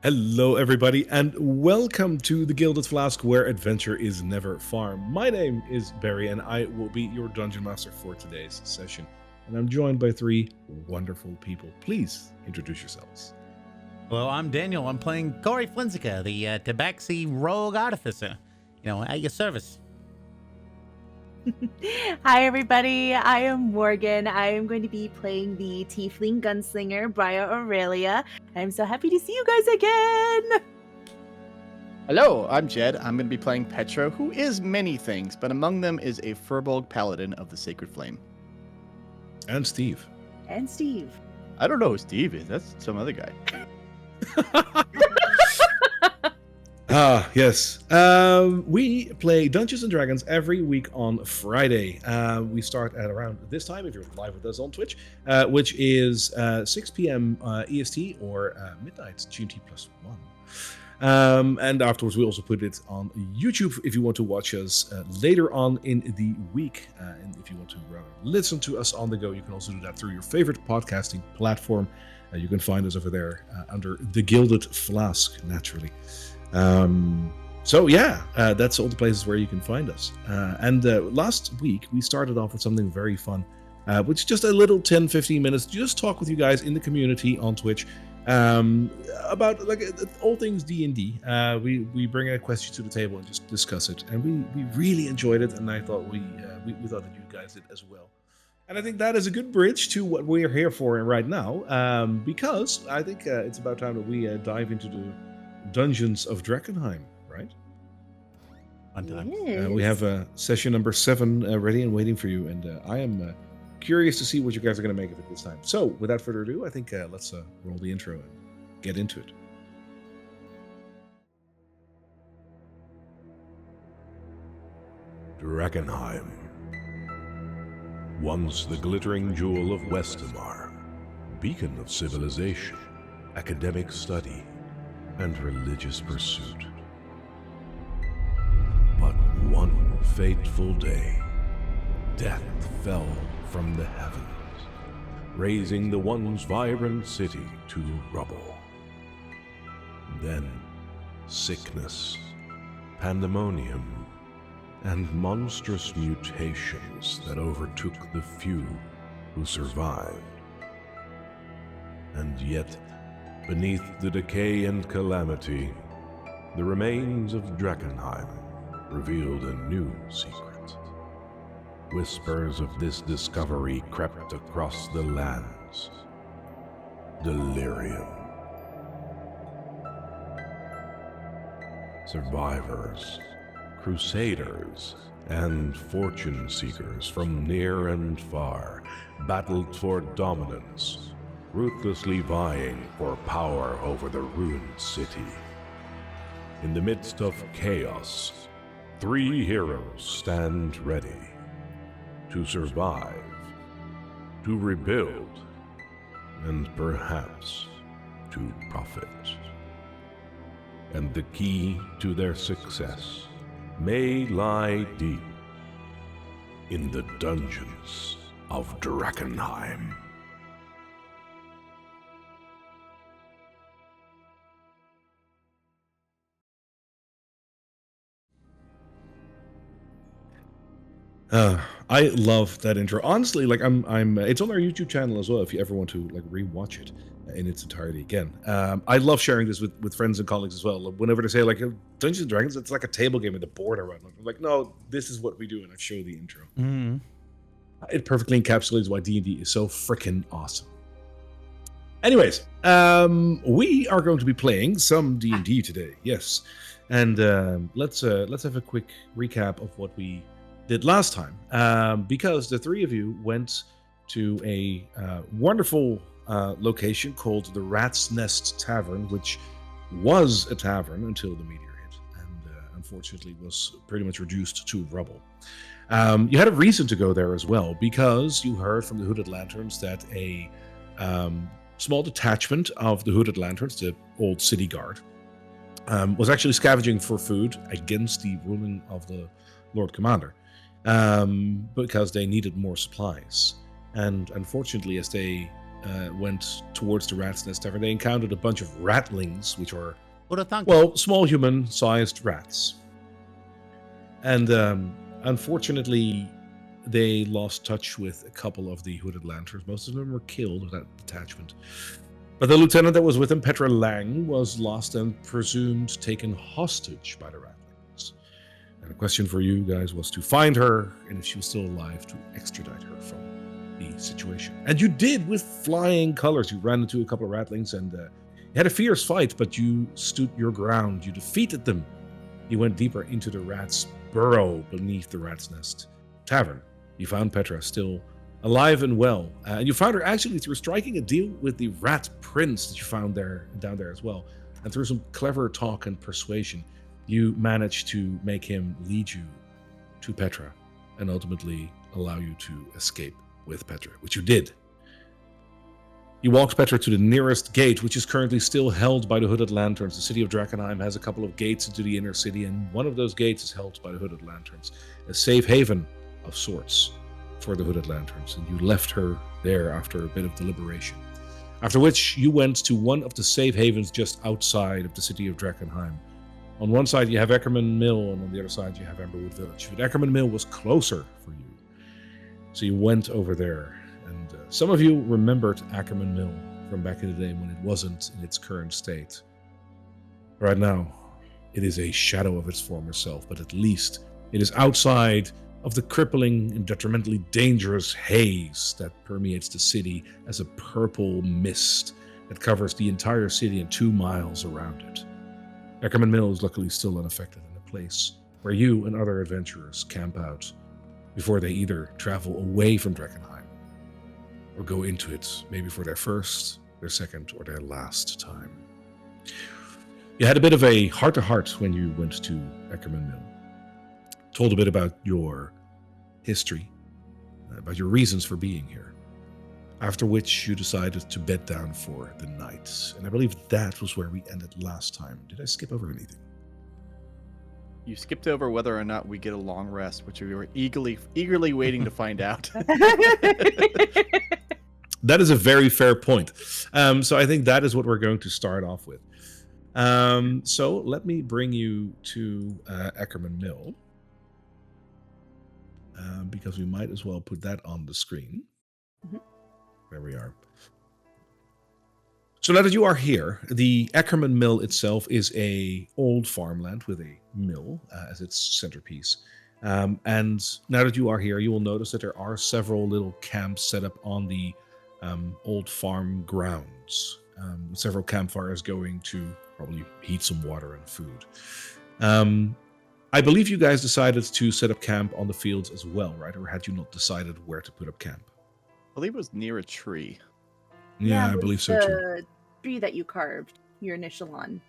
Hello, everybody, and welcome to the Gilded Flask, where adventure is never far. My name is Barry, and I will be your Dungeon Master for today's session. And I'm joined by three wonderful people. Please introduce yourselves. Hello, I'm Daniel. I'm playing Corey Flinzica, the Tabaxi Rogue Artificer. At your service. Hi, everybody. I am Morgan. I am going to be playing the Tiefling Gunslinger, Briar Aurelia. I'm so happy to see you guys again. Hello, I'm Jed. I'm going to be playing Petro, who is many things, but among them is a Furbolg Paladin of the Sacred Flame. And Steve. And Steve. I don't know who Steve is. That's some other guy. Yes. We play Dungeons & Dragons every week on Friday. We start at around this time, if you're live with us on Twitch, which is 6 p.m. EST or midnight GMT +1. And afterwards, we also put it on YouTube if you want to watch us later on in the week. And if you want to listen to us on the go, you can also do that through your favorite podcasting platform. You can find us over there under The Gilded Flask, naturally. That's all the places where you can find us. And last week, we started off with something very fun, which is just a little 10-15 minutes, just talk with you guys in the community on Twitch about all things D&D. We bring a question to the table and just discuss it, and we really enjoyed it, and I thought we thought that you guys did as well. And I think that is a good bridge to what we're here for right now, because I think it's about time that we dive into the Dungeons of Drakkenheim, right? Yes. We have session number 7 ready and waiting for you, and I am curious to see what you guys are going to make of it this time. So, without further ado, I think let's roll the intro and get into it. Drakkenheim. Once the glittering jewel of Westamar, beacon of civilization, academic study, and religious pursuit. But one fateful day, death fell from the heavens, razing the once vibrant city to rubble. Then, sickness, pandemonium, and monstrous mutations that overtook the few who survived. And yet, beneath the decay and calamity, the remains of Drakkenheim revealed a new secret. Whispers of this discovery crept across the lands. Delirium. Survivors, crusaders, and fortune seekers from near and far battled for dominance, ruthlessly vying for power over the ruined city. In the midst of chaos, 3 heroes stand ready to survive, to rebuild, and perhaps to profit. And the key to their success may lie deep in the dungeons of Drakkenheim. I love that intro. Honestly, I'm. It's on our YouTube channel as well. If you ever want to rewatch it in its entirety again, I love sharing this with friends and colleagues as well. Whenever they say Dungeons and Dragons, it's like a table game with a board around. I'm like, no, this is what we do, and I show the intro. Mm-hmm. It perfectly encapsulates why D&D is so freaking awesome. Anyways, we are going to be playing some D&D today. Yes, and let's have a quick recap of what we did last time, because the 3 of you went to a wonderful location called the Rat's Nest Tavern, which was a tavern until the meteor hit, and unfortunately was pretty much reduced to rubble. You had a reason to go there as well, because you heard from the Hooded Lanterns that a small detachment of the Hooded Lanterns, the old city guard, was actually scavenging for food against the ruling of the Lord Commander, because they needed more supplies. And unfortunately, as they went towards the rat's nest tavern, they encountered a bunch of ratlings, which are, Who'd have thunk? well, small human-sized rats. And unfortunately, they lost touch with a couple of the hooded lanterns. Most of them were killed with that detachment. But the lieutenant that was with him, Petra Lang, was lost and presumed taken hostage by the ratlings. And the question for you guys was to find her, and if she was still alive, to extradite her from the situation. And you did with flying colors. You ran into a couple of ratlings and you had a fierce fight, but you stood your ground. You defeated them. You went deeper into the rat's burrow beneath the rat's nest tavern. You found Petra still alive and well. And you found her actually through striking a deal with the rat prince that you found down there as well. And through some clever talk and persuasion, you managed to make him lead you to Petra and ultimately allow you to escape with Petra, which you did. You walked Petra to the nearest gate, which is currently still held by the Hooded Lanterns. The city of Drakkenheim has a couple of gates into the inner city, and one of those gates is held by the Hooded Lanterns, a safe haven of sorts for the Hooded Lanterns, and you left her there after a bit of deliberation. After which, you went to one of the safe havens just outside of the city of Drakkenheim. On one side, you have Eckerman Mill, and on the other side, you have Emberwood Village. But Eckerman Mill was closer for you, so you went over there. And some of you remembered Ackerman Mill from back in the day when it wasn't in its current state. Right now, it is a shadow of its former self, but at least it is outside of the crippling and detrimentally dangerous haze that permeates the city as a purple mist that covers the entire city and 2 miles around it. Eckerman Mill is luckily still unaffected, in a place where you and other adventurers camp out before they either travel away from Drakkenheim or go into it, maybe for their first, their second, or their last time. You had a bit of a heart-to-heart when you went to Eckerman Mill. Told a bit about your history, about your reasons for being here. After which you decided to bed down for the night. And I believe that was where we ended last time. Did I skip over anything? You skipped over whether or not we get a long rest, which we were eagerly waiting to find out. That is a very fair point. So I think that is what we're going to start off with. So let me bring you to Eckerman Mill. Because we might as well put that on the screen. Mhm. There we are. So now that you are here, the Eckerman Mill itself is a old farmland with a mill as its centerpiece. And now that you are here, you will notice that there are several little camps set up on the old farm grounds, with several campfires going to probably heat some water and food. I believe you guys decided to set up camp on the fields as well, right? Or had you not decided where to put up camp? I believe it was near a tree. Yeah, I it believe was so too. The tree that you carved your initial on.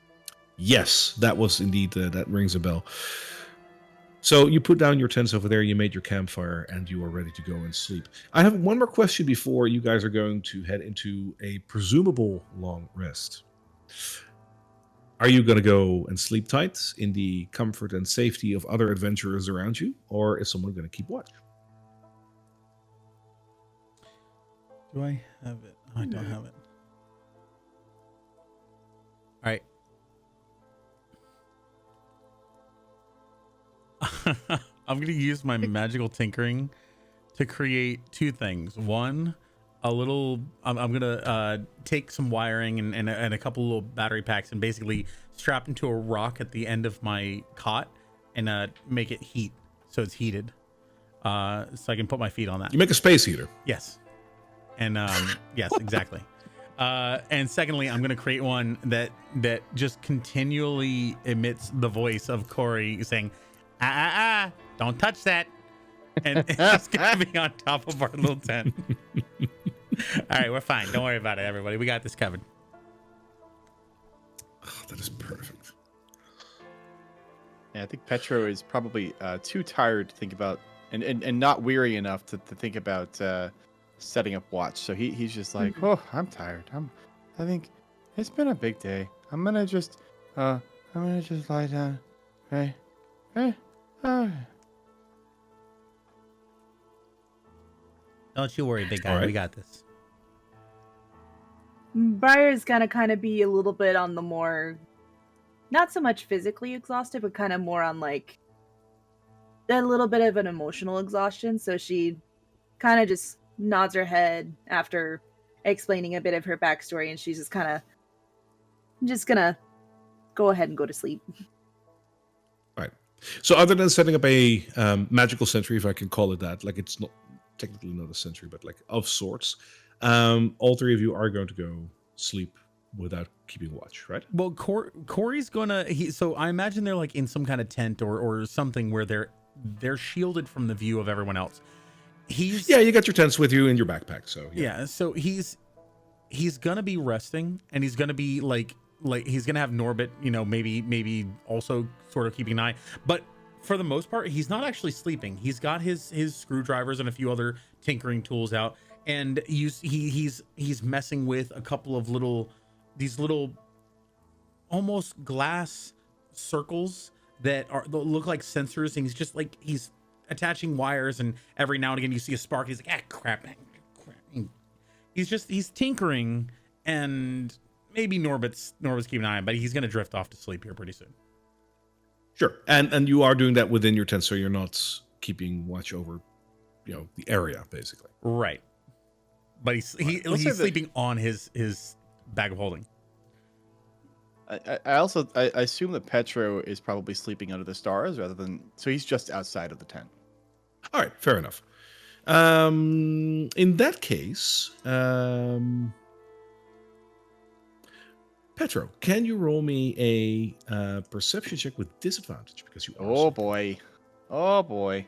Yes, that was indeed, that rings a bell. So you put down your tents over there, you made your campfire, and you are ready to go and sleep. I have one more question before you guys are going to head into a presumable long rest. Are you going to go and sleep tight in the comfort and safety of other adventurers around you, or is someone going to keep watch? Do I have it? Oh, I don't have it. All right. I'm going to use my magical tinkering to create 2 things. One, I'm going to take some wiring and a couple little battery packs and basically strap into a rock at the end of my cot and make it heat so it's heated. So I can put my feet on that. You make a space heater. Yes. And yes, exactly. And secondly, I'm going to create one that just continually emits the voice of Corey saying, don't touch that. And it's going to be on top of our little tent. All right, we're fine. Don't worry about it, everybody. We got this covered. Oh, that is perfect. Yeah, I think Petro is probably too tired to think about and not weary enough to think about setting up watch. So he's just like, oh, I'm tired. I think it's been a big day. I'm gonna just lie down. Right? Don't you worry, big guy. All right. We got this. Briar's gonna kind of be a little bit on the more, not so much physically exhausted, but kind of more on like a little bit of an emotional exhaustion. So she kind of just nods her head after explaining a bit of her backstory, and she's just gonna go ahead and go to sleep. Right. So other than setting up a magical sentry, if I can call it that, like it's not technically not a sentry, but like of sorts, all three of you are going to go sleep without keeping watch, right? Well, Corey's gonna. So I imagine they're like in some kind of tent or something where they're shielded from the view of everyone else. Yeah, you got your tents with you in your backpack, so yeah. So he's gonna be resting, and he's gonna be like he's gonna have Norbit, maybe also sort of keeping an eye, but for the most part, he's not actually sleeping. He's got his screwdrivers and a few other tinkering tools out, and he's messing with a couple of these little almost glass circles that look like sensors, and he's attaching wires, and every now and again you see a spark. He's like, crap. He's tinkering, and maybe Norbit's keeping an eye on him, but he's gonna drift off to sleep here pretty soon. Sure. And you are doing that within your tent, so you're not keeping watch over, the area, basically. Right. But he's sleeping on his bag of holding. I also assume that Petro is probably sleeping under the stars so he's just outside of the tent. All right, fair enough. In that case, Petro, can you roll me a perception check with disadvantage because you are Boy. Oh boy.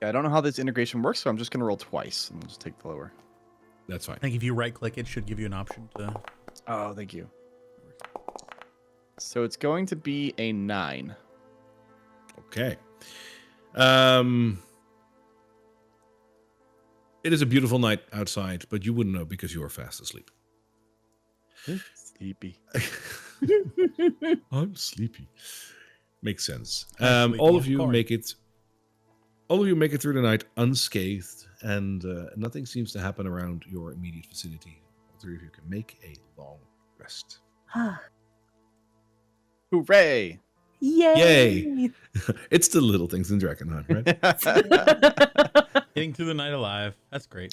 Yeah, I don't know how this integration works, so I'm just gonna roll twice and we'll just take the lower. That's fine. I think if you right click, it should give you an option to. Oh, thank you. So it's going to be a 9. Okay. It is a beautiful night outside, but you wouldn't know because you are fast asleep. Sleepy. I'm sleepy. Makes sense. I'm sleepy, All of of you course. make it. All of you make it through the night unscathed, and nothing seems to happen around your immediate vicinity. All three of you can make a long rest. Hooray! Yay! It's the little things in Drakkenheim, right? Getting through the night alive. That's great.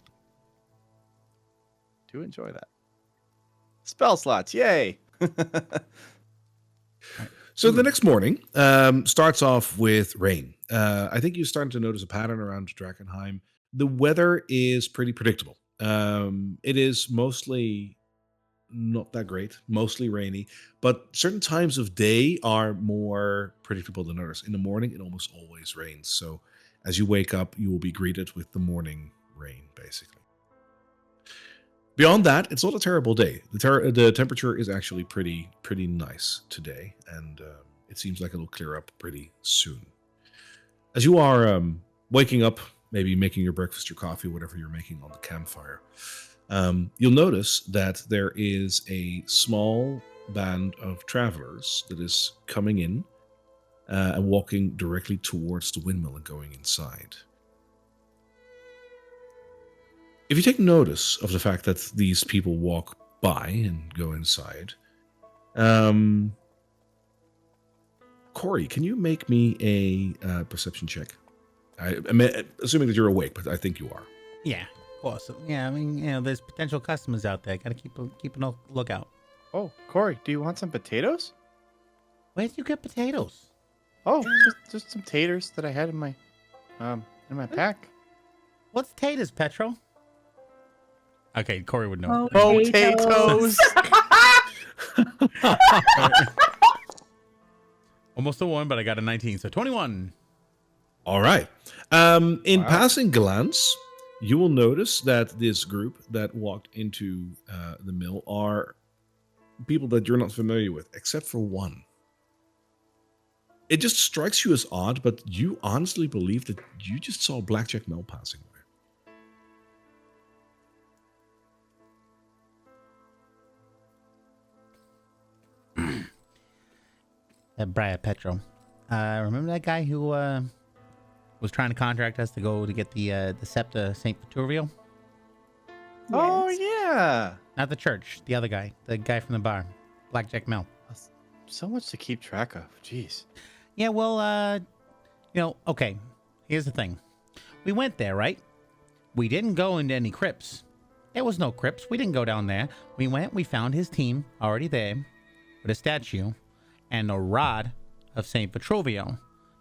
Do enjoy that. Spell slots, yay! So the next morning starts off with rain. I think you're starting to notice a pattern around Drakkenheim. The weather is pretty predictable. It is mostly not that great, mostly rainy, but certain times of day are more predictable than others. In the morning, it almost always rains. So as you wake up, you will be greeted with the morning rain, basically. Beyond that, it's not a terrible day. The temperature is actually pretty nice today, and it seems like it'll clear up pretty soon. As you are waking up, maybe making your breakfast, your coffee, whatever you're making on the campfire, you'll notice that there is a small band of travelers that is coming in and walking directly towards the windmill and going inside. If you take notice of the fact that these people walk by and go inside, Corey, can you make me a perception check? I'm assuming that you're awake, but I think you are. Yeah, of course. Yeah, I mean, there's potential customers out there. Got to keep a lookout. Oh, Corey, do you want some potatoes? Where'd you get potatoes? Oh, just some taters that I had in my pack. What's taters, Petro? Okay, Corey would know. Potatoes. Almost a 1, but I got a 19, so 21. All right. In passing glance, you will notice that this group that walked into the mill are people that you're not familiar with, except for one. It just strikes you as odd, but you honestly believe that you just saw Blackjack Mel passing away. Briar Petro. Remember that guy who was trying to contract us to go to get the Septa St. Vittorio? Oh Yes. yeah. Not the church. The other guy. The guy from the bar. Blackjack Mel. So much to keep track of. Jeez. Yeah, well, okay. Here's the thing. We went there, right? We didn't go into any crypts. There was no crypts. We didn't go down there. We went, we found his team already there with a statue and a rod of St. Petrovio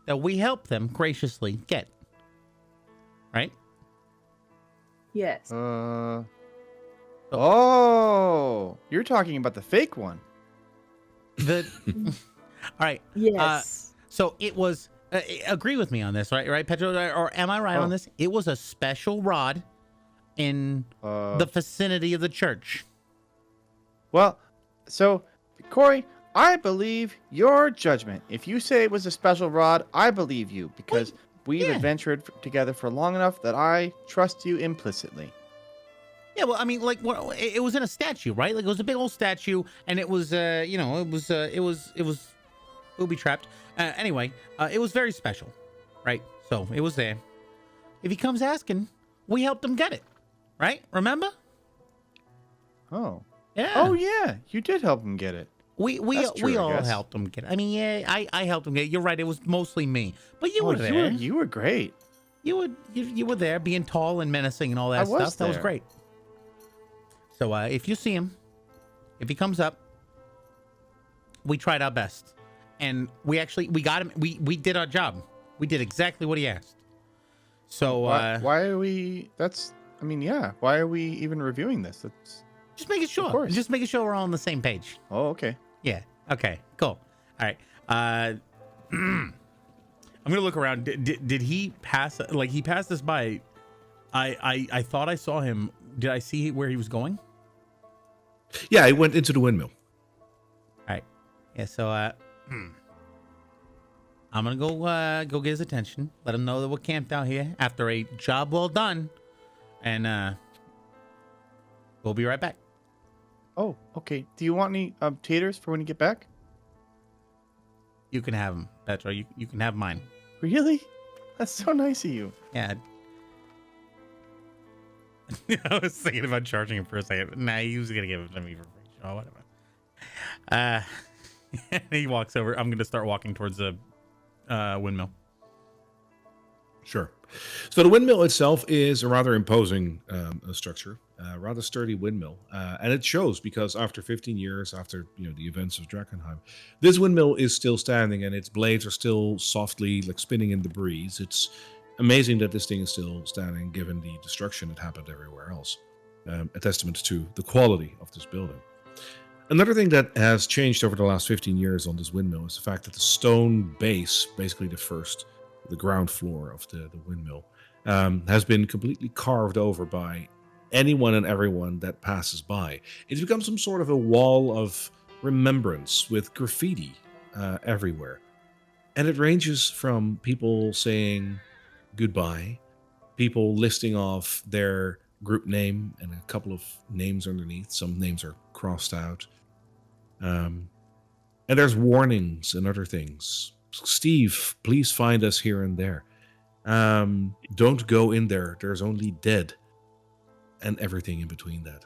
that we helped them graciously get. Right? Yes. Oh, you're talking about the fake one. The all right. Yes. So it was. Agree with me on this, right, Pedro? Or am I right on this? It was a special rod in the vicinity of the church. Well, so Corey, I believe your judgment. If you say it was a special rod, I believe you because we've adventured together for long enough that I trust you implicitly. Yeah, well, I mean, like, it was in a statue, right? Like, it was a big old statue, and it was, it was booby trapped. Anyway, it was very special, right? So it was there. If he comes asking, we helped him get it, right? Remember? Oh. Yeah. Oh yeah, you did help him get it. We That's true, I all guess. helped him get it. I mean, yeah, I helped him get it. You're right. It was mostly me, but you were there. You were great. You were there, being tall and menacing and all that I was stuff. That was there. great. So if you see him, if he comes up, we tried our best, and we got him. We did our job. We did exactly what he asked. So Why are we? Why are we even reviewing this? That's just making sure. Of course. Just making sure we're all on the same page. Oh, okay. Yeah. Okay. Cool. All right. I'm gonna look around. Did he pass? Like he passed us by. I thought I saw him. Did I see where he was going? Yeah, he went into the windmill. All right. Yeah. So I'm gonna go get his attention. Let him know that we're camped out here after a job well done, and we'll be right back. Oh, okay. Do you want any taters for when you get back? You can have them, Petro. You can have mine. Really? That's so nice of you. Yeah. I was thinking about charging him for a second. Nah, he was gonna give it to me for free. Oh, whatever. He walks over. I'm gonna start walking towards the windmill. Sure. So the windmill itself is a rather imposing structure, a rather sturdy windmill, and it shows because after 15 years, after the events of Drakkenheim, this windmill is still standing and its blades are still softly like spinning in the breeze. It's amazing that this thing is still standing, given the destruction that happened everywhere else. A testament to the quality of this building. Another thing that has changed over the last 15 years on this windmill is the fact that the stone base, basically the ground floor of the windmill, has been completely carved over by anyone and everyone that passes by. It's become some sort of a wall of remembrance with graffiti everywhere. And it ranges from people saying goodbye, people listing off their group name and a couple of names underneath. Some names are crossed out. And there's warnings and other things. Steve, please find us here and there. Don't go in there. There's only dead. And everything in between that.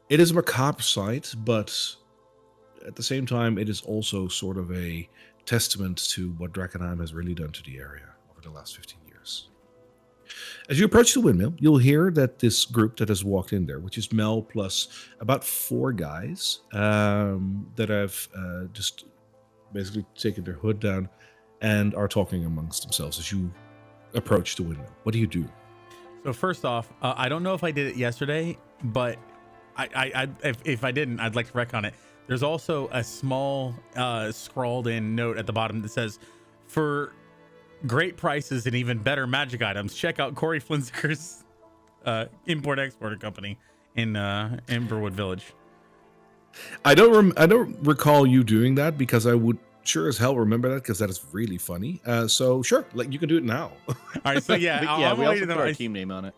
It is a macabre sight, but at the same time, it is also sort of a testament to what Drakkenheim has really done to the area over the last 15 years. As you approach the windmill, you'll hear that this group that has walked in there, which is Mel plus about 4 guys that have just basically taken their hood down and are talking amongst themselves as you approach the windmill. What do you do? So first off, I don't know if I did it yesterday, but if I didn't, I'd like to wreck on it. There's also a small scrawled in note at the bottom that says, for great prices and even better magic items, check out Corey Flinzicker's import-exporter company in Emberwood Village. I don't recall you doing that because I would sure as hell remember that because that is really funny. So sure, like you can do it now. All right, so yeah, Yeah, we also put our I, team name on it.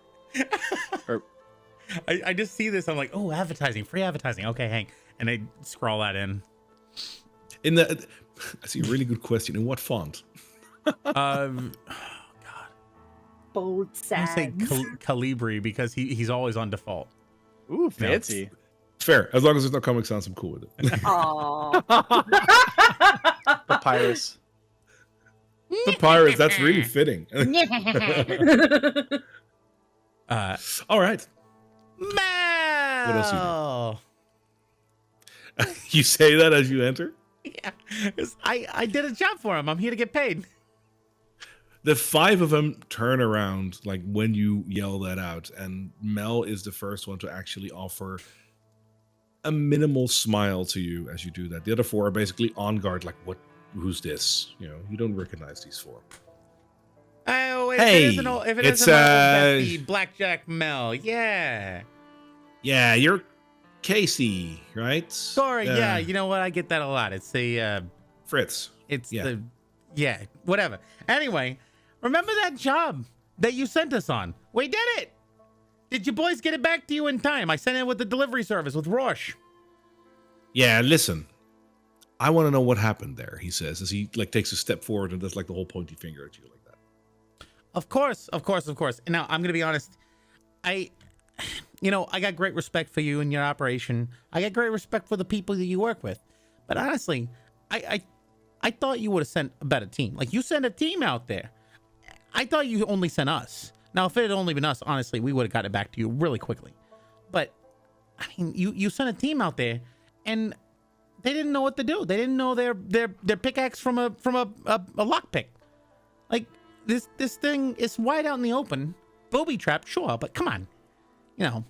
I just see this. I'm like, oh, advertising, free advertising. Okay, hang, and I scroll that in. I see a really good question. In what font? God, bold I say sands. Calibri because he's always on default. Ooh, fancy. Fair. As long as there's no Comic Sans, I'm cool with it. Aww. Papyrus. The pirates, that's really fitting. All right. Mel! What else you say that as you enter? Yeah, 'cause I did a job for him. I'm here to get paid. The five of them turn around like when you yell that out, and Mel is the first one to actually offer a minimal smile to you as you do that. The other four are basically on guard, like, "What? Who's this?" You know, you don't recognize these four. Oh, if Hey, it isn't old, if it it's, isn't old Bessie, Blackjack Mel, yeah. Yeah, you're Casey, right? Sorry, yeah. You know what? I get that a lot. It's the Fritz. it's Yeah. whatever. Anyway, remember that job that you sent us on? We did it. Did you boys get it back to you in time? I sent it with the delivery service with Roche. Yeah, listen. I want to know what happened there, he says, as he like takes a step forward and does like the whole pointy finger at you like that. Of course. Now, I'm going to be honest. I got great respect for you and your operation. I got great respect for the people that you work with. But honestly, I thought you would have sent a better team. Like, you sent a team out there. I thought you only sent us. Now, if it had only been us, honestly, we would have got it back to you really quickly. But, I mean, you sent a team out there, and they didn't know what to do. They didn't know their pickaxe from a lockpick. Like, this thing is wide out in the open. Booby trap, sure, but come on. You know,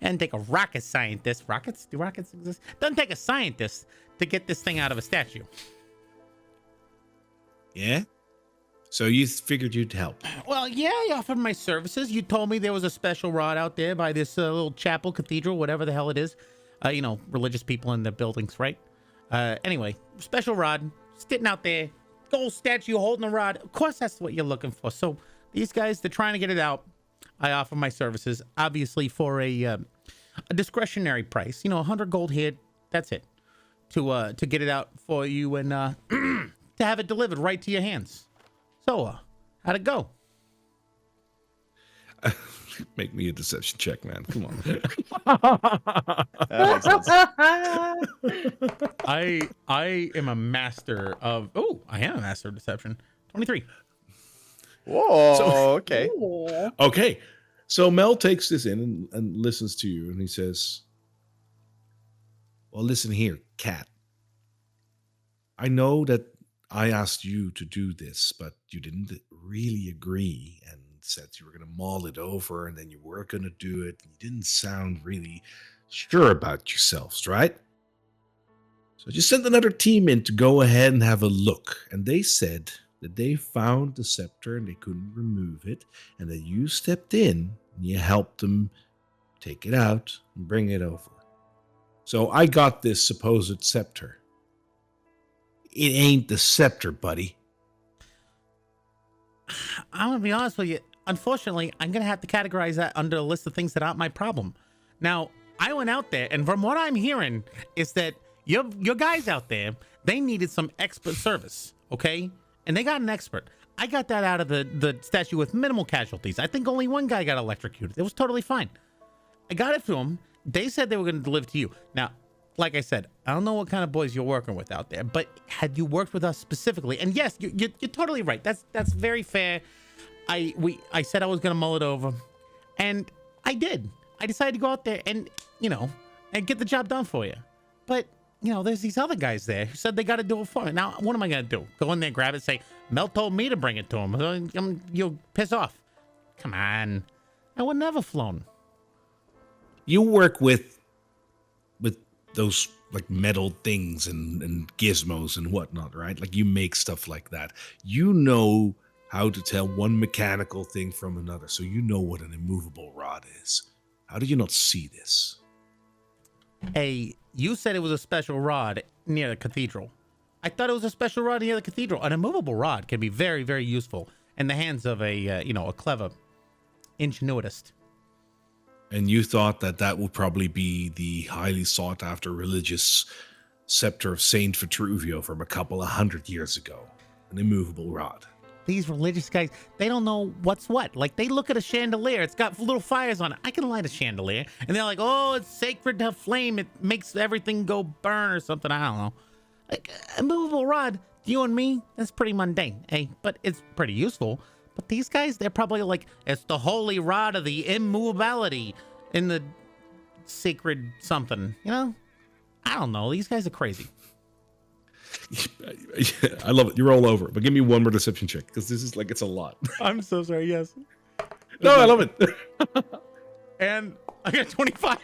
and take a rocket scientist. Do rockets exist? Doesn't take a scientist to get this thing out of a statue. Yeah? So you figured you'd help. Well, yeah, I offered my services. You told me there was a special rod out there by this little chapel, cathedral, whatever the hell it is. Religious people in the buildings, right? Anyway, special rod, sitting out there, gold statue holding a rod. Of course, that's what you're looking for. So these guys, they're trying to get it out. I offer my services, obviously, for a discretionary price. 100 gold here. That's it. To get it out for you and to have it delivered right to your hands. So, how'd it go? Make me a deception check, man. Come on. That makes sense. I am a master of. Oh, I am a master of deception. 23. Whoa. So- Okay. Aw. Okay. So Mel takes this in and listens to you, and he says, "Well, listen here, cat. I know that I asked you to do this, but you didn't really agree and said you were going to mull it over, and then you were going to do it. You didn't sound really sure about yourselves, right? So I just sent another team in to go ahead and have a look, and they said that they found the scepter and they couldn't remove it, and that you stepped in and you helped them take it out and bring it over. So I got this supposed scepter. It ain't the scepter, buddy." I'm gonna be honest with you. Unfortunately, I'm gonna have to categorize that under a list of things that aren't my problem. Now, I went out there, and from what I'm hearing is that your guys out there, they needed some expert service, okay? And they got an expert. I got that out of the statue with minimal casualties. I think only one guy got electrocuted. It was totally fine. I got it to them. They said they were going to deliver to you. Now, like I said, I don't know what kind of boys you're working with out there, but had you worked with us specifically? And yes, you're totally right. That's very fair. I said I was going to mull it over, and I did. I decided to go out there and and get the job done for you. But there's these other guys there who said they got to do it for me. Now, what am I going to do? Go in there, grab it, say, Mel told me to bring it to him. You'll piss off. Come on. I would never flown. You work with those like metal things and gizmos and whatnot, right? Like you make stuff like that. You know how to tell one mechanical thing from another, so you know what an immovable rod is. How did you not see this? Hey, you said it was a special rod near the cathedral. I thought it was a special rod near the cathedral. An immovable rod can be very, very useful in the hands of a clever ingenuitist. And you thought that would probably be the highly sought after religious scepter of Saint Vitruvio from a couple of 100 years ago. An immovable rod. these religious guys, they don't know what's what. Like, they look at a chandelier, it's got little fires on it. I can light a chandelier. And they're like, oh, it's sacred to flame. It makes everything go burn or something. I don't know. Like, a movable rod, you and me, that's pretty mundane, eh? But it's pretty useful. But these guys, they're probably like, it's the holy rod of the immovability in the sacred something, you know? I don't know. These guys are crazy. I love it. You're all over it. But give me one more deception check, because this is like, it's a lot. I'm so sorry. Yes. No, I love it. And I got 25.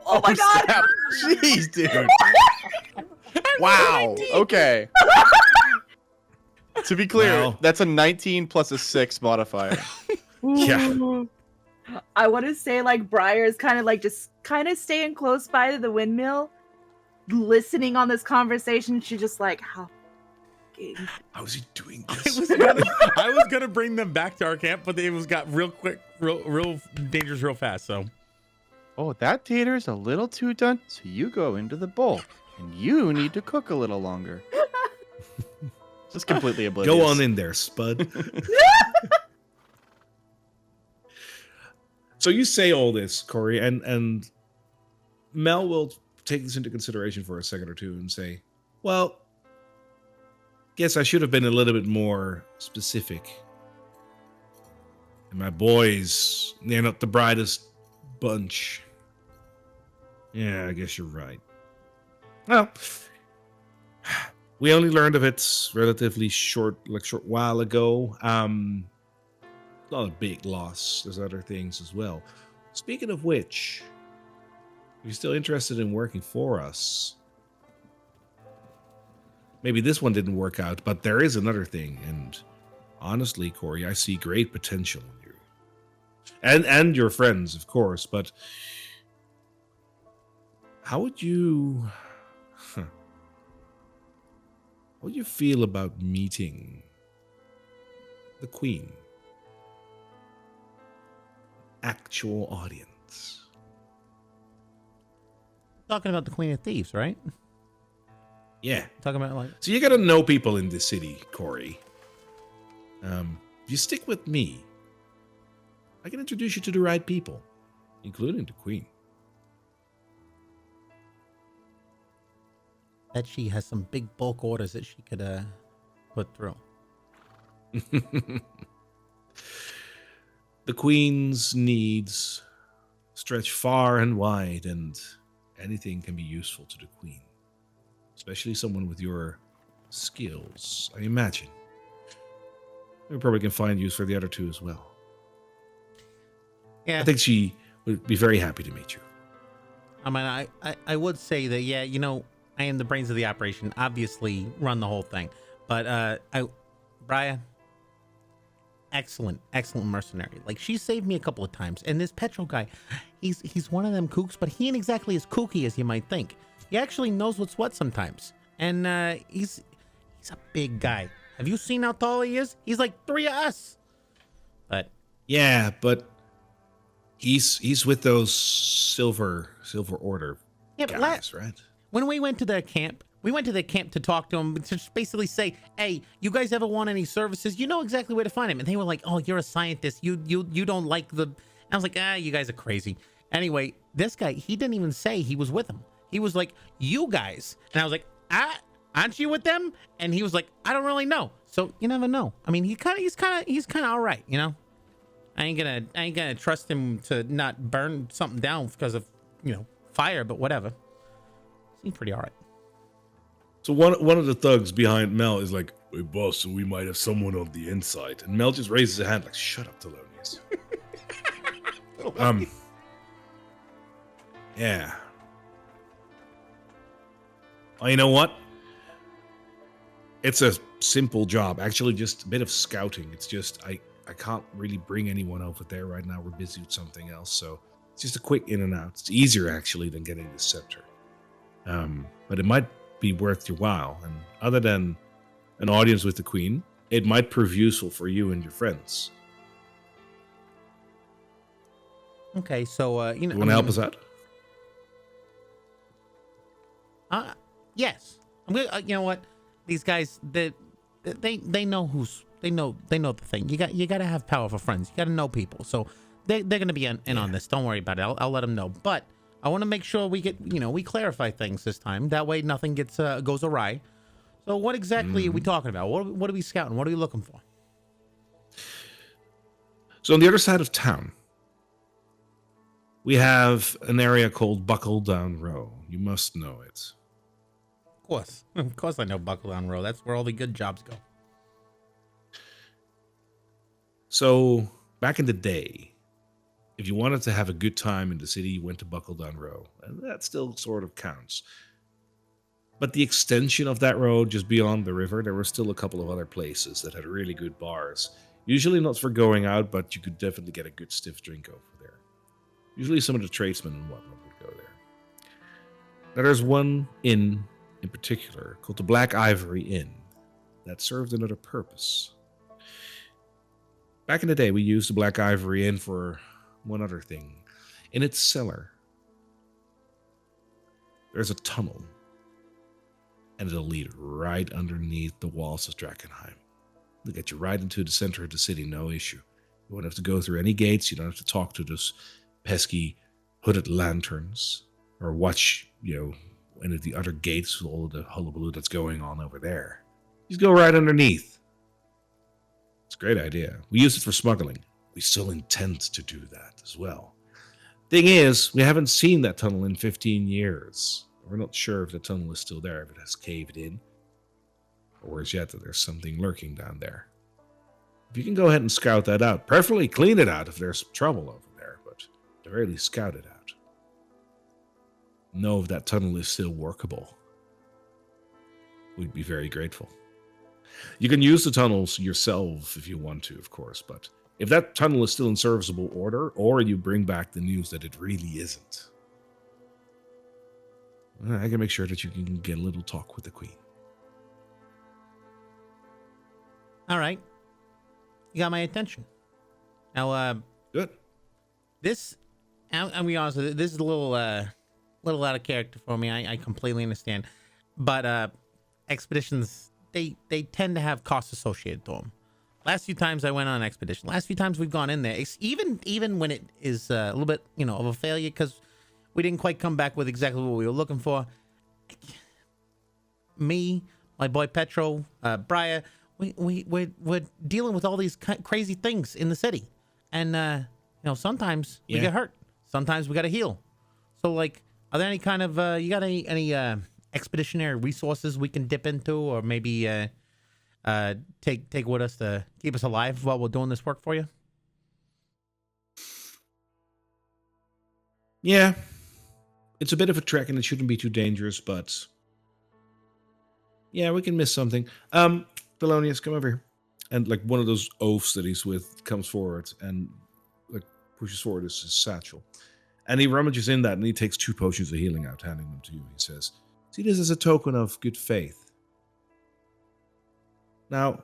Oh my god! Snap. Jeez, dude. Wow. Okay. To be clear, Wow. that's a 19 plus a 6 modifier. Yeah. Ooh. I want to say like Briar's kind of like just kind of staying close by to the windmill, listening on this conversation. She's just like, how fucking How is he doing I this? was gonna bring them back to our camp, but it was got real quick, real dangerous, real fast. So, Oh, that tater's a little too done, so you go into the bowl, and you need to cook a little longer. Just completely oblivious. Go on in there, Spud. So you say all this, Corey, and Mel will take this into consideration for a second or two and say, well, guess I should have been a little bit more specific. And my boys, they're not the brightest bunch. Yeah, I guess you're right. Well, we only learned of it relatively short while ago. Not a big loss. There's other things as well. Speaking of which, if you're still interested in working for us, maybe this one didn't work out, but there is another thing. And honestly, Corey, I see great potential in you. And your friends, of course, but how would you feel about meeting the Queen? Actual audience. talking about the Queen of Thieves, right? Yeah. Talking about like, So you gotta know people in this city, Corey. If you stick with me, I can introduce you to the right people, including the Queen. that she has some big bulk orders that she could put through. The Queen's needs stretch far and wide, and anything can be useful to the Queen. Especially someone with your skills, I imagine. We probably can find use for the other two as well. Yeah, I think she would be very happy to meet you. I mean, I would say that, yeah, you know, I am the brains of the operation, obviously run the whole thing. But Brian, excellent mercenary. Like, she saved me a couple of times. And this petrol guy, he's one of them kooks, but he ain't exactly as kooky as you might think. He actually knows what's what sometimes. And he's a big guy. Have you seen how tall he is? He's like 3 of us. But Yeah, but he's with those silver order yeah, but guys, right? when we went to the camp to talk to him, to just basically say, hey, you guys ever want any services? You know exactly where to find him. And they were like, oh, you're a scientist. You don't like the... And I was like, you guys are crazy. Anyway, this guy, he didn't even say he was with them. He was like, you guys. And I was like, aren't you with them? And he was like, I don't really know. So you never know. I mean, he's kind of all right, you know? I ain't gonna trust him to not burn something down because of, you know, fire, but whatever. Seems pretty all right. So one of the thugs behind Mel is like, "Hey boss, so we might have someone on the inside." And Mel just raises a hand like, "Shut up, Thelonious." Yeah. Oh, you know what? It's a simple job. Actually, just a bit of scouting. It's just I can't really bring anyone over there right now. We're busy with something else. So it's just a quick in and out. It's easier actually than getting the scepter. But it might be worth your while. And other than an audience with the Queen, it might prove useful for you and your friends. Okay, so you know, You want to help us out? Yes. I'm gonna. You know what? These guys, they know they know the thing. You got to have powerful friends. You got to know people. So they're gonna be in on this. Don't worry about it. I'll let them know. But I want to make sure we get we clarify things this time. That way nothing goes awry. So what exactly are we talking about? What are we scouting? What are we looking for? So on the other side of town, we have an area called Buckle Down Row. You must know it. Of course I know Buckle Down Row. That's where all the good jobs go. So back in the day, if you wanted to have a good time in the city, you went to Buckle Down Row, and that still sort of counts. But the extension of that road, just beyond the river, there were still a couple of other places that had really good bars. Usually not for going out, but you could definitely get a good stiff drink over there. Usually some of the tradesmen and whatnot would go there. Now there's one inn in particular called the Black Ivory Inn that served another purpose. Back in the day, we used the Black Ivory Inn for one other thing. In its cellar, there's a tunnel, and it'll lead right underneath the walls of Drakkenheim. It'll get you right into the center of the city, no issue. You won't have to go through any gates. You don't have to talk to those pesky hooded lanterns or watch, any of the other gates with all of the hullabaloo that's going on over there. Just go right underneath. It's a great idea. We use it for smuggling. We still intend to do that as well. Thing is, we haven't seen that tunnel in 15 years. We're not sure if the tunnel is still there, if it has caved in, or worse yet, that there's something lurking down there. If you can go ahead and scout that out, preferably clean it out if there's trouble over there, but at the very least scout it out. Know if that tunnel is still workable. We'd be very grateful. You can use the tunnels yourself if you want to, of course, but if that tunnel is still in serviceable order, or you bring back the news that it really isn't, I can make sure that you can get a little talk with the Queen. All right. You got my attention. Now, Good. this, I'll be honest with you, this is a little out of character for me. I completely understand. But expeditions, they tend to have costs associated to them. Last few times I went on an expedition, last few times we've gone in there, even when it is a little bit, of a failure because we didn't quite come back with exactly what we were looking for. Me, my boy Petro, Briar, we're dealing with all these crazy things in the city. And, sometimes we get hurt. Sometimes we got to heal. So, are there any kind of, you got any expeditionary resources we can dip into or maybe take with us to keep us alive while we're doing this work for you? Yeah. It's a bit of a trek and it shouldn't be too dangerous, but yeah, we can miss something. Thelonious, come over here. And one of those oafs that he's with comes forward and pushes forward his satchel. And he rummages in that and he takes 2 potions of healing out, handing them to you. He says, "See this as a token of good faith. Now,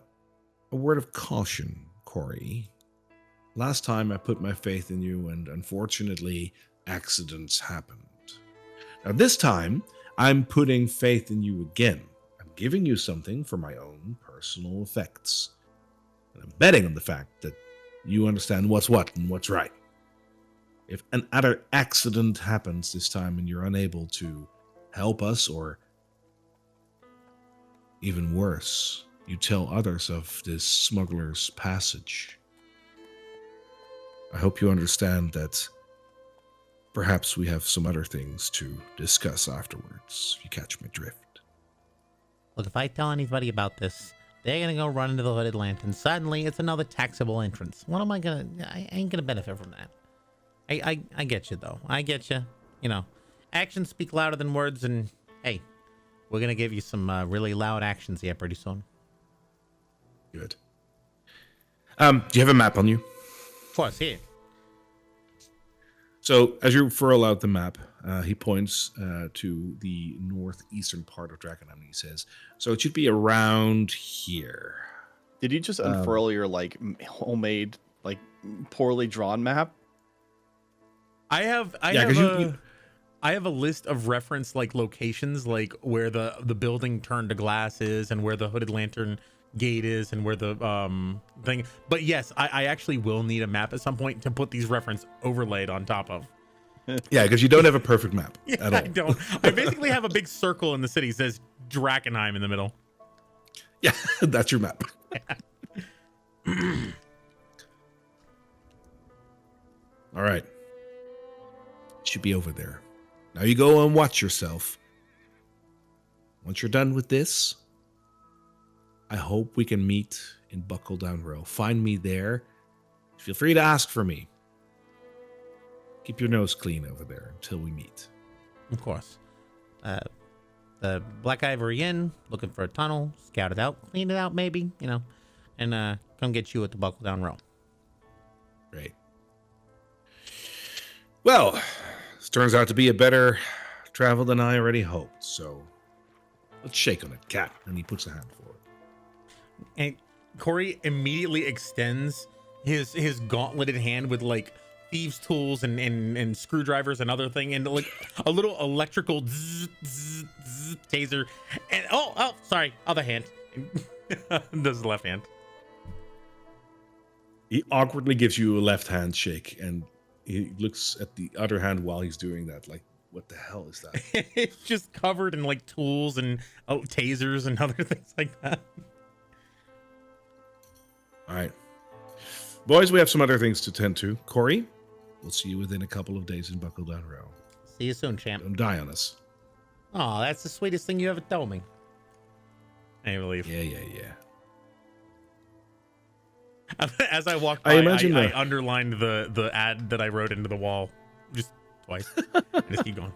a word of caution, Corey. Last time I put my faith in you and unfortunately accidents happened. Now this time, I'm putting faith in you again. I'm giving you something for my own personal effects. And I'm betting on the fact that you understand what's what and what's right. If an utter accident happens this time and you're unable to help us, or even worse, you tell others of this smuggler's passage, I hope you understand that perhaps we have some other things to discuss afterwards, if you catch my drift." Look, if I tell anybody about this, they're going to go run into the hooded lantern. Suddenly, it's another taxable entrance. What am I going to... I ain't going to benefit from that. I get you, though. I get you. Actions speak louder than words, and hey, we're going to give you some really loud actions here pretty soon. Good. Do you have a map on you? Of course, here. So, as you furl out the map, he points to the northeastern part of Drakkenheim, and he says, "So it should be around here." Did you just unfurl your homemade, poorly drawn map? I have a list of reference locations, where the building turned to glass is and where the hooded lantern gate is and where the thing. But yes, I actually will need a map at some point to put these reference overlaid on top of. Yeah, because you don't have a perfect map Yeah, at all. I don't. I basically have a big circle in the city. It says Drakkenheim in the middle. Yeah, that's your map. All right. Should be over there. Now you go and watch yourself. Once you're done with this, I hope we can meet in Buckle Down Row. Find me there. Feel free to ask for me. Keep your nose clean over there until we meet. Of course. The Black Ivory Inn, looking for a tunnel, scout it out, clean it out maybe, and come get you at the Buckle Down Row. Great. Well, this turns out to be a better travel than I already hoped, so let's shake on it, Cat. And he puts a hand forward. And Corey immediately extends his gauntleted hand with like thieves' tools and screwdrivers and other thing, and like a little electrical zzz, zzz, zzz, taser. And sorry, other hand. This is the left hand. He awkwardly gives you a left hand shake, and he looks at the other hand while he's doing that, like, what the hell is that? It's just covered in like tools and tasers and other things like that. All right. Boys, we have some other things to tend to. Corey, we'll see you within a couple of days in Buckle Down Row. See you soon, champ. Don't die on us. Oh, that's the sweetest thing you ever told me. I believe. Yeah. As I walked by, I imagine I underlined the ad that I wrote into the wall just twice. Just keep going.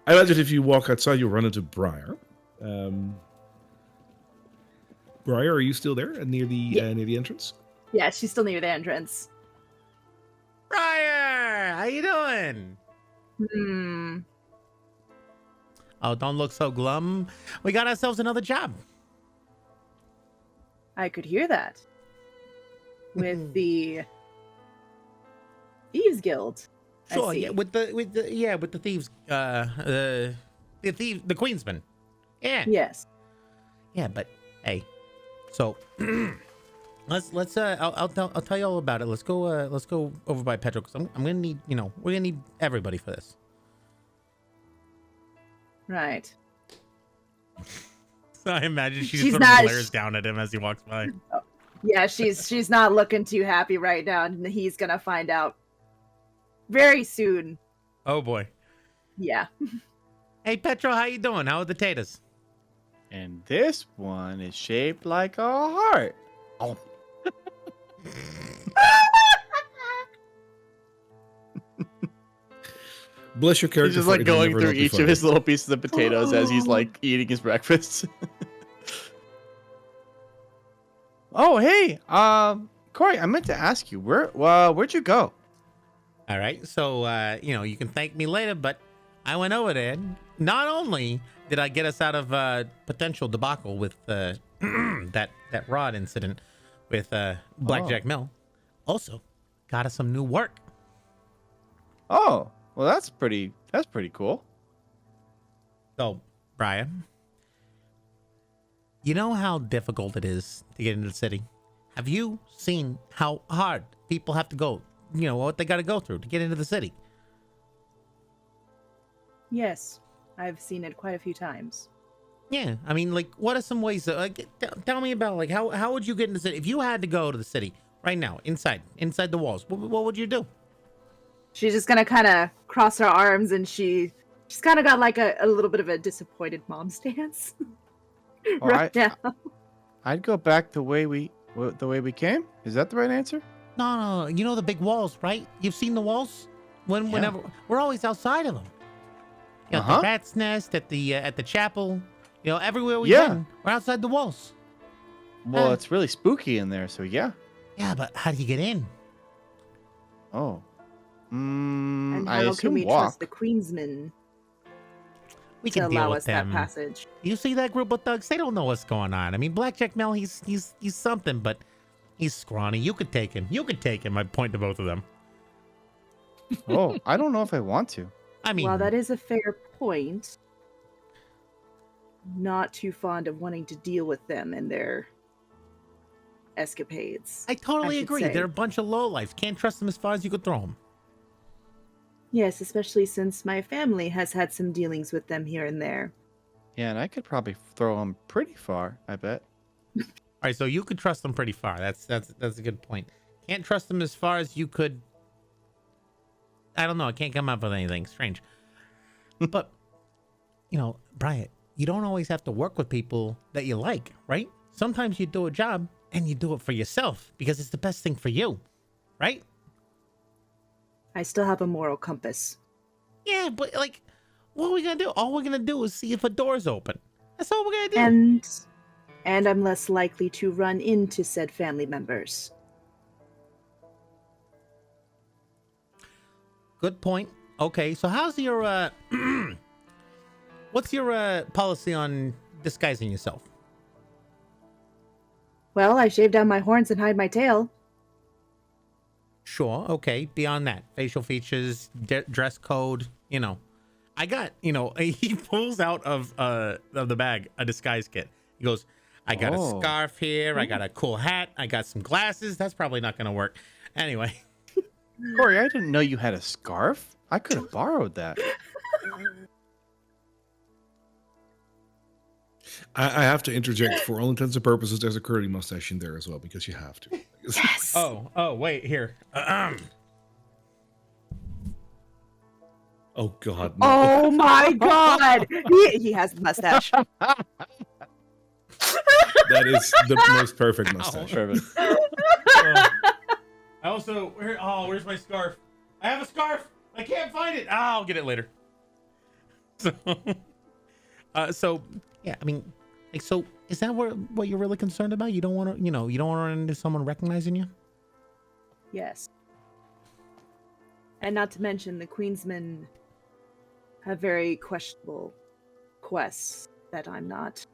I imagine if you walk outside, you'll run into Briar. Briar, are you still there near the entrance? Yeah, she's still near the entrance. Briar, how you doing? Oh, don't look so glum. We got ourselves another job. I could hear that. With the Thieves Guild. Sure, I see. yeah, with the thieves, the Queensman. Yeah. Yes. Yeah, but hey, so let's I'll tell you all about it. Let's go over by Petro, because I'm gonna need, we're gonna need everybody for this. Right. So I imagine she She's sort not- of glares down at him as he walks by. Yeah, she's not looking too happy right now, and he's gonna find out very soon. Oh boy. Yeah. Hey Petro, how you doing? How are the taters? And this one is shaped like a heart. Oh. Bless your character. He's just for like it, you'll going never through not be each of funny. his little pieces of potatoes as he's like eating his breakfast. Oh, hey, Corey, I meant to ask you, where'd you go? All right, so you can thank me later, but I went over there. Not only did I get us out of potential debacle with that rod incident with Blackjack Mill, also got us some new work. Oh, well, that's pretty cool. So, Brian, you know how difficult it is to get into the city? Have you seen how hard people have to go, what they got to go through to get into the city? Yes. I've seen it quite a few times. Yeah, I mean, like, what are some ways that, tell me about, like, how would you get into the city? If you had to go to the city right now, inside the walls, what would you do? She's just gonna kind of cross her arms, and she's kind of got like a little bit of a disappointed mom stance. Oh, right now. I'd go back the way we came. Is that the right answer? No, you know the big walls, right? You've seen the walls? Whenever we're always outside of them. At the rat's nest, at the chapel, everywhere we've been, we're outside the walls. Well, it's really spooky in there, so yeah. Yeah, but how do you get in? Oh. And I how assume can we walk. trust the Queensmen We to can deal allow with us that them. passage? You see that group of thugs? They don't know what's going on. I mean, Blackjack Mel, he's something, but he's scrawny. You could take him. I point to both of them. Oh, I don't know if I want to. I mean, Well, that is a fair point. Not too fond of wanting to deal with them and their escapades. I totally should agree. say. They're a bunch of lowlifes. Can't trust them as far as you could throw them. Yes, especially since my family has had some dealings with them here and there. Yeah, and I could probably throw them pretty far, I bet. All right, so you could trust them pretty far. That's a good point. Can't trust them as far as you could. I don't know. I can't come up with anything strange. But, Bryant, you don't always have to work with people that you like, right? Sometimes you do a job and you do it for yourself because it's the best thing for you, right? I still have a moral compass. Yeah, but what are we gonna do? All we're gonna do is see if a door's open. That's all we're gonna do. And I'm less likely to run into said family members. Good point. Okay, so how's your what's your policy on disguising yourself? Well, I shave down my horns and hide my tail. Sure. Okay. Beyond that, facial features, dress code. I got. He pulls out of the bag a disguise kit. He goes, "I got a scarf here. I got a cool hat. I got some glasses. That's probably not going to work." Anyway. Corey, I didn't know you had a scarf. I could have borrowed that. I have to interject. For all intents and purposes, there's a curly mustache in there as well, because you have to. Yes. Oh, wait, here. Oh, God. No. Oh my God! He has the mustache. That is the most perfect mustache. Perfect. I also, where's my scarf? I have a scarf. I can't find it. I'll get it later. So yeah, I mean, so is that what you're really concerned about? You don't want to, you don't want to run into someone recognizing you? Yes. And not to mention the Queensmen have very questionable quests that I'm not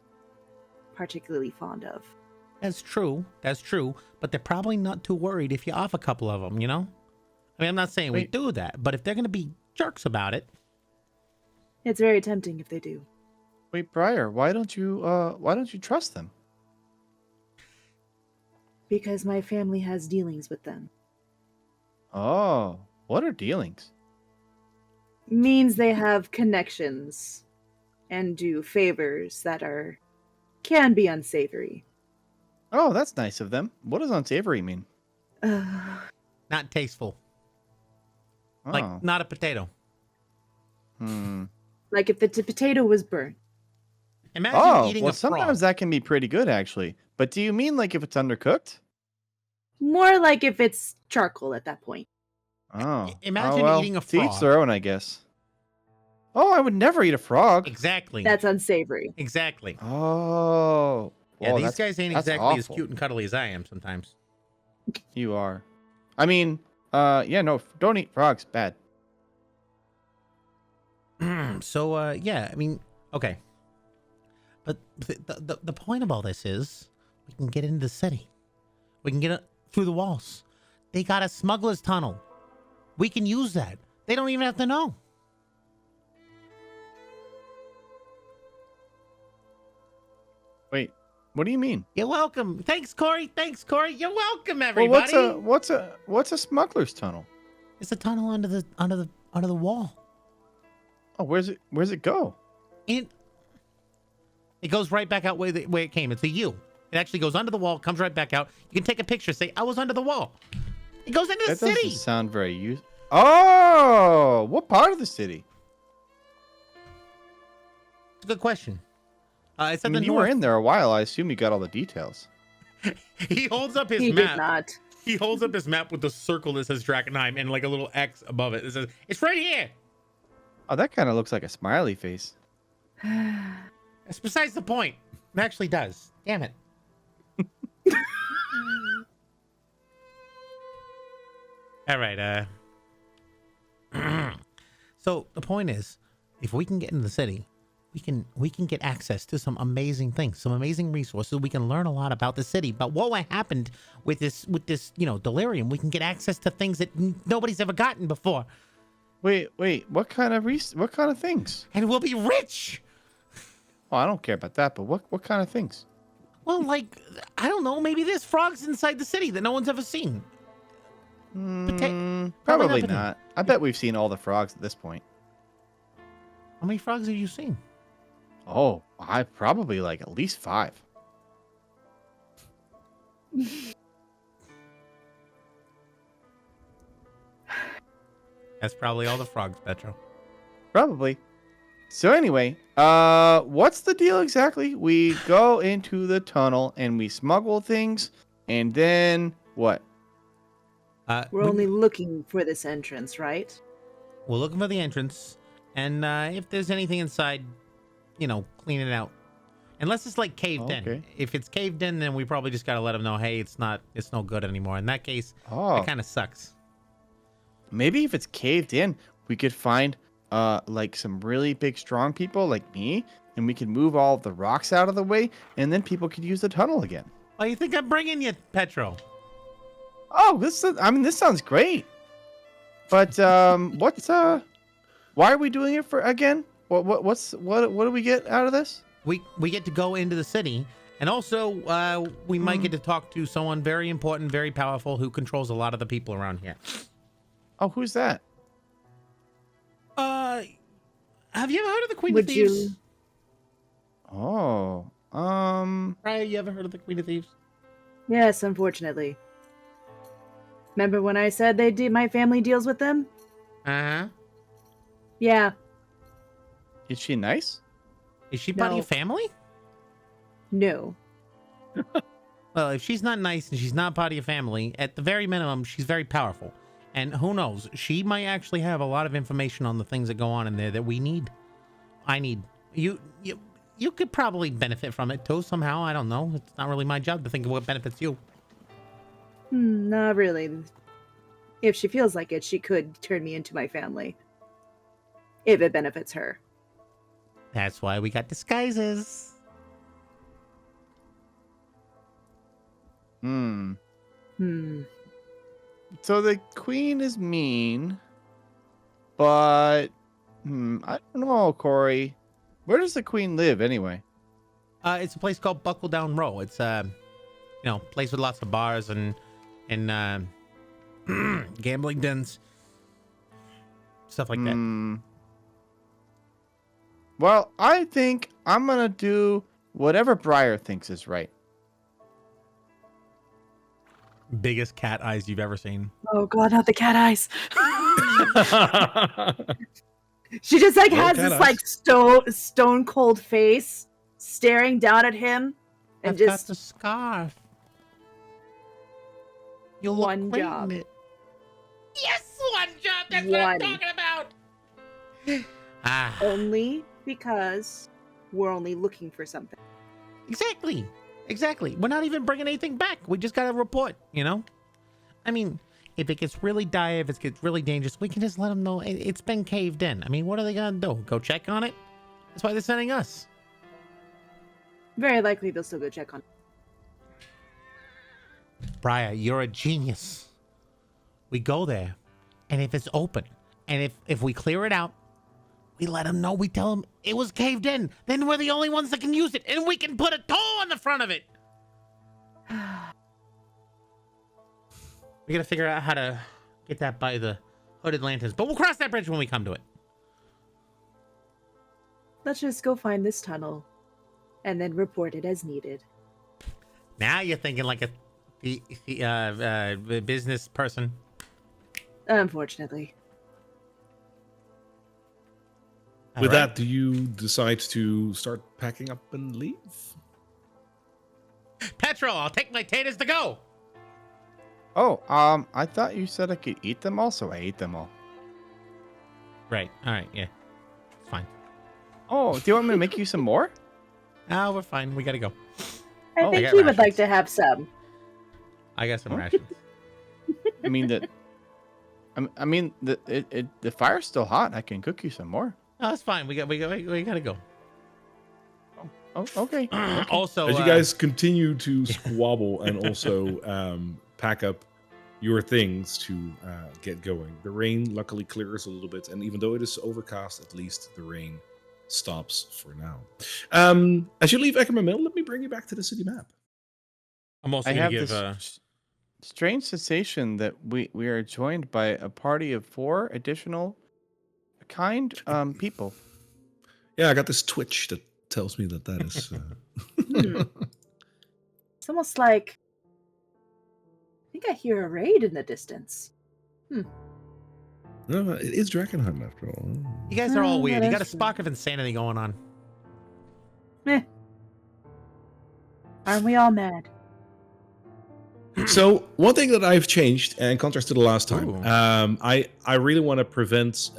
particularly fond of. That's true. But they're probably not too worried if you off a couple of them, I mean, I'm not saying we do that, but if they're going to be jerks about it. It's very tempting if they do. Wait, Briar, why don't you trust them? Because my family has dealings with them. Oh, what are dealings? Means they have connections and do favors that can be unsavory. Oh, that's nice of them. What does unsavory mean? Not tasteful. Oh. Like, not a potato. Like if the potato was burnt. Imagine eating a frog. Sometimes that can be pretty good, actually. But do you mean like if it's undercooked? More like if it's charcoal at that point. Oh. Imagine eating a To frog. each their own, I guess. Oh, I would never eat a frog. Exactly. That's unsavory. Exactly. Oh. Yeah, Whoa, these guys ain't that's exactly as awful. cute and cuddly as I am sometimes. You are. I mean, yeah, no, don't eat frogs. Bad. So, yeah, I mean, okay. But the point of all this is we can get into the city. We can get through the walls. They got a smuggler's tunnel. We can use that. They don't even have to know. Wait, what do you mean? You're welcome. Thanks, Corey. You're welcome, everybody. Well, what's a smuggler's tunnel? It's a tunnel under the wall. Oh, where's it go? It goes right back out where it came. It's a U. It actually goes under the wall, comes right back out. You can take a picture, say, I was under the wall. It goes into the That city. doesn't sound very useful. Oh, what part of the city? It's a good question. It's at the You north. were in there a while. I assume you got all the details. He holds up his He map. did not. He holds up his map with the circle that says Drakkenheim and like a little X above it. It says, it's right here. Oh, that kind of looks like a smiley face. That's besides the point. It actually does. Damn it. All right. So the point is, if we can get into the city, we can get access to some amazing things, some amazing resources. We can learn a lot about the city, about what happened with this delirium. We can get access to things that nobody's ever gotten before, Wait, what kind of things? and we'll be rich. Oh, I don't care about that, but what kind of things? Well, like, I don't know. Maybe there's frogs inside the city that no one's ever seen. Probably Probably not. not. I bet we've seen all the frogs at this point. How many frogs have you seen? Oh, I probably like at least 5. That's probably all the frogs, Petro. Probably. So anyway, what's the deal exactly? We go into the tunnel and we smuggle things, and then what? We're only looking for this entrance, right? We're looking for the entrance, and if there's anything inside, clean it out. Unless it's like caved in. Okay. If it's caved in, then we probably just gotta let them know, hey, it's no good anymore. In that case, Oh, that kind of sucks. maybe if it's caved in, we could find like some really big, strong people like me, and we could move all of the rocks out of the way, and then people could use the tunnel again. Oh, you think I'm bringing you, Petro? Oh, this sounds great. But why are we doing it for again? What do we get out of this? We get to go into the city, and also we might get to talk to someone very important, very powerful, who controls a lot of the people around here. Oh, who's that? Have you ever heard of the Queen Would of Thieves? you- Oh, Right, you ever heard of the Queen of Thieves? Yes, unfortunately. Remember when I said my family deals with them? Uh-huh. Yeah. is she nice? Is she part of No. your family? No. Well, if she's not nice and she's not part of your family, at the very minimum, she's very powerful. And who knows? She might actually have a lot of information on the things that go on in there that we need. I need. You could probably benefit from it too somehow. I don't know. It's not really my job to think of what benefits you. Not really. If she feels like it, she could turn me into my family. If it benefits her. That's why we got disguises. Hmm. So the queen is mean, but I don't know, Corey. Where does the queen live anyway? It's a place called Buckle Down Row. It's place with lots of bars and gambling dens, stuff like that. Well, I think I'm gonna do whatever Briar thinks is right. Biggest cat eyes you've ever seen. Oh god, not the cat eyes. She just like No has cat this eyes. like stone cold face staring down at him and I've got just the scarf. You'll look One great job. in it. Yes, one job. That's what I'm talking about. Ah, only because we're only looking for something. exactly. We're not even bringing anything back. We just got a report, I mean, if it gets really dire, if it gets really dangerous, we can just let them know it's been caved in. I mean, what are they going to do? Go check on it? That's why they're sending us. Very likely they'll still go check on. Briar, you're a genius. We go there, and if it's open, and if we clear it out, we let them know. We tell them it was caved in. Then we're the only ones that can use it, and we can put a toll on the front of it. We gotta figure out how to get that by the hooded lanterns, but we'll cross that bridge when we come to it. Let's just go find this tunnel and then report it as needed. Now you're thinking like a business person. Unfortunately. All With right. that, do you decide to start packing up and leave? Petrol, I'll take my taters to go. Oh, I thought you said I could eat them all, so I ate them all. Right. All right. Yeah. It's fine. Oh, do you want me to make you some more? Oh, we're fine. We gotta go. I Oh, think I got he would like rations. to have some. I got some rations. I mean the fire's still hot. I can cook you some more. No, that's fine. We gotta go. Oh, okay. Also, As you guys continue to squabble and also pack up your things to get going, the rain luckily clears a little bit, and even though it is overcast, at least the rain stops for now. As you leave Eckerman Mill, let me bring you back to the city map. I'm also I gonna have give. this strange sensation that we are joined by a party of 4 additional kind people. Yeah, I got this twitch that tells me that is. It's almost like I think I hear a raid in the distance. No, it is Drakkenheim after all. You guys are all weird. that You got a is true. spark of insanity going on. Aren't we all mad? So one thing that I've changed, in contrast to the last time, Ooh. I really want to prevent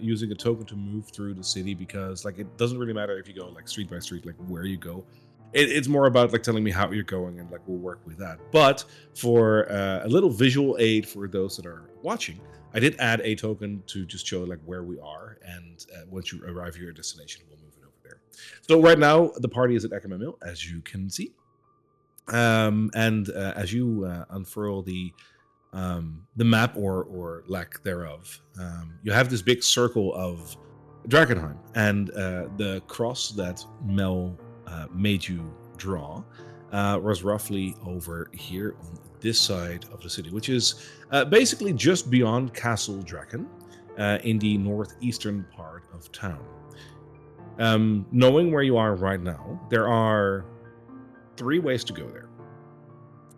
using a token to move through the city, because like it doesn't really matter if you go like street by street, like where you go. It's more about like telling me how you're going, and like we'll work with that. But for a little visual aid for those that are watching, I did add a token to just show like where we are, and once you arrive at your destination, we'll move it over there. So right now the party is at Eckerman Mill, as you can see. As you unfurl the map or lack thereof, you have this big circle of Drakkenheim, and the cross that Mel made you draw was roughly over here on this side of the city, which is basically just beyond Castle Draken, in the northeastern part of town. Knowing where you are right now, there are 3 ways to go there.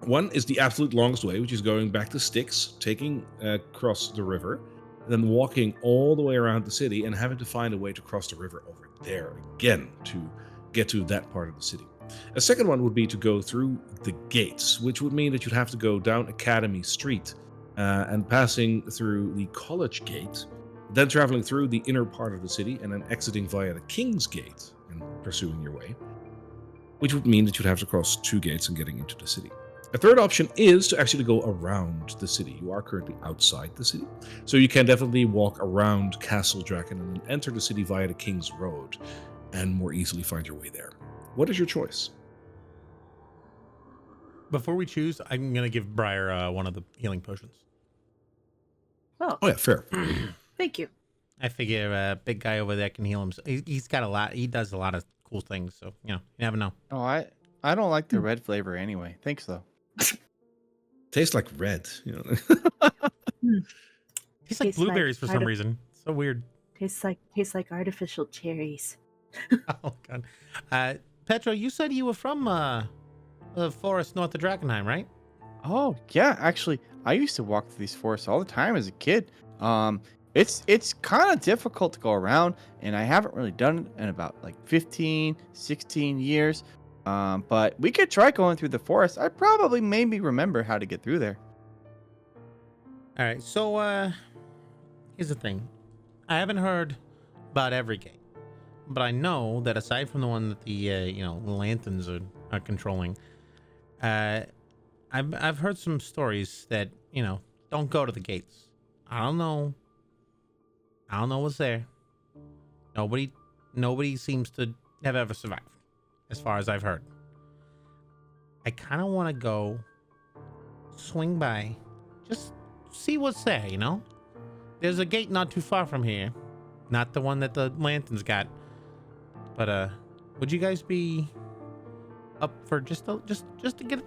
One is the absolute longest way, which is going back to Styx, taking across the river, then walking all the way around the city and having to find a way to cross the river over there again to get to that part of the city. A second one would be to go through the gates, which would mean that you'd have to go down Academy Street and passing through the College Gate, then traveling through the inner part of the city and then exiting via the King's Gate and pursuing your way, which would mean that you'd have to cross 2 gates and getting into the city. A third option is to actually go around the city. You are currently outside the city, so you can definitely walk around Castle Draken and then enter the city via the King's Road and more easily find your way there. What is your choice? Before we choose, I'm gonna give Briar one of the healing potions. Oh, Oh yeah, fair. thank you. I figure big guy over there can heal him. He's got a lot. He does a lot of cool things. So you never know. Oh, I don't like the red flavor anyway. Thanks though. Tastes like red, you know. He's like Tastes blueberries for some arti- reason. So weird. Tastes like artificial cherries. Oh god. Petro, you said you were from the forest north of Drakkenheim, right? Oh yeah, actually, I used to walk through these forests all the time as a kid. It's kind of difficult to go around, and I haven't really done it in about like 15, 16 years. But we could try going through the forest. I probably maybe remember how to get through there. All right. So here's the thing. I haven't heard about every gate, but I know that aside from the one that the lanterns are controlling, I've heard some stories that don't go to the gates. I don't know what's there. Nobody seems to have ever survived, as far as I've heard. I kind of want to go swing by, just see what's there. There's a gate not too far from here, not the one that the lanterns got. But would you guys be up for just to get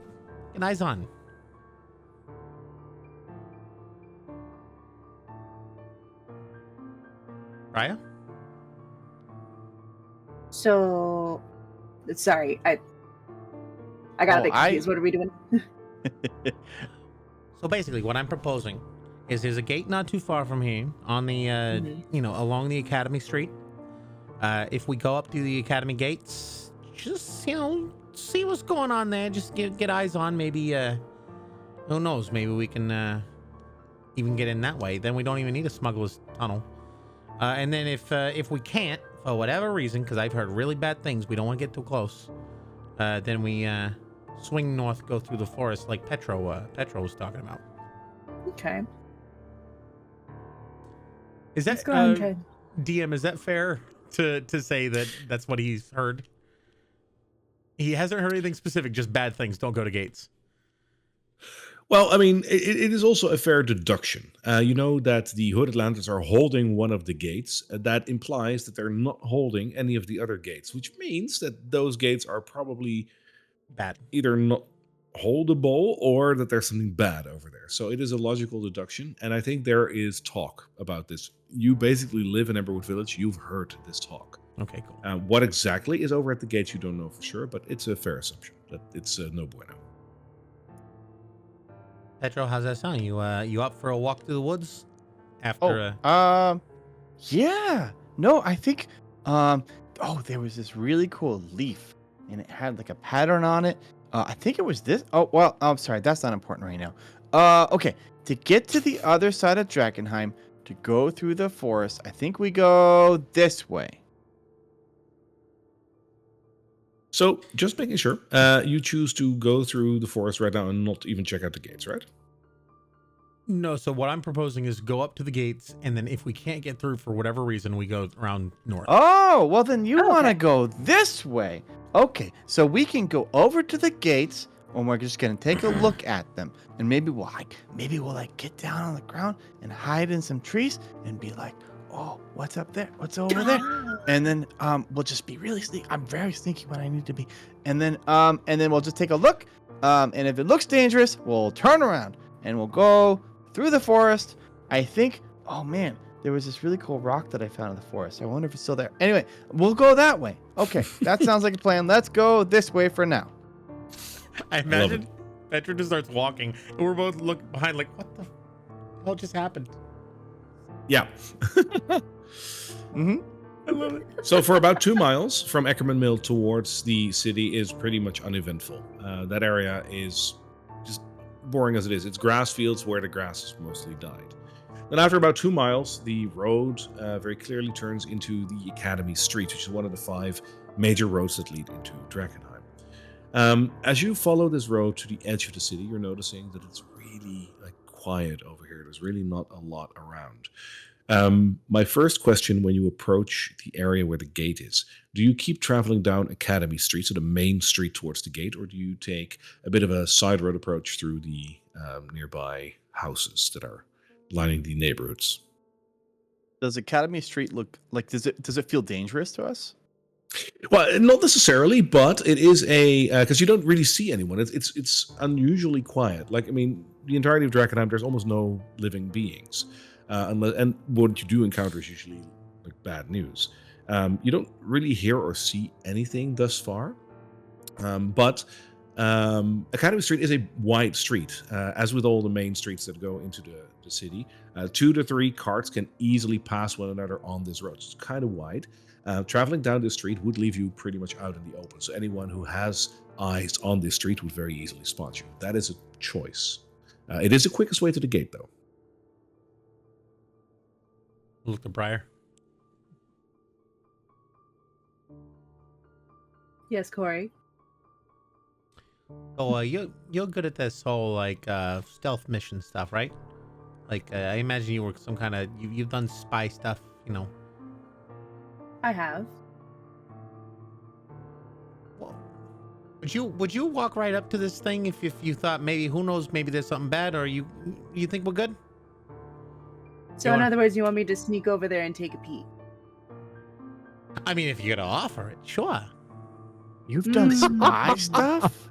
eyes on? Raya? So, sorry, I got a bit confused. What are we doing? So basically, what I'm proposing is there's a gate not too far from here on the, along the Academy Street. If we go up to the Academy gates, just, see what's going on there. Just get eyes on. Maybe, who knows? Maybe we can even get in that way. Then we don't even need a smuggler's tunnel. And then if we can't, for whatever reason, because I've heard really bad things, we don't want to get too close. Then we swing north, go through the forest like Petro was talking about. Okay. Is that Let's go ahead and try. DM? Is that fair to say that that's what he's heard? He hasn't heard anything specific, just bad things. Don't go to gates. Well, I mean, it is also a fair deduction. You know that the Hooded Lanterns are holding one of the gates. That implies that they're not holding any of the other gates, which means that those gates are probably Bad. either not holdable or that there's something bad over there. So it is a logical deduction, and I think there is talk about this. You basically live in Emberwood Village. You've heard this talk. Okay, cool. What exactly is over at the gates, you don't know for sure, but it's a fair assumption that it's no bueno. Petro, how's that sound? You up for a walk through the woods? After Yeah. No, I think there was this really cool leaf and it had like a pattern on it. I think it was this. Oh, well, I'm sorry. That's not important right now. Okay. To get to the other side of Drakkenheim, to go through the forest, I think we go this way. So, just making sure, you choose to go through the forest right now and not even check out the gates, right? No, so what I'm proposing is go up to the gates, and then if we can't get through for whatever reason, we go around north. Oh, well then you want to Okay. go this way. Okay, so we can go over to the gates, and we're just gonna take a look at them, and maybe we'll get down on the ground and hide in some trees and be like, oh, what's up there? What's over there? And then we'll just be really sneaky. I'm very sneaky when I need to be. And then we'll just take a look. And if it looks dangerous, we'll turn around and we'll go through the forest. I think, oh man, there was this really cool rock that I found in the forest. I wonder if it's still there. Anyway, we'll go that way. Okay, that sounds like a plan. Let's go this way for now. I imagine Petro just starts walking, and we're both looking behind like, what the hell just happened? Yeah. Mm-hmm. I love it. So for about 2 miles from Eckerman Mill towards the city is pretty much uneventful. That area is just boring as it is. It's grass fields where the grass has mostly died. Then after about 2 miles, the road very clearly turns into the Academy Street, which is one of the 5 major roads that lead into Drakkenheim. As you follow this road to the edge of the city, you're noticing that it's really quiet over here. There's really not a lot around. My first question when you approach the area where the gate is, do you keep traveling down Academy Street, so the main street towards the gate, or do you take a bit of a side road approach through the nearby houses that are lining the neighborhoods? Does Academy Street look like? Does it feel dangerous to us? Well, not necessarily, but it is because you don't really see anyone. It's unusually quiet. Like, I mean, the entirety of Drakkenheim, there's almost no living beings, and what you do encounter is usually like bad news. You don't really hear or see anything thus far, but Academy Street is a wide street, as with all the main streets that go into the city. 2 to 3 carts can easily pass one another on this road. It's kind of wide. Traveling down this street would leave you pretty much out in the open. So anyone who has eyes on this street would very easily spot you. That is a choice. It is the quickest way to the gate, though. Look to Briar. Yes, Corey. So you're good at this whole stealth mission stuff, right? I imagine you were some kind of you've done spy stuff, you know. I have. Well, would you walk right up to this thing if you thought maybe, who knows, maybe there's something bad, or you think we're good? So in other words, you want me to sneak over there and take a peek? I mean, if you're gonna offer it, sure. You've done spy stuff?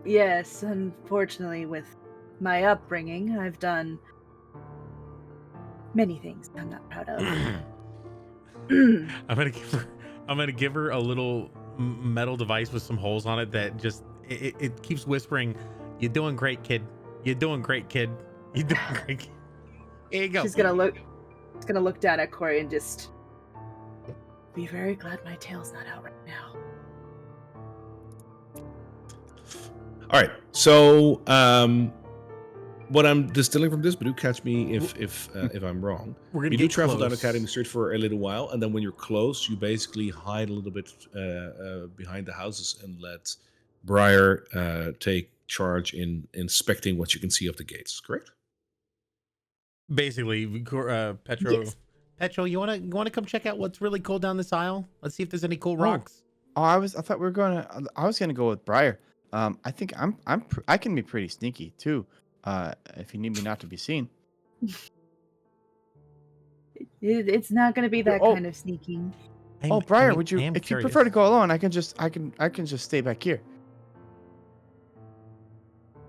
Yes, unfortunately, with my upbringing, I've done many things I'm not proud of. I'm gonna give her a little metal device with some holes on it that just it keeps whispering, "You're doing great, kid. You're doing great, kid. You're doing great." Kid. Here you go. She's gonna look down at Corey and just be very glad my tail's not out right now. All right. So, what I'm distilling from this, but do catch me if I'm wrong. We're gonna You get do travel down close. Academy Street for a little while, and then when you're close, you basically hide a little bit behind the houses and let Briar take charge in inspecting what you can see of the gates. Correct? Basically, Petro. Yes. Petro, you wanna come check out what's really cool down this aisle? Let's see if there's any cool rocks. Oh, I was gonna go with Briar. I think I can be pretty sneaky too. If you need me not to be seen. It's not going to be that Oh. kind of sneaking. Oh, Briar, would I you? am If you curious. prefer to go alone, I can just stay back here.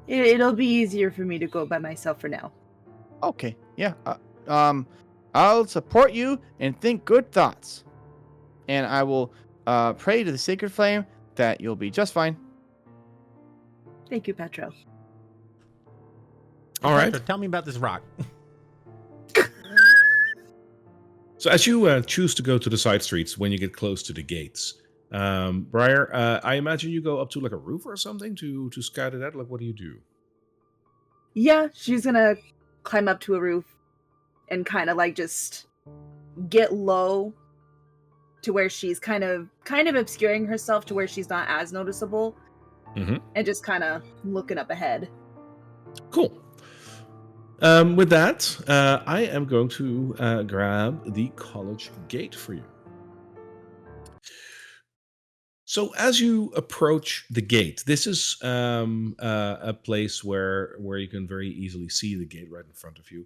It'll be easier for me to go by myself for now. Okay. Yeah. I'll support you and think good thoughts, and I will pray to the sacred flame that you'll be just fine. Thank you, Petro. All right. Petra, tell me about this rock. So as you choose to go to the side streets when you get close to the gates, Briar, I imagine you go up to like a roof or something to scout it out. Like, what do you do? Yeah, she's gonna climb up to a roof and kind of like just get low to where she's kind of obscuring herself to where she's not as noticeable, Mhm. and just kind of looking up ahead. Cool. With that, I am going to grab the college gate for you. So as you approach the gate, this is a place where you can very easily see the gate right in front of you.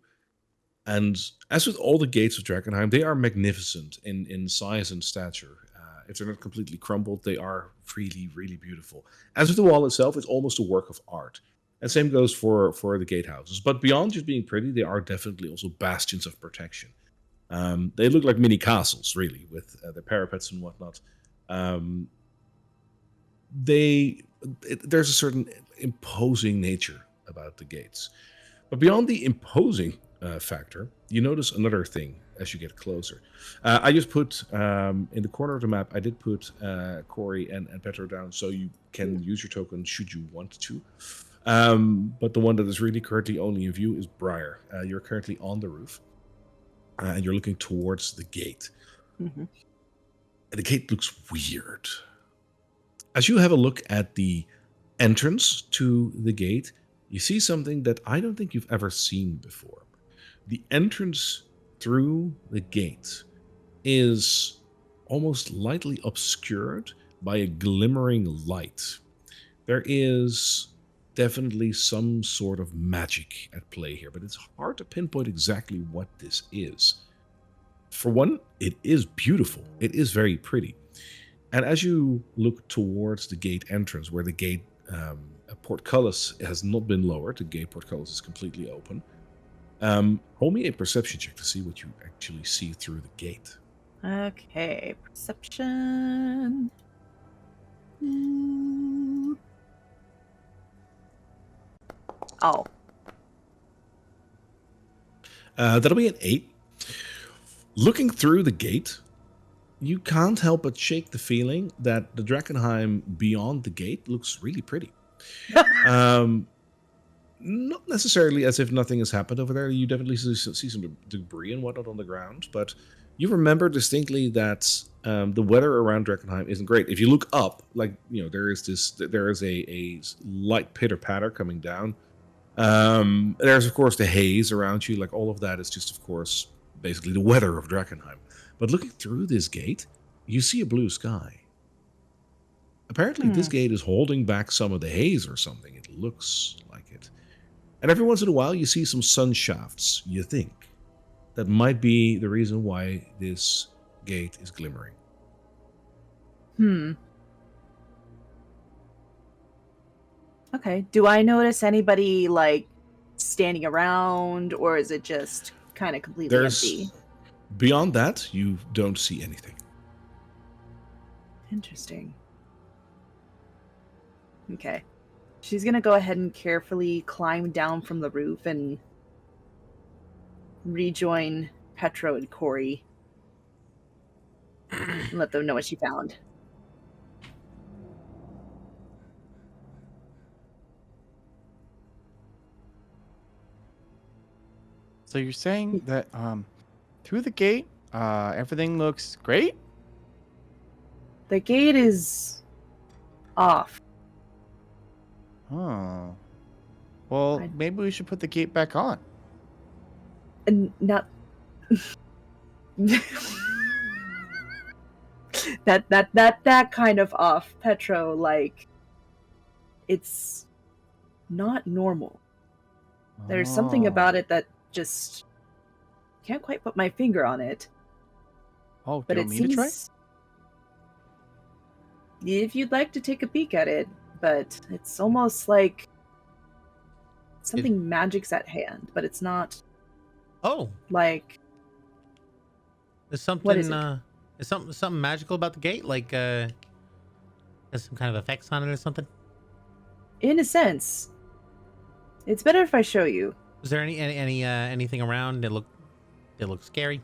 And as with all the gates of Drakkenheim, they are magnificent in size and stature. If they're not completely crumbled, they are really, really beautiful. As with the wall itself, it's almost a work of art. And same goes for the gatehouses. But beyond just being pretty, they are definitely also bastions of protection. They look like mini castles, really, with their parapets and whatnot. There's a certain imposing nature about the gates. But beyond the imposing factor, you notice another thing as you get closer. I just put in the corner of the map, I did put Corey and Petro down so you can use your token should you want to. But the one that is really currently only in view is Briar. You're currently on the roof and you're looking towards the gate. Mm-hmm. The gate looks weird. As you have a look at the entrance to the gate, you see something that I don't think you've ever seen before. The entrance through the gate is almost lightly obscured by a glimmering light. There is definitely some sort of magic at play here, but it's hard to pinpoint exactly what this is. For one, it is beautiful. It is very pretty. And as you look towards the gate entrance, where the gate portcullis has not been lowered, the gate portcullis is completely open. Roll me a perception check to see what you actually see through the gate. Okay, perception. Oh. That'll be an 8. Looking through the gate, you can't help but shake the feeling that the Drakkenheim beyond the gate looks really pretty. Not necessarily as if nothing has happened over there. You definitely see some debris and whatnot on the ground, but you remember distinctly that the weather around Drakkenheim isn't great. If you look up, like, you know, there is a light pitter patter coming down. There's of course the haze around you. Like, all of that is just, of course, basically the weather of Drakkenheim. But looking through this gate, you see a blue sky. Apparently, this gate is holding back some of the haze or something. It looks like it. And every once in a while, you see some sun shafts, you think. That might be the reason why this gate is glimmering. Okay. Do I notice anybody, like, standing around, or is it just kind of completely empty? Beyond that, you don't see anything. Interesting. Okay. She's gonna go ahead and carefully climb down from the roof and rejoin Petro and Corey. And let them know what she found. So you're saying that through the gate, everything looks great? The gate is off. Oh. Well, maybe we should put the gate back on. And not that kind of off, Petro. Like, it's not normal. There's something about it that just can't quite put my finger on it. Oh, But do you it want me to try? seems, if you'd like to take a peek at it, but it's almost like something magic's at hand, but it's not Oh, like there's something. What is it? Is something magical about the gate? Like, has some kind of effects on it or something? in a sense. It's better if I show you. Was there anything around that look scary?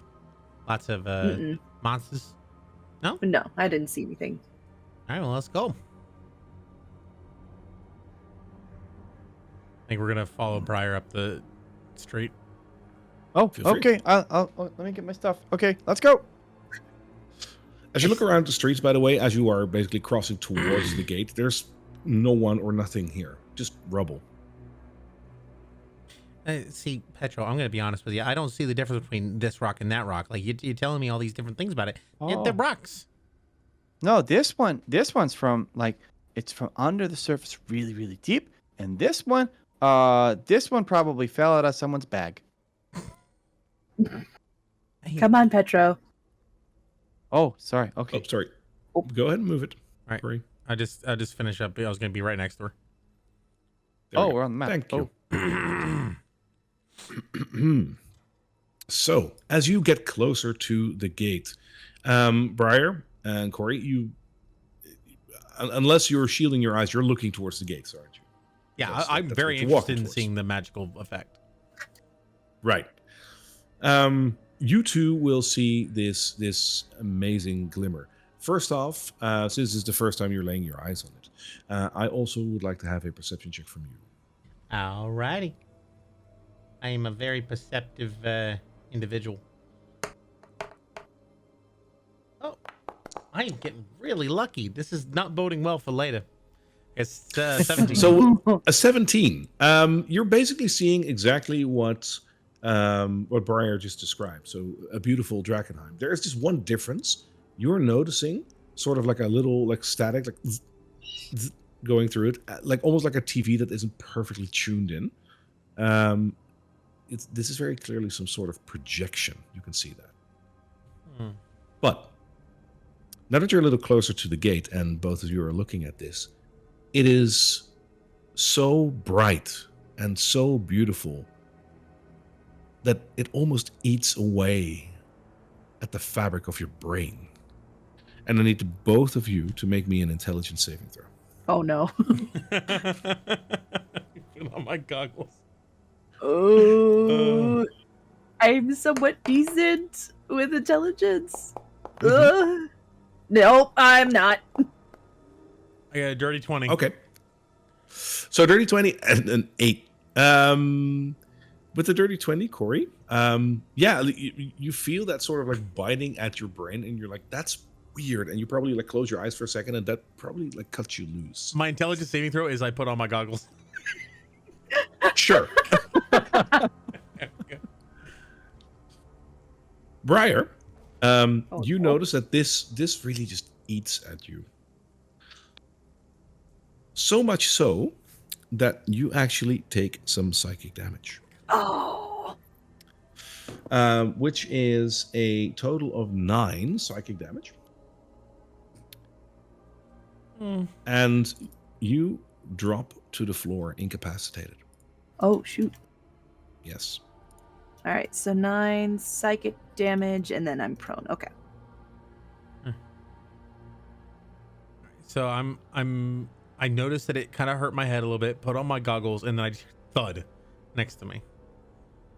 Lots of Mm-mm. monsters. No. No, I didn't see anything. All right, well, let's go. I think we're gonna follow Briar up the street. Oh, Feel free. okay. I'll let me get my stuff. Okay, let's go. As you look around the streets, by the way, as you are basically crossing towards the gate, there's no one or nothing here. Just rubble. See, Petro, I'm gonna be honest with you. I don't see the difference between this rock and that rock. Like you're telling me all these different things about it. Yet they're Oh. rocks. No, this one's from like it's from under the surface, really, really deep. And this one probably fell out of someone's bag. Come on, Petro. Oh, sorry. Okay. Oh, sorry. Go ahead and move it. All right. Corey. I just finished up. I was gonna be right next to her. There we Oh, go. we're on the map. Thank Oh. you. So, as you get closer to the gate, Briar and Corey, you, unless you're shielding your eyes, you're looking towards the gates, aren't you? Yeah, Yes, I'm that's very what you're walking interested in towards. seeing the magical effect. Right. You two will see this amazing glimmer. First off, since this is the first time you're laying your eyes on it, I also would like to have a perception check from you. Alrighty. I am a very perceptive individual. Oh, I am getting really lucky. This is not boding well for later. It's 17. So a 17. You're basically seeing exactly what Briar just described. So a beautiful Drakkenheim. There is just one difference. You're noticing sort of like a little like static, like zzz, zzz, going through it, like almost like a TV that isn't perfectly tuned in. This is very clearly some sort of projection. You can see that. But now that you're a little closer to the gate and both of you are looking at this, it is so bright and so beautiful that it almost eats away at the fabric of your brain. And I need both of you to make me an intelligence saving throw. Oh no. Put on my goggles. Oh, I'm somewhat decent with intelligence. Nope, I'm not. I got a dirty 20. Okay. So dirty 20 and an 8. With the dirty 20, Corey, yeah, you feel that sort of like biting at your brain, and you're like, that's weird. And you probably like close your eyes for a second, and that probably like cuts you loose. My intelligence saving throw is I put on my goggles. Sure. Briar, you notice that this really just eats at you. So much so that you actually take some psychic damage. Oh. Which is a total of 9 psychic damage. And you drop to the floor incapacitated. Oh, shoot. Yes. All right, so 9 psychic damage, and then I'm prone. Okay. So I noticed that it kind of hurt my head a little bit, put on my goggles, and then I just thud next to me.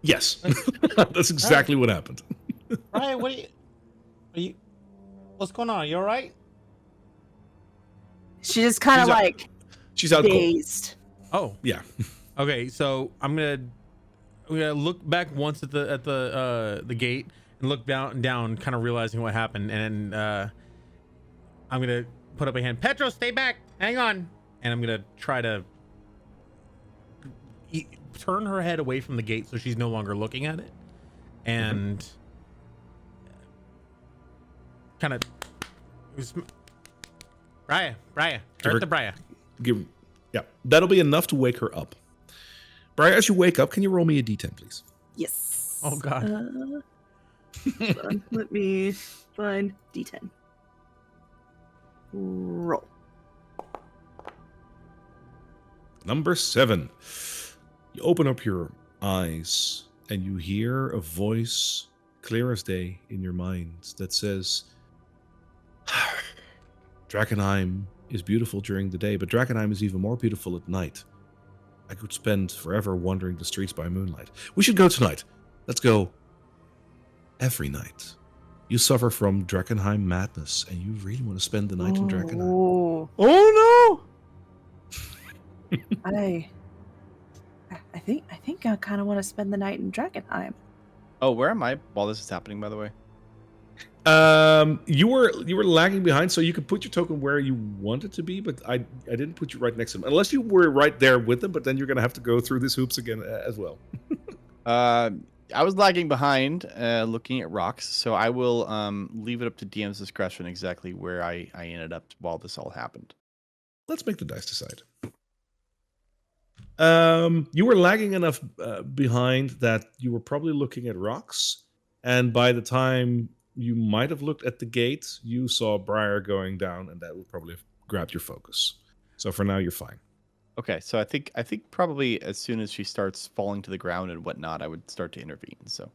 Yes. That's exactly what happened. Ryan, what's going on? You all right? She just kind of She's out- like She's out cold. dazed. Oh, Yeah. okay. So I'm gonna look back once at the gate and look down, kind of realizing what happened, and I'm gonna put up a hand. Petro, stay back. Hang on. And I'm gonna try to turn her head away from the gate so she's no longer looking at it, and kind of Briar, Give her- hurt the Briar. Give Yeah, that'll be enough to wake her up. Briar, as you wake up, can you roll me a d10, please? Yes. Oh, God. Hold on. Let me find D10. Roll. Number 7. You open up your eyes and you hear a voice clear as day in your mind that says, Drakkenheim is beautiful during the day, but Drakkenheim is even more beautiful at night. I could spend forever wandering the streets by moonlight. We should go tonight. Let's go every night. You suffer from Drakkenheim madness, and you really want to spend the night in Drakkenheim. Oh, Oh I think I kind of want to spend the night in Drakkenheim. no! Oh, where am I while this is happening, by the way? You were lagging behind, so you could put your token where you want it to be, but I didn't put you right next to them, unless you were right there with them. But then you're gonna have to go through these hoops again as well. I was lagging behind, looking at rocks, so I will leave it up to DM's discretion exactly where I ended up while this all happened. Let's make the dice decide. You were lagging enough behind that you were probably looking at rocks, and by the time you might have looked at the gate, you saw Briar going down, and that would probably have grabbed your focus. So for now, you're fine. Okay, so I think probably as soon as she starts falling to the ground and whatnot, I would start to intervene. So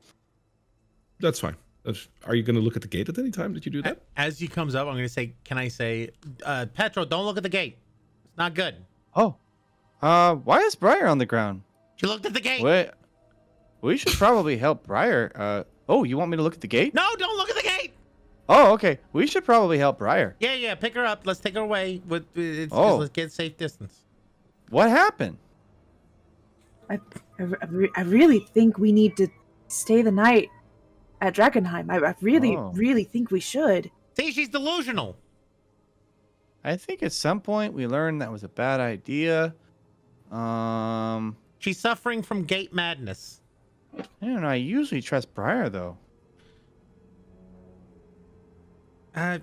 That's fine. Are you going to look at the gate at any time? Did you do that? As he comes up, I'm going to say, can I say, Petro, don't look at the gate. It's not good. why is Briar on the ground? She looked at the gate. Wait, we should probably help Briar. Oh, you want me to look at the gate? No, don't look at the gate. Oh, okay. We should probably help Briar. Yeah, pick her up. Let's take her away. Let's get safe distance. What happened? I really think we need to stay the night at Drakkenheim. I really think we should. See, she's delusional. I think at some point we learned that was a bad idea. She's suffering from gate madness. I don't know. I usually trust Briar though. You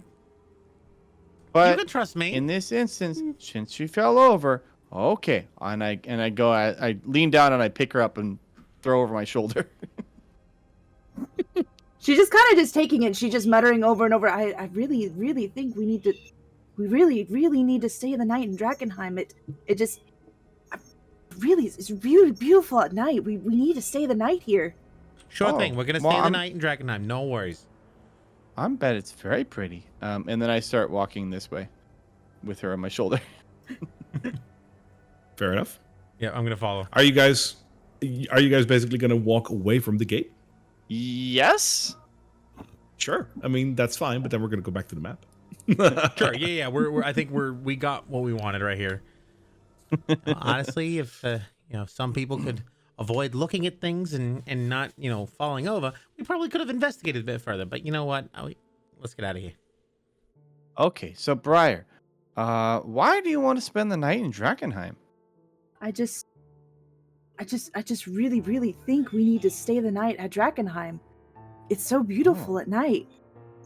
But can trust me. in this instance, since she fell over, okay, and I lean down and I pick her up and throw over my shoulder. She's just kind of just taking it. She's just muttering over and over. I really think we really need to stay the night in Drakkenheim. It's really beautiful at night. We need to stay the night here. Sure Oh, thing. We're gonna well, stay the I'm- night in Drakkenheim. No worries. I bet it's very pretty. And then I start walking this way with her on my shoulder. Fair enough. Yeah, I'm gonna follow. Are you guys basically going to walk away from the gate? Yes. Sure. I mean, that's fine, but then we're going to go back to the map. Sure. Yeah. I think we got what we wanted right here. Honestly, if some people could avoid looking at things and not falling over, we probably could have investigated a bit further. But you know what? Let's get out of here. Okay, so Briar, why do you want to spend the night in Drakkenheim? I just really think we need to stay the night at Drakkenheim. It's so beautiful at night.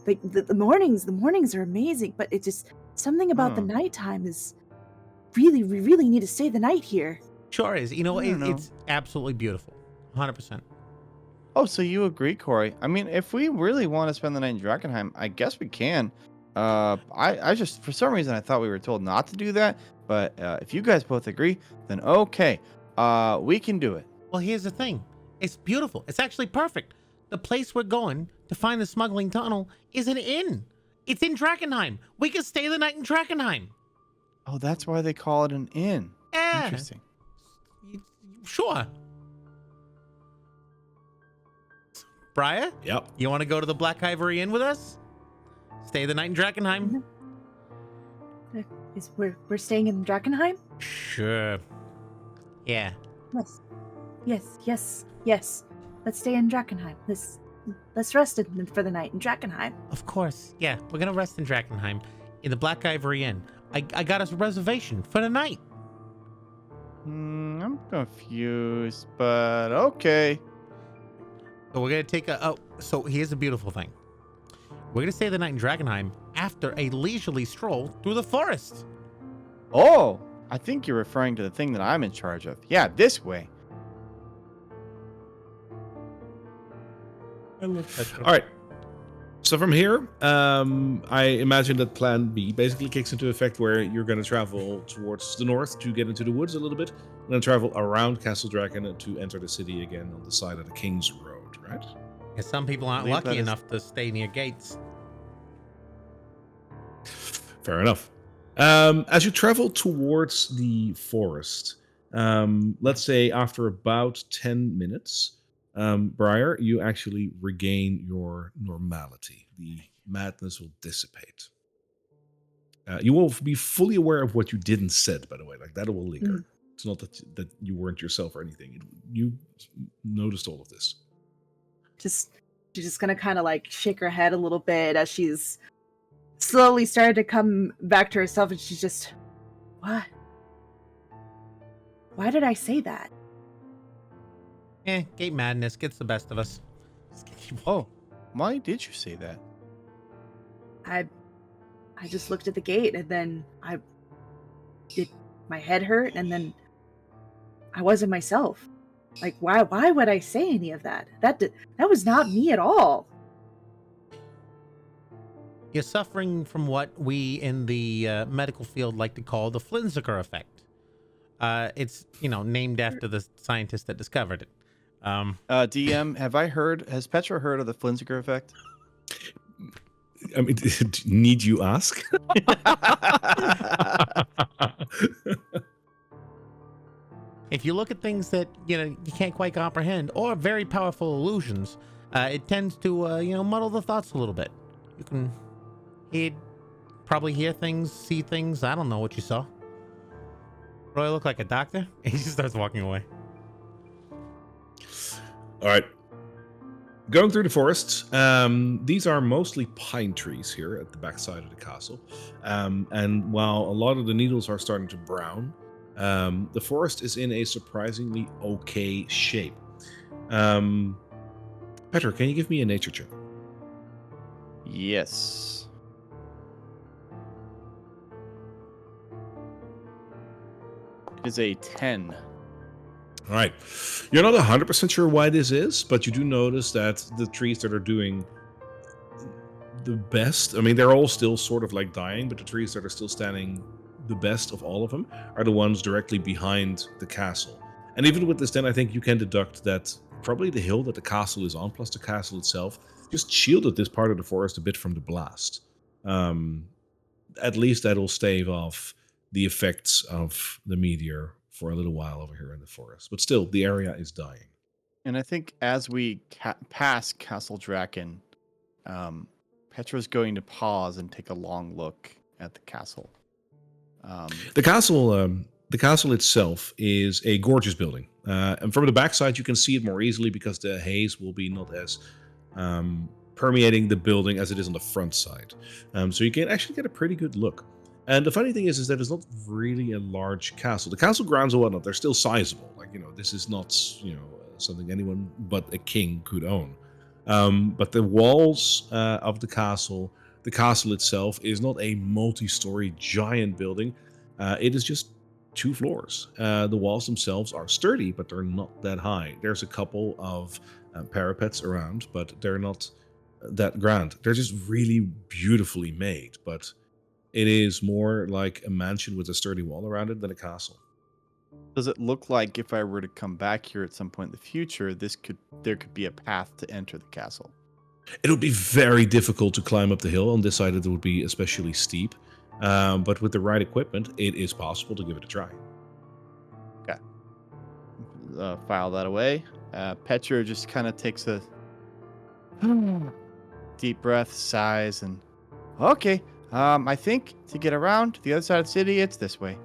Like the mornings are amazing, but it's just something about the nighttime is we really need to stay the night here. Sure is. I don't know. It's absolutely beautiful. 100%. Oh, so you agree, Corey? I mean, if we really want to spend the night in Drakkenheim, I guess we can. I just, for some reason, I thought we were told not to do that. But if you guys both agree, then okay, we can do it. Well, here's the thing. It's beautiful. It's actually perfect. The place we're going to find the smuggling tunnel is an inn. It's in Drakkenheim. We can stay the night in Drakkenheim. Oh, that's why they call it an inn. Yeah. Interesting. Sure. Briar, Yep. you want to go to the Black Ivory Inn with us? Stay the night in Drakkenheim? We're staying in Drakkenheim? Sure. Yeah. Yes. Let's stay in Drakkenheim. Let's rest for the night in Drakkenheim. Of course. Yeah, we're going to rest in Drakkenheim in the Black Ivory Inn. I got us a reservation for the night. I'm confused, but okay. So we're going to take so here's the beautiful thing. We're going to stay the night in Drakkenheim after a leisurely stroll through the forest. Oh, I think you're referring to the thing that I'm in charge of. Yeah, this way. I love Petra. All right. So from here, I imagine that Plan B basically kicks into effect, where you're going to travel towards the north to get into the woods a little bit, and then travel around Castle Draken to enter the city again on the side of the King's Road, right? Yeah, some people aren't Believe that lucky is- enough to stay near gates. Fair enough. As you travel towards the forest, let's say after about 10 minutes, Briar, you actually regain your normality. The madness will dissipate. You will be fully aware of what you did and said, by the way. Like, that will linger. It's not that you weren't yourself or anything. You noticed all of this. She's just gonna kind of like shake her head a little bit as she's slowly started to come back to herself, and she's just, what? Why did I say that? Gate madness gets the best of us. Oh, why did you say that? I just looked at the gate, and then my head hurt, and then I wasn't myself. Like, why would I say any of that? That was not me at all. You're suffering from what we in the medical field like to call the Flinsiker effect. It's, named after the scientist that discovered it. DM, has Petra heard of the Flinsiker effect? I mean, need you ask? If you look at things that, you can't quite comprehend, or very powerful illusions, it tends to, muddle the thoughts a little bit. You can probably hear things, see things. I don't know what you saw. Do I look like a doctor? He just starts walking away. All right. Going through the forest, these are mostly pine trees here at the backside of the castle. And while a lot of the needles are starting to brown, the forest is in a surprisingly okay shape. Petra, can you give me a nature check? Yes. It is a 10. All right. You're not 100% sure why this is, but you do notice that the trees that are doing the best, I mean, they're all still sort of like dying, but the trees that are still standing the best of all of them are the ones directly behind the castle. And even with this, then I think you can deduct that probably the hill that the castle is on, plus the castle itself, just shielded this part of the forest a bit from the blast. At least that'll stave off the effects of the meteor for a little while over here in the forest. But still, the area is dying. And I think as we pass Castle Draken, Petra's going to pause and take a long look at the castle. The castle itself is a gorgeous building. And from the backside, you can see it more easily because the haze will be not as permeating the building as it is on the front side. So you can actually get a pretty good look. And the funny thing is that it's not really a large castle. The castle grounds and whatnot, they're still sizable. Like, this is not, something anyone but a king could own. But the walls of the castle itself is not a multi-story giant building. It is just 2 floors. The walls themselves are sturdy, but they're not that high. There's a couple of parapets around, but they're not that grand. They're just really beautifully made, but it is more like a mansion with a sturdy wall around it than a castle. Does it look like if I were to come back here at some point in the future, there could be a path to enter the castle? It would be very difficult to climb up the hill. On this side, it would be especially steep. But with the right equipment, it is possible to give it a try. Okay. File that away. Petra just kind of takes a deep breath, sighs, and okay. I think to get around to the other side of the city, it's this way.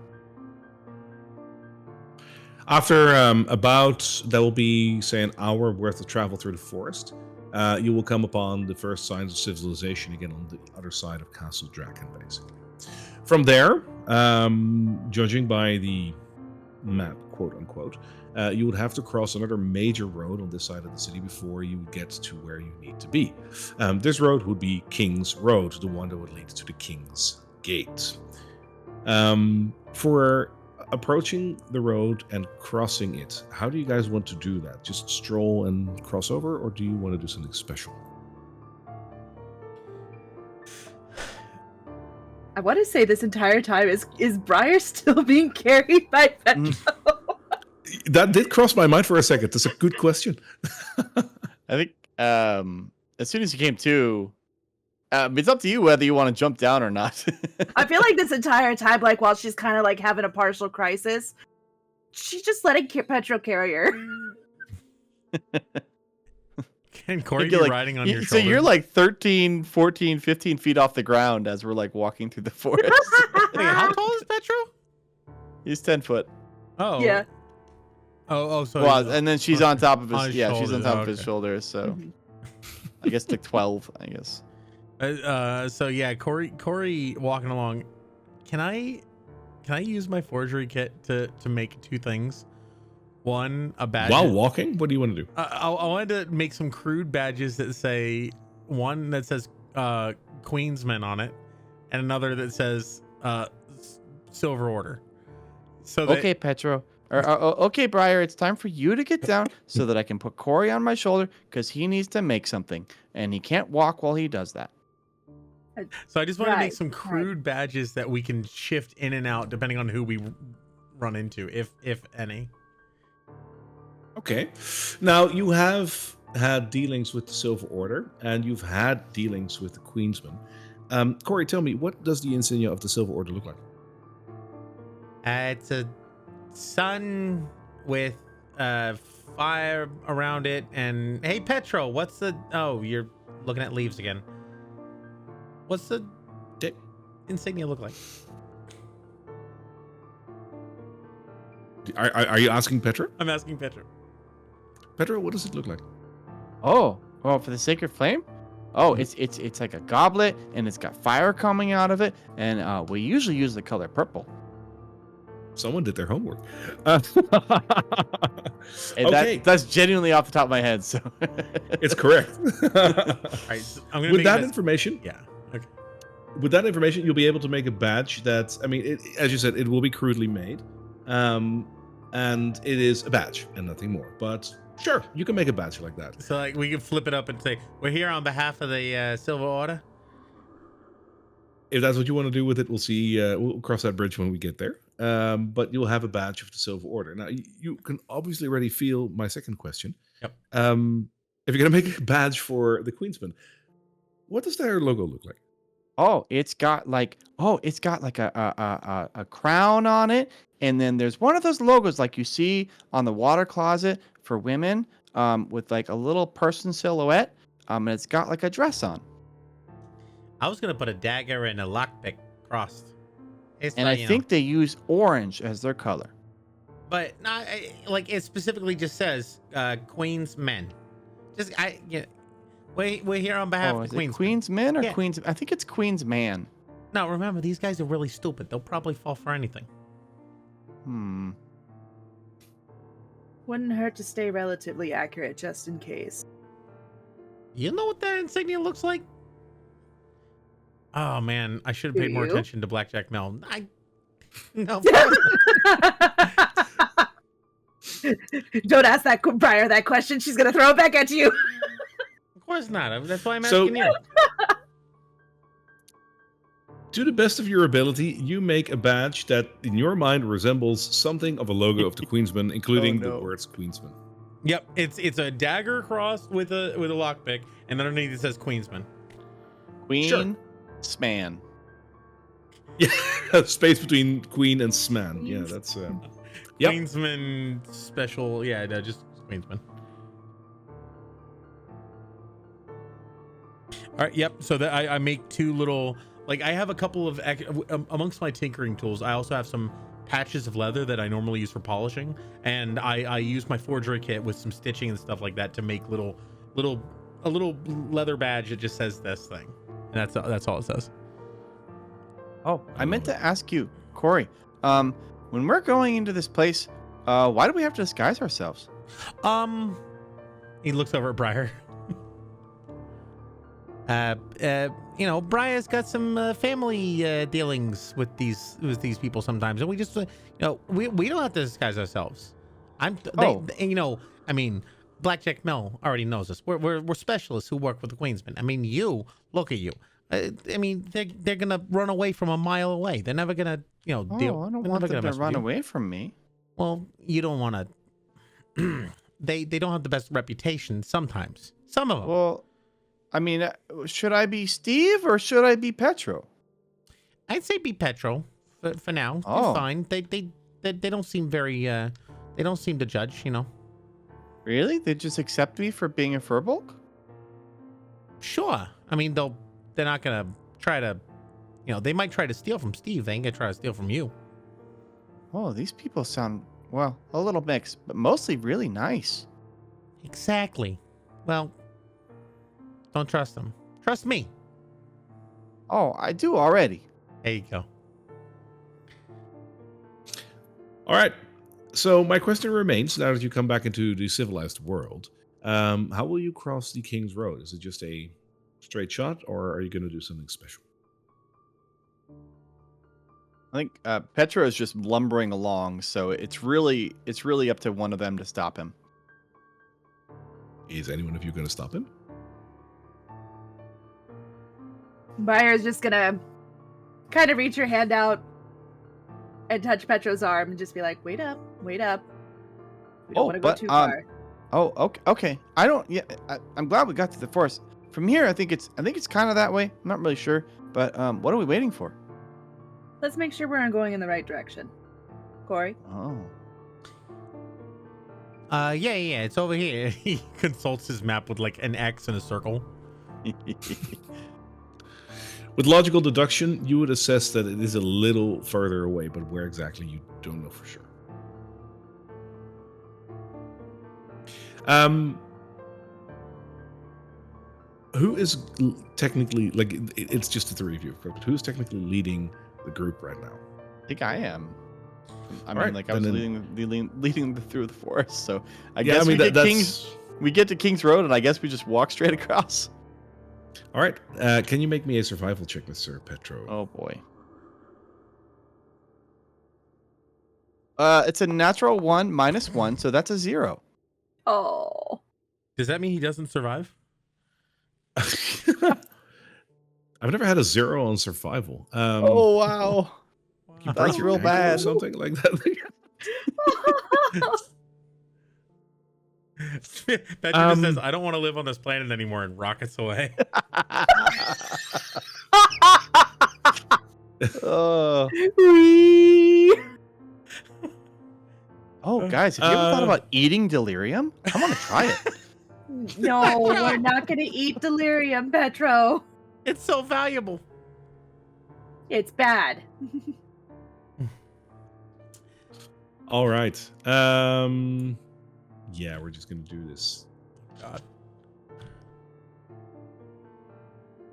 After that will be, say, an hour worth of travel through the forest, you will come upon the first signs of civilization again on the other side of Castle Draken, basically. From there, judging by the map, quote unquote, you would have to cross another major road on this side of the city before you get to where you need to be. This road would be King's Road, the one that would lead to the King's Gate. For approaching the road and crossing it, how do you guys want to do that? Just stroll and cross over, or do you want to do something special? I want to say this entire time is Briar still being carried by Petro? That did cross my mind for a second. That's a good question. I think as soon as you came to, it's up to you whether you want to jump down or not. I feel like this entire time, like while she's kind of like having a partial crisis, she's just letting Petro carry her. Can Corey You're be riding on your so shoulder? you're like 13, 14, 15 feet off the ground as we're like walking through the forest. Wait, how tall is Petro? He's 10 foot. Oh. Yeah. Oh, so Well, and then she's on top of his, on his she's on shoulders. top Oh, of his okay. shoulders. So Mhm. I guess like 12, I guess. So yeah, Corey walking along. Can I use my forgery kit to make two things? One, a badge. While walking, what do you want to do? I wanted to make some crude badges that say, one that says Queensman on it, and another that says Silver Order. So that, Okay, Petro. Okay, Briar, it's time for you to get down so that I can put Corey on my shoulder because he needs to make something, and he can't walk while he does that. So I just want to make Right, some right. crude badges that we can shift in and out depending on who we run into, if any. Okay. Now, you have had dealings with the Silver Order, and you've had dealings with the Queensman. Corey, tell me, what does the insignia of the Silver Order look like? It's a sun with fire around it, and hey, Petro, what's the? Oh, you're looking at leaves again. What's the Okay. insignia look like? Are you asking Petra? I'm asking Petra. Petra, what does it look like? Oh, for the sacred flame? Oh, it's like a goblet, and it's got fire coming out of it, and we usually use the color purple. Someone did their homework. And Okay. that's genuinely off the top of my head. So It's correct. All right, so I'm gonna With make that this- information, Yeah. Okay. with that information, you'll be able to make a badge that, I mean, as you said, it will be crudely made, and it is a badge and nothing more. But sure, you can make a badge like that. So like we can flip it up and say, "We're here on behalf of the Silver Order." If that's what you want to do with it, we'll see. We'll cross that bridge when we get there. But you'll have a badge of the Silver Order. Now, you can obviously already feel my second question. Yep. If you're going to make a badge for the Queensman, what does their logo look like? it's got like a crown on it, and then there's one of those logos like you see on the water closet for women, with like a little person silhouette, and it's got like a dress on. I was gonna put a dagger and a lockpick crossed. It's And not, I you know. think they use orange as their color. But not like it specifically just says Queen's Men. Just we're here on behalf Oh, of is the it Queen's. Queen's Men or Yeah. Queen's? I think it's Queen's Man. No, remember these guys are really stupid. They'll probably fall for anything. Wouldn't hurt to stay relatively accurate just in case. You know what that insignia looks like? Oh man, I should have Do paid more you? attention to Blackjack Mel. No. Don't ask that Briar that question. She's gonna throw it back at you. Of course not. That's why I'm So- asking you. To the best of your ability, you make a badge that, in your mind, resembles something of a logo of the Queensman, including Oh, no. the words Queensman. Yep, it's a dagger crossed with a lockpick, and underneath it says Queensman. Queen Sman. Yeah, space between Queen and Sman. Yeah, that's. Yep. Queensman special, yeah, no, just Queensman. All right, yep. So that I make two little, like I have a couple of amongst my tinkering tools. I also have some patches of leather that I normally use for polishing, and I use my forgery kit with some stitching and stuff like that to make a little leather badge that just says this thing, and that's all it says. Oh, I meant to ask you, Corey. When we're going into this place, why do we have to disguise ourselves? He looks over at Briar. Briar's got some family dealings with these people sometimes, and we just, we don't have to disguise ourselves. Blackjack Mel already knows us. We're specialists who work with the Queensmen. I mean, look at you. They're gonna run away from a mile away. They're never gonna, deal. I don't want them to run away from me. Well, you don't want to. They don't have the best reputation sometimes. Some of them. Well, I mean, should I be Steve or should I be Petro? I'd say be Petro for now. Oh. It's fine. They don't seem very. They don't seem to judge. Really? They just accept me for being a furbolg? Sure. I mean, they're not gonna try to. They might try to steal from Steve. They ain't gonna try to steal from you. Oh, these people sound, well, a little mixed, but mostly really nice. Exactly. Well, don't trust them. Trust me. Oh, I do already. There you go. All right. So my question remains: now that you come back into the civilized world, how will you cross the King's Road? Is it just a straight shot, or are you going to do something special? I think Petro is just lumbering along, so it's really up to one of them to stop him. Is any one of you going to stop him? Briar's just gonna kind of reach her hand out and touch Petro's arm and just be like, wait up. We don't want to go too far. Oh, okay. I'm glad we got to the forest. From here, I think it's kind of that way. I'm not really sure, but what are we waiting for? Let's make sure we're going in the right direction. Corey? Oh. Yeah, it's over here. He consults his map with like an X and a circle. With logical deduction, you would assess that it is a little further away, but where exactly, you don't know for sure. Who is technically, like, it's just the three of you, but who's technically leading the group right now? I think I am. I Right, mean, like I was leading through the forest, so I Yeah, guess I mean, we get to King's Road, and I guess we just walk straight across. All right. Can you make me a survival check, Mr. Petro? Oh boy. It's a natural 1 minus 1, so that's a 0. Oh. Does that mean he doesn't survive? I've never had a 0 on survival. Oh wow. you that's break real your ankle or bad. something like that. Patrick just says, I don't want to live on this planet anymore, and rockets away. Oh, guys, have you ever thought about eating delirium? I want to try it. No, we're not going to eat delirium, Petro. It's so valuable. It's bad. All right. Yeah, we're just gonna do this. God.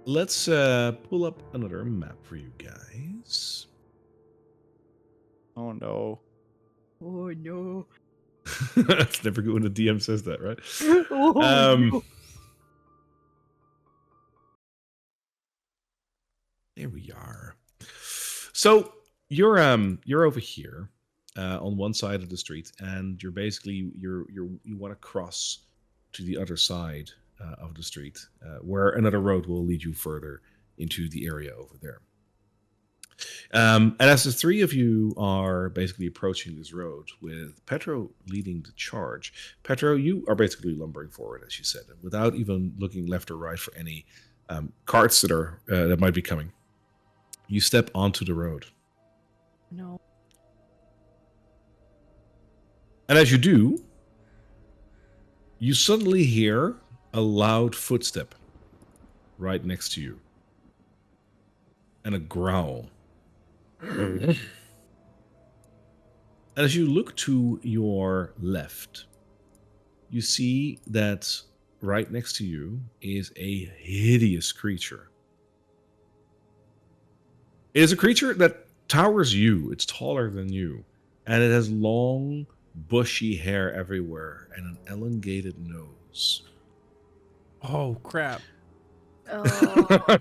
Let's pull up another map for you guys. Oh no. Oh, no. It's never good when the DM says that, right? Oh, no. There we are. So you're over here on one side of the street, and you're basically you want to cross to the other side of the street, where another road will lead you further into the area over there. And as the three of you are basically approaching this road, with Petro leading the charge, Petro, you are basically lumbering forward, as you said, without even looking left or right for any carts that might be coming. You step onto the road. No. And as you do, you suddenly hear a loud footstep right next to you. And a growl. And as you look to your left, you see that right next to you is a hideous creature. It is a creature that towers you. It's taller than you. And it has long, bushy hair everywhere and an elongated nose. Oh, crap. Oh,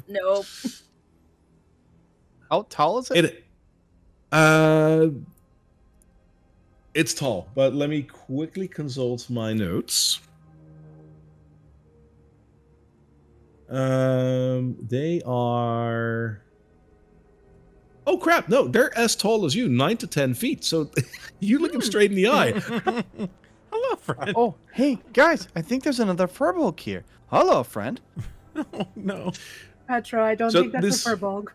nope. How tall is it? It's tall, but let me quickly consult my notes. They are. Oh crap! No, they're as tall as you, 9 to 10 feet. So you look him straight in the eye. Hello, friend. Oh, hey, guys, I think there's another furbolg here. Hello, friend. Oh, no. Petra, I don't So think that's a furbog.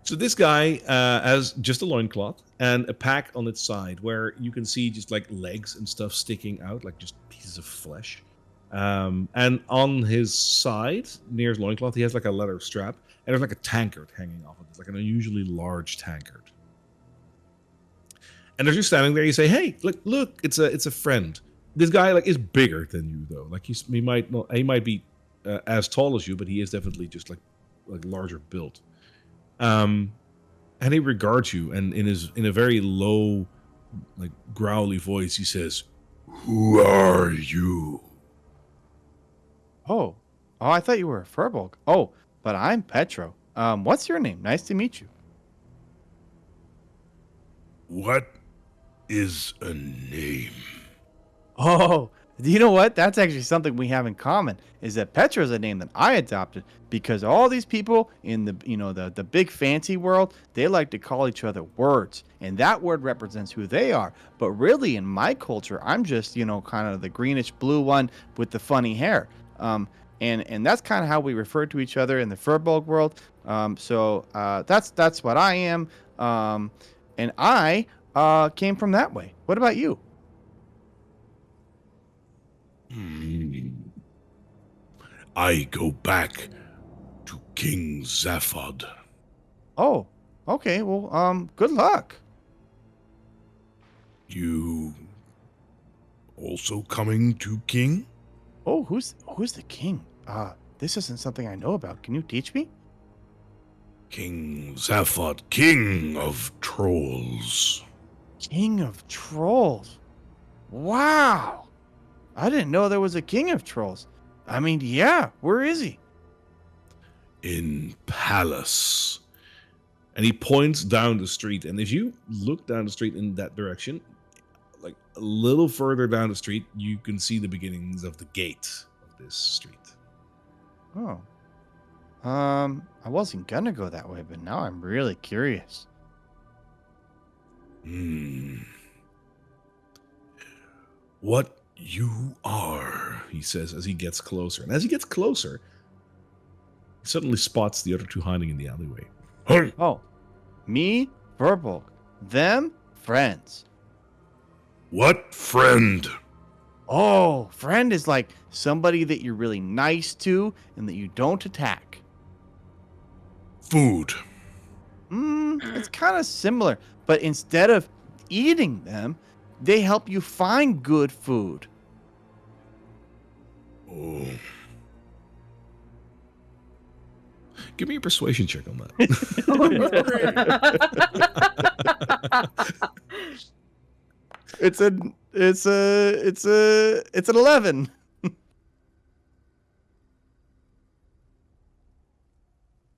So this guy has just a loincloth and a pack on its side where you can see just like legs and stuff sticking out, like just pieces of flesh. And on his side, near his loincloth, he has like a leather strap, and there's like a tankard hanging off of it, like an unusually large tankard. And as you're standing there, you say, "Hey, look, it's a friend." This guy like is bigger than you though. Like he might be as tall as you, but he is definitely just like larger built. And he regards you, and in a very low, like growly voice, he says, "Who are you?" Oh, I thought you were a furbolg. Oh, but I'm Petro. What's your name? Nice to meet you. What is a name? Oh, you know what? That's actually something we have in common. Is that Petra is a name that I adopted because all these people in the big fancy world, they like to call each other words, and that word represents who they are. But really, in my culture, I'm just kind of the greenish blue one with the funny hair. And that's kind of how we refer to each other in the furbolg world. So that's what I am. And I came from that way. What about you? I go back to King Zaphod. Oh, okay. Well, good luck. You also coming to King? Oh, who's the king? This isn't something I know about. Can you teach me? King Zaphod, king of trolls. King of trolls. Wow. I didn't know there was a king of trolls. I mean, yeah, where is he? In palace. And he points down the street, and if you look down the street in that direction, like a little further down the street, you can see the beginnings of the gate of this street. Oh. I wasn't gonna go that way, but now I'm really curious. What you are? He says as he gets closer. And as he gets closer, he suddenly spots the other two hiding in the alleyway. Hey, Oh, me, Furbolg. Them, friends. what friend? Oh, friend is like somebody that you're really nice to and that you don't attack. Food. It's kind of similar, but instead of eating them, they help you find good food. Oh, Give me a persuasion check on that. It's an 11.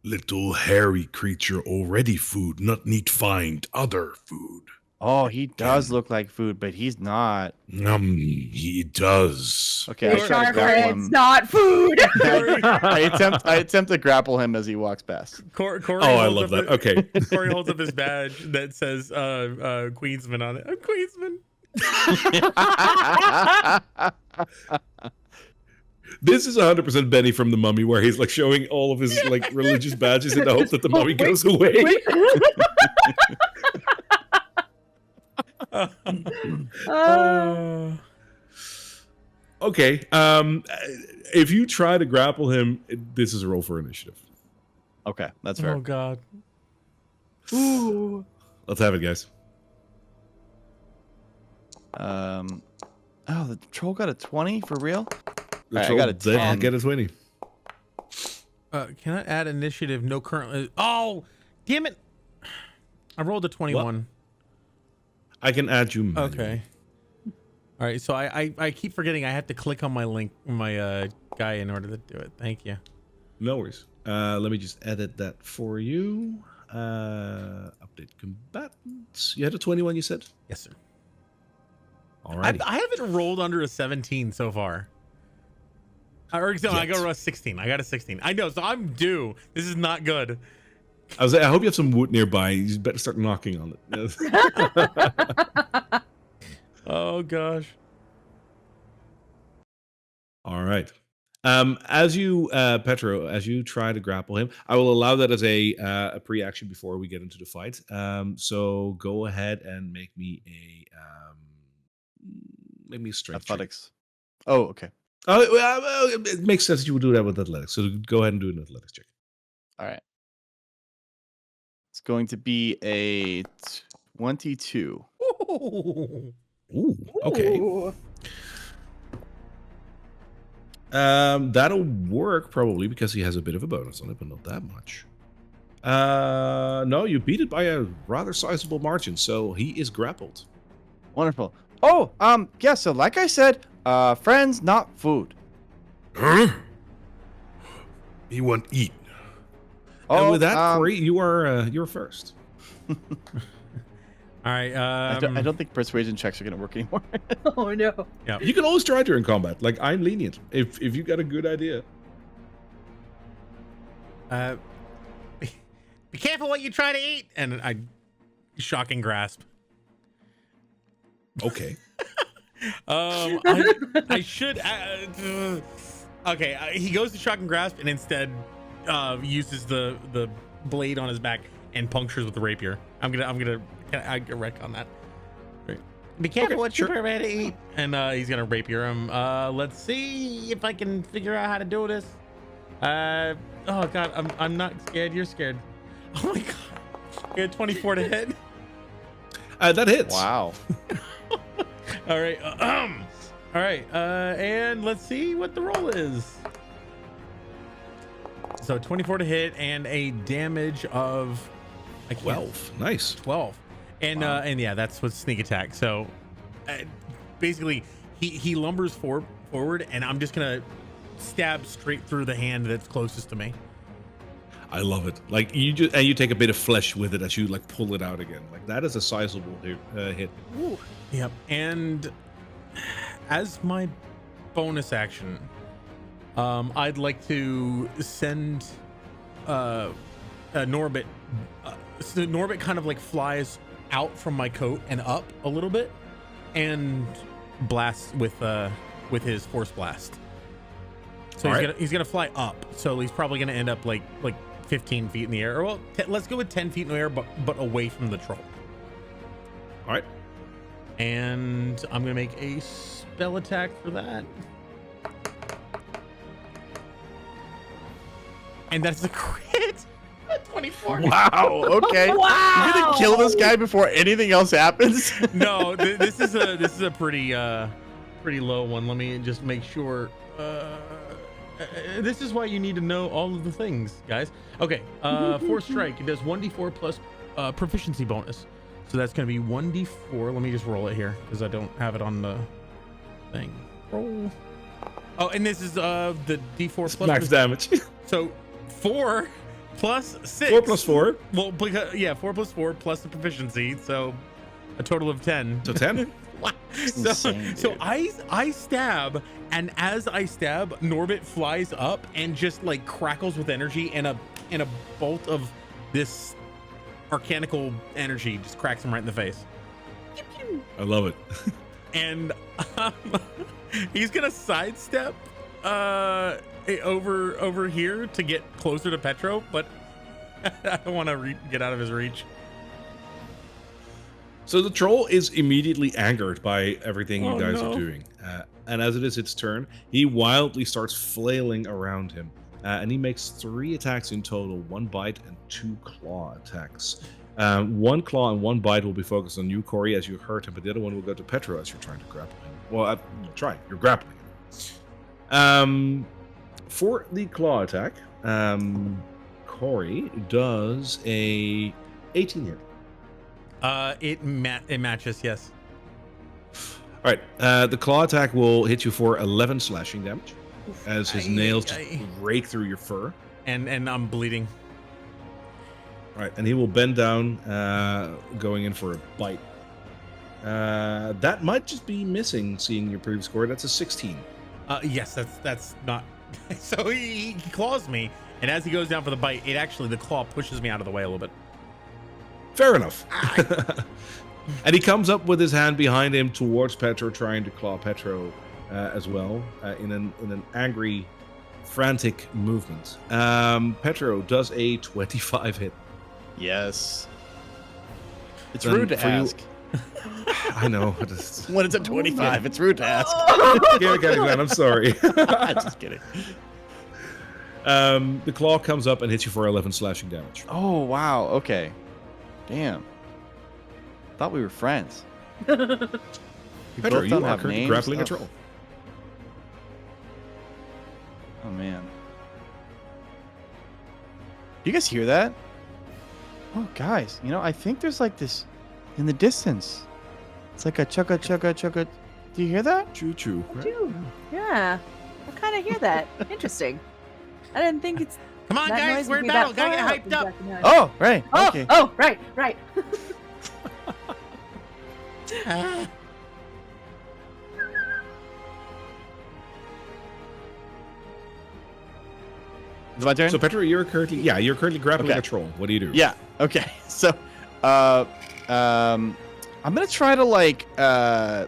little hairy creature already food, not need find other food. Oh, he does look like food, but he's not. He does. Okay, I Fish try to are grapple friends, him. not food. I attempt to grapple him as he walks past. Corey I holds love up that. Okay. Corey holds up his badge that says Queensman on it. I'm Queensman. This is 100% Benny from The Mummy, where he's like showing all of his like religious badges in the hope that the mummy goes away. Okay. If you try to grapple him, this is a roll for initiative. Okay, that's fair. Oh God. Ooh. Let's have it, guys. Oh, the troll got a 20 for real? The Alright, I troll got a did 10. get a 20. Can I add initiative? No current. Oh, damn it! I rolled a 21. I can add you manually. Okay. All right, so I keep forgetting I have to click on my guy in order to do it. Thank you. No worries. Let me just edit that for you. Update combatants. You had a 21, you said? Yes, sir. All right. I haven't rolled under a 17 so far. Or no, I got a 16. I got a 16. I know, so I'm due. This is not good. I hope you have some wood nearby. You better start knocking on it. Oh gosh. All right. As you, Petro, as you try to grapple him, I will allow that as a pre-action before we get into the fight. So go ahead and make me a strength check. Athletics. Oh, okay. Well, it makes sense that you would do that with athletics. So go ahead and do an athletics check. All right. It's going to be a 22. Ooh, okay. Ooh. That'll work probably because he has a bit of a bonus on it, but not that much. No, you beat it by a rather sizable margin, so he is grappled. Wonderful. Oh, yeah, so like I said, friends, not food. Huh? He want eat. And Oh, with that, Corey, you're first. All right. I don't think persuasion checks are going to work anymore. Oh no. Yeah. You can always try during combat. Like, I'm lenient if you got a good idea. Be careful what you try to eat. And I shocking grasp. Okay. I should. Okay, he goes to shocking grasp and instead uses the blade on his back and punctures with the rapier. I'm gonna get wreck on that. Right. Be careful what you prepare to eat. And he's gonna rapier him. Let's see if I can figure out how to do this. Oh god, I'm not scared. You're scared. Oh my god. You had 24 to hit. That hits. Wow. All right. All right. And let's see what the roll is. So 24 to hit and a damage of 12. Nice. 12. And and yeah, that's with sneak attack. So basically he lumbers forward and I'm just going to stab straight through the hand that's closest to me. I love it. Like you take a bit of flesh with it as you like pull it out again. Like that is a sizable hit. Ooh. Yep. And as my bonus action, I'd like to send Norbit. So Norbit kind of like flies out from my coat and up a little bit, and blasts with his force blast. So he's gonna fly up. So he's probably gonna end up like 15 feet in the air. Or well, let's go with 10 feet in the air, but away from the troll. All right. And I'm gonna make a spell attack for that. And that's a crit. 24. Wow. Okay. Wow. You're gonna kill this guy before anything else happens. No, this is a pretty low one. Let me just make sure. This is why you need to know all of the things, guys. Okay. For strike, it does 1d4 plus proficiency bonus. So that's going to be 1d4. Let me just roll it here because I don't have it on the thing. Roll. Oh, and this is the d4 plus Max damage. So 4 plus 6. 4 plus 4. Well, because, yeah, 4 plus 4 plus the proficiency. So a total of 10. So 10. So I stab, and as I stab, Norbit flies up and just like crackles with energy, and a bolt of this arcanical energy just cracks him right in the face. I love it. And he's gonna sidestep over here to get closer to Petro, but I don't want to get out of his reach. So the troll is immediately angered by everything you guys are doing. And as it is its turn, he wildly starts flailing around him. And he makes 3 attacks in total, 1 bite and 2 claw attacks. 1 claw and 1 bite will be focused on you, Corey, as you hurt him, but the other one will go to Petro as you're trying to grapple him. Well, you're grappling him. For the claw attack, Corey does a 18 hit. It matches, yes. All right. The claw attack will hit you for 11 slashing damage as his nails just rake through your fur. And I'm bleeding. All right, and he will bend down, going in for a bite. That might just be missing, seeing your previous score. That's a 16. Yes, that's not. So he claws me, and as he goes down for the bite, the claw pushes me out of the way a little bit. Fair enough. And he comes up with his hand behind him towards Petro, trying to claw Petro as well, in an angry, frantic movement. Petro does a 25 hit. Yes. It's Then rude to for you- ask. I know. When it's a 25, it's rude to ask. Yeah, Glenn, I'm sorry. Just kidding. The claw comes up and hits you for 11 slashing damage. Oh, wow. Okay. Damn. Thought we were friends. Petro, both you don't are have currently names? grappling a Oh. troll. Oh, man. Do you guys hear that? Oh, guys. I think there's like this in the distance. It's like a chugga, chugga, chugga. Do you hear that? Choo choo. Dude, yeah, I kind of hear that. Interesting. I didn't think it's. Come on, that guys, noise we're would in be battle. that Gotta far get out hyped in up. Drakkenheim. Oh, right. Oh, Okay. oh, right. Is it my turn? So Petro, you're currently grappling Okay. a troll. What do you do? Yeah. Okay. So, I'm gonna try to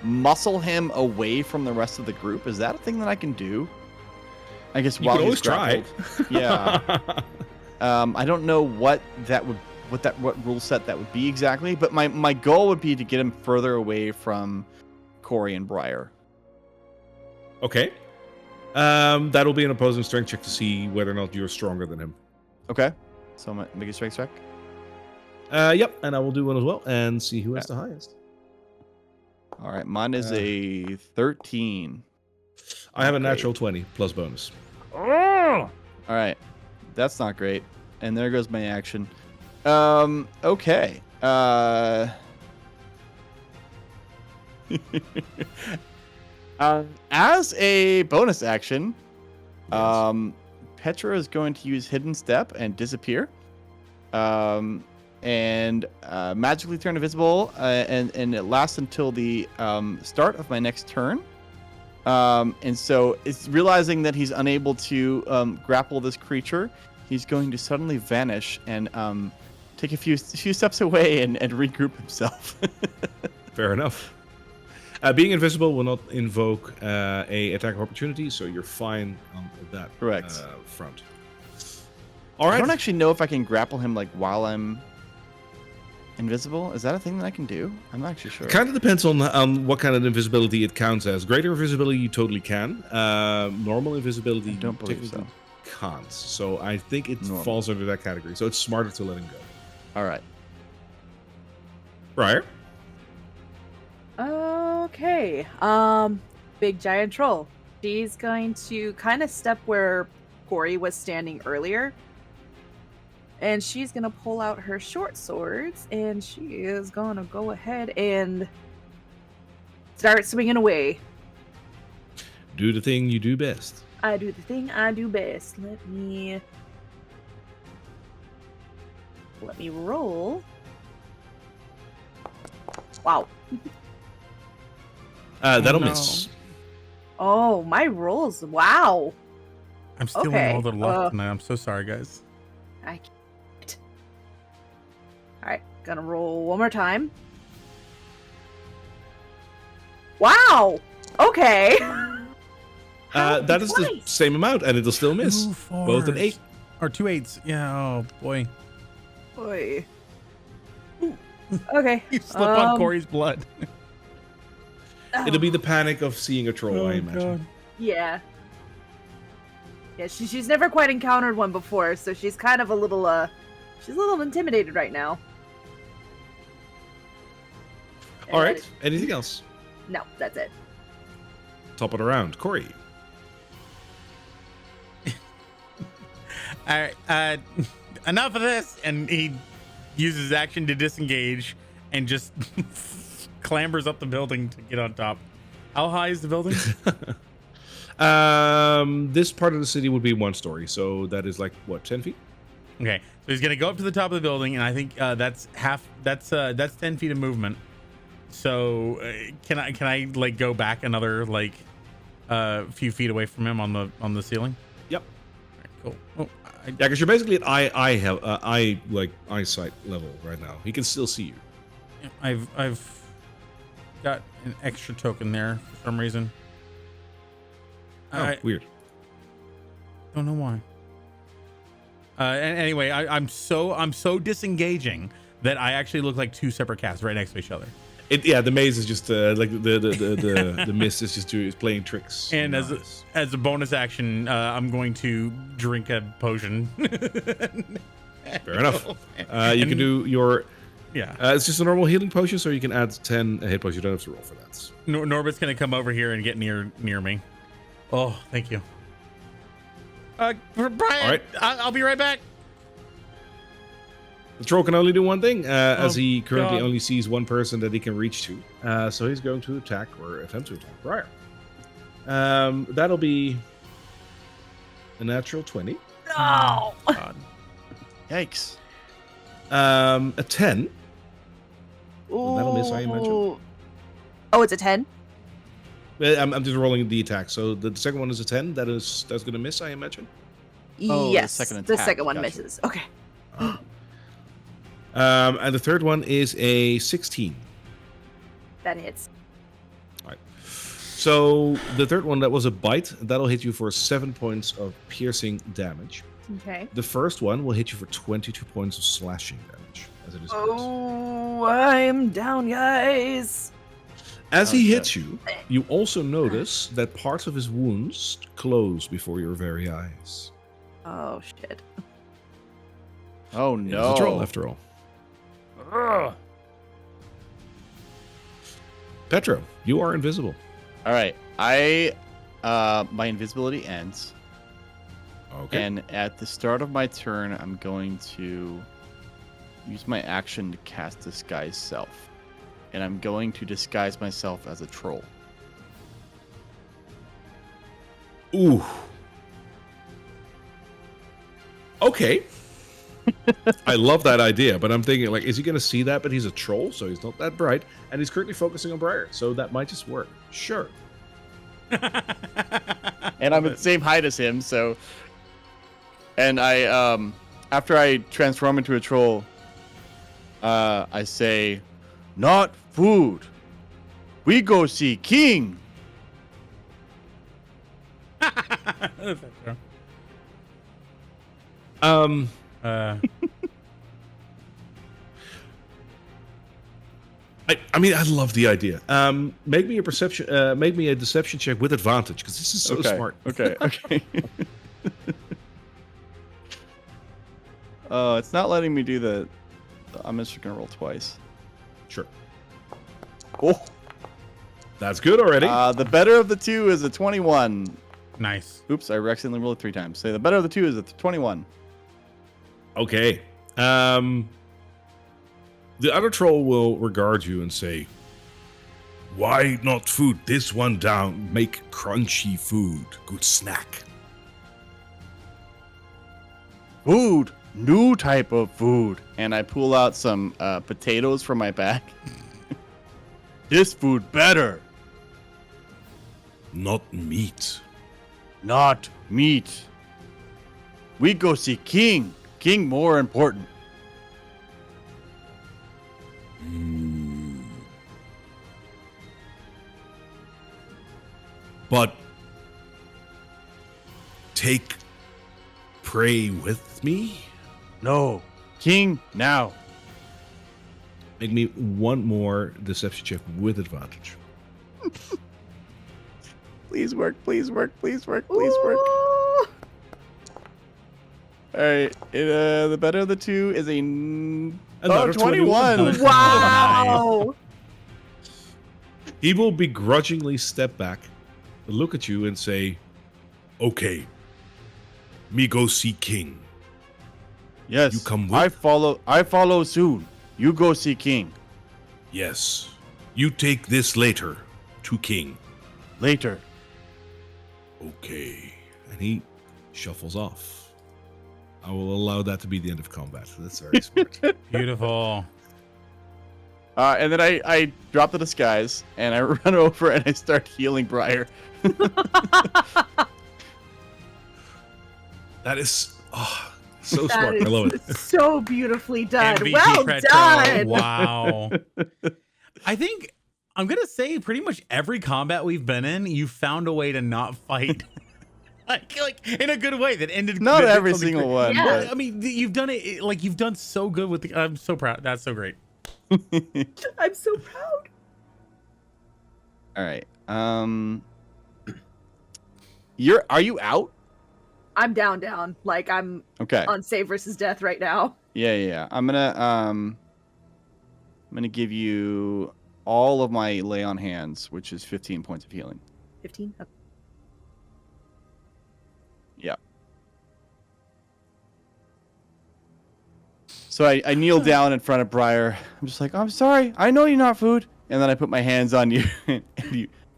muscle him away from the rest of the group. Is that a thing that I can do? I guess You while can always he's try. grappled. Yeah. I don't know what rule set that would be exactly, but my goal would be to get him further away from Corey and Briar. Okay. That'll be an opposing strength check to see whether or not you're stronger than him. Okay. So I'm gonna make a strength check. Yep, and I will do one as well and see who has the highest. All right, mine is a 13. I have a Okay. natural 20 plus bonus. All right, that's not great. And there goes my action. Okay. As a bonus action, Petra is going to use Hidden Step and disappear, and magically turn invisible, and it lasts until the start of my next turn. And so it's realizing that he's unable to grapple this creature. He's going to suddenly vanish and take a few steps away and regroup himself. Fair enough. Being invisible will not invoke a attack of opportunity, so you're fine on that Correct. Front. All right. I don't actually know if I can grapple him while I'm invisible. Is that a thing that I can do? I'm not actually sure. Kind of depends on what kind of invisibility it counts as. Greater invisibility, you totally can. Normal invisibility, I don't believe technically so. can't. So I think it Normal. falls under that category. So it's smarter to let him go. All right. Briar? Okay. Big giant troll. She's going to kind of step where Corey was standing earlier. And she's going to pull out her short swords. And she is going to go ahead and start swinging away. Do the thing you do best. I do the thing I do best. Let me roll. Wow. That'll no. miss. Oh, my rolls. Wow. I'm stealing Okay, all the luck tonight. I'm so sorry, guys. I can't. Alright, gonna roll one more time. Wow! Okay. That is the Twice. same amount, and it'll still miss. Two Both an fours. 8. Or 2 8s. Yeah, oh boy. Boy. Okay. You slip on Corey's blood. It'll be the panic of seeing a troll, I imagine. God. Yeah. Yeah, she's never quite encountered one before, so she's kind of a little she's a little intimidated right now. All right. Anything else? No, that's it. Top it around. Corey. All right, enough of this. And he uses his action to disengage and just clambers up the building to get on top. How high is the building? This part of the city would be 1 story, so that is like what, 10 feet? Okay, so he's gonna go up to the top of the building, and I think that's 10 feet of movement. So can I like go back another like few feet away from him on the ceiling? Yep. All right, cool. Oh, Yeah, because you're basically at eyesight level right now. He can still see you. I've got an extra token there for some reason. Oh, weird. Don't know why. Anyway, I'm so disengaging that I actually look like 2 separate cats right next to each other. Yeah, the maze is just like the mist is just playing tricks. And as a bonus action, I'm going to drink a potion. Fair enough. You can do your. Yeah. It's just a normal healing potion, so you can add 10 hit points. You don't have to roll for that. Norbert's gonna come over here and get near me. Oh, thank you. Brian, all right. I'll be right back. The troll can only do one thing, as he currently God. only sees one person that he can reach to. So he's going to attack or attempt to attack Briar. That'll be a natural 20. No. God. Yikes. A 10. That'll miss, I imagine. Oh, it's a 10? I'm just rolling the attack. So the second one is a 10. That's going to miss, I imagine. Oh, the Yes. second The attack, second one gotcha. misses. Okay. And the third one is a 16. That hits. All right. So the third one, that was a bite. That'll hit you for 7 points of piercing damage. Okay. The first one will hit you for 22 points of slashing damage. As it is. Oh, I'm down, guys. As he Okay. hits you, you also notice that parts of his wounds close before your very eyes. Oh, shit. Oh It's no. a troll, after all. Ugh. Petro, you are invisible. All right. My invisibility ends. Okay. And at the start of my turn, I'm going to use my action to cast Disguise Self. And I'm going to disguise myself as a troll. Ooh. Okay. I love that idea, but I'm thinking, like, is he going to see that? But he's a troll, so he's not that bright. And he's currently focusing on Briar, so that might just work. Sure. And I'm at the same height as him, so... And I, after I transform into a troll, I say, "Not food. We go see king." I mean, I love the idea. Make me a deception check with advantage, because this is so Okay, smart. Okay. It's not letting me do the. I'm just gonna roll twice. Sure. Oh. That's good already. The better of the two is a 21. Nice. Oops, I accidentally rolled it 3 times. So the better of the two is a 21. Okay. The other troll will regard you and say, "Why not food? This one down. Make crunchy food. Good snack." Food, new type of food. And I pull out some potatoes from my bag. This food better, Not meat. not meat. We go see king. King more important. But take prey with me? No, king now. Make me one more deception check with advantage. Please work, please work, please work, please work. Ooh. All right, the better of the two is Another 21. Wow. He will begrudgingly step back, look at you, and say, "Okay, me go see king." Yes, You come with? I follow soon. You go see king. Yes. You take this later to King. Later. Okay. And he shuffles off. I will allow that to be the end of combat. That's very smart. Beautiful. And then I drop the disguise and I run over and I start healing Briar. That is so That smart. I love it. is so beautifully done. MVP Well Petro. done. Wow. I think I'm gonna say pretty much every combat we've been in, you found a way to not fight. like in a good way that ended. Not that did every something single great. one. Yeah. But I mean, you've done it. Like you've done so good with the. I'm so proud. That's so great. I'm so proud. all right. Are you out? I'm down. Like I'm Okay. on save versus death right now. Yeah. I'm gonna give you all of my lay on hands, which is 15 points of healing. 15. Okay. Yeah. So I kneel down in front of Briar. I'm just like, I'm sorry. I know you're not food. And then I put my hands on you, and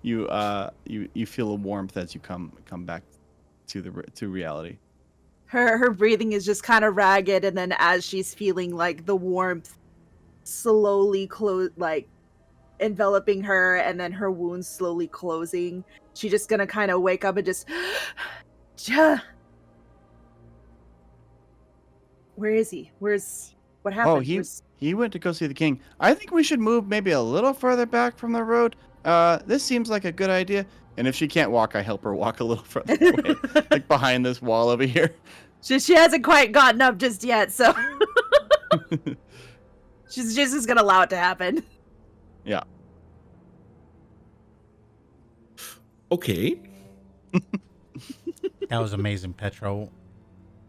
you feel a warmth as you come back to reality. Her breathing is just kind of ragged, and then as she's feeling like the warmth slowly enveloping her, and then her wounds slowly closing, she's just gonna kind of wake up and just. Where is he? What happened? Oh, he went to go see the king. I think we should move maybe a little further back from the road. This seems like a good idea. And if she can't walk, I help her walk a little further away, like behind this wall over here. She hasn't quite gotten up just yet, so she's just gonna allow it to happen. Yeah. Okay. That was amazing, Petro.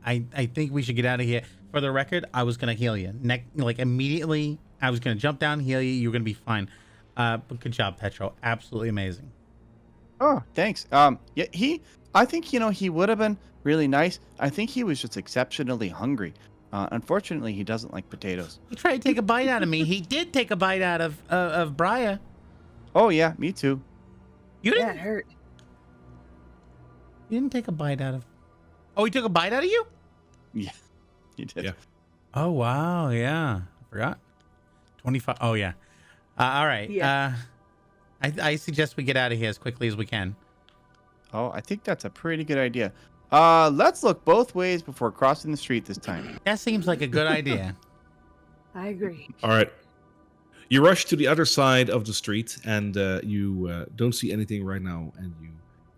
I think we should get out of here. For the record, I was gonna heal you. Like immediately, I was gonna jump down, heal you. You're gonna be fine. But good job, Petro. Absolutely amazing. Oh, thanks. Yeah, I think, he would have been really nice. I think he was just exceptionally hungry. Unfortunately, he doesn't like potatoes. He tried to take a bite out of me. He did take a bite out of Briar. Oh, yeah, me too. You Yeah, didn't. it hurt. You didn't take a bite out of. Oh, he took a bite out of you? Yeah, he did. Yeah. Oh wow, yeah. I forgot. 25. Oh yeah. All right. Yeah. I suggest we get out of here as quickly as we can. Oh, I think that's a pretty good idea. Let's look both ways before crossing the street this time. That seems like a good idea. I agree. All right. You rush to the other side of the street, and you don't see anything right now, and you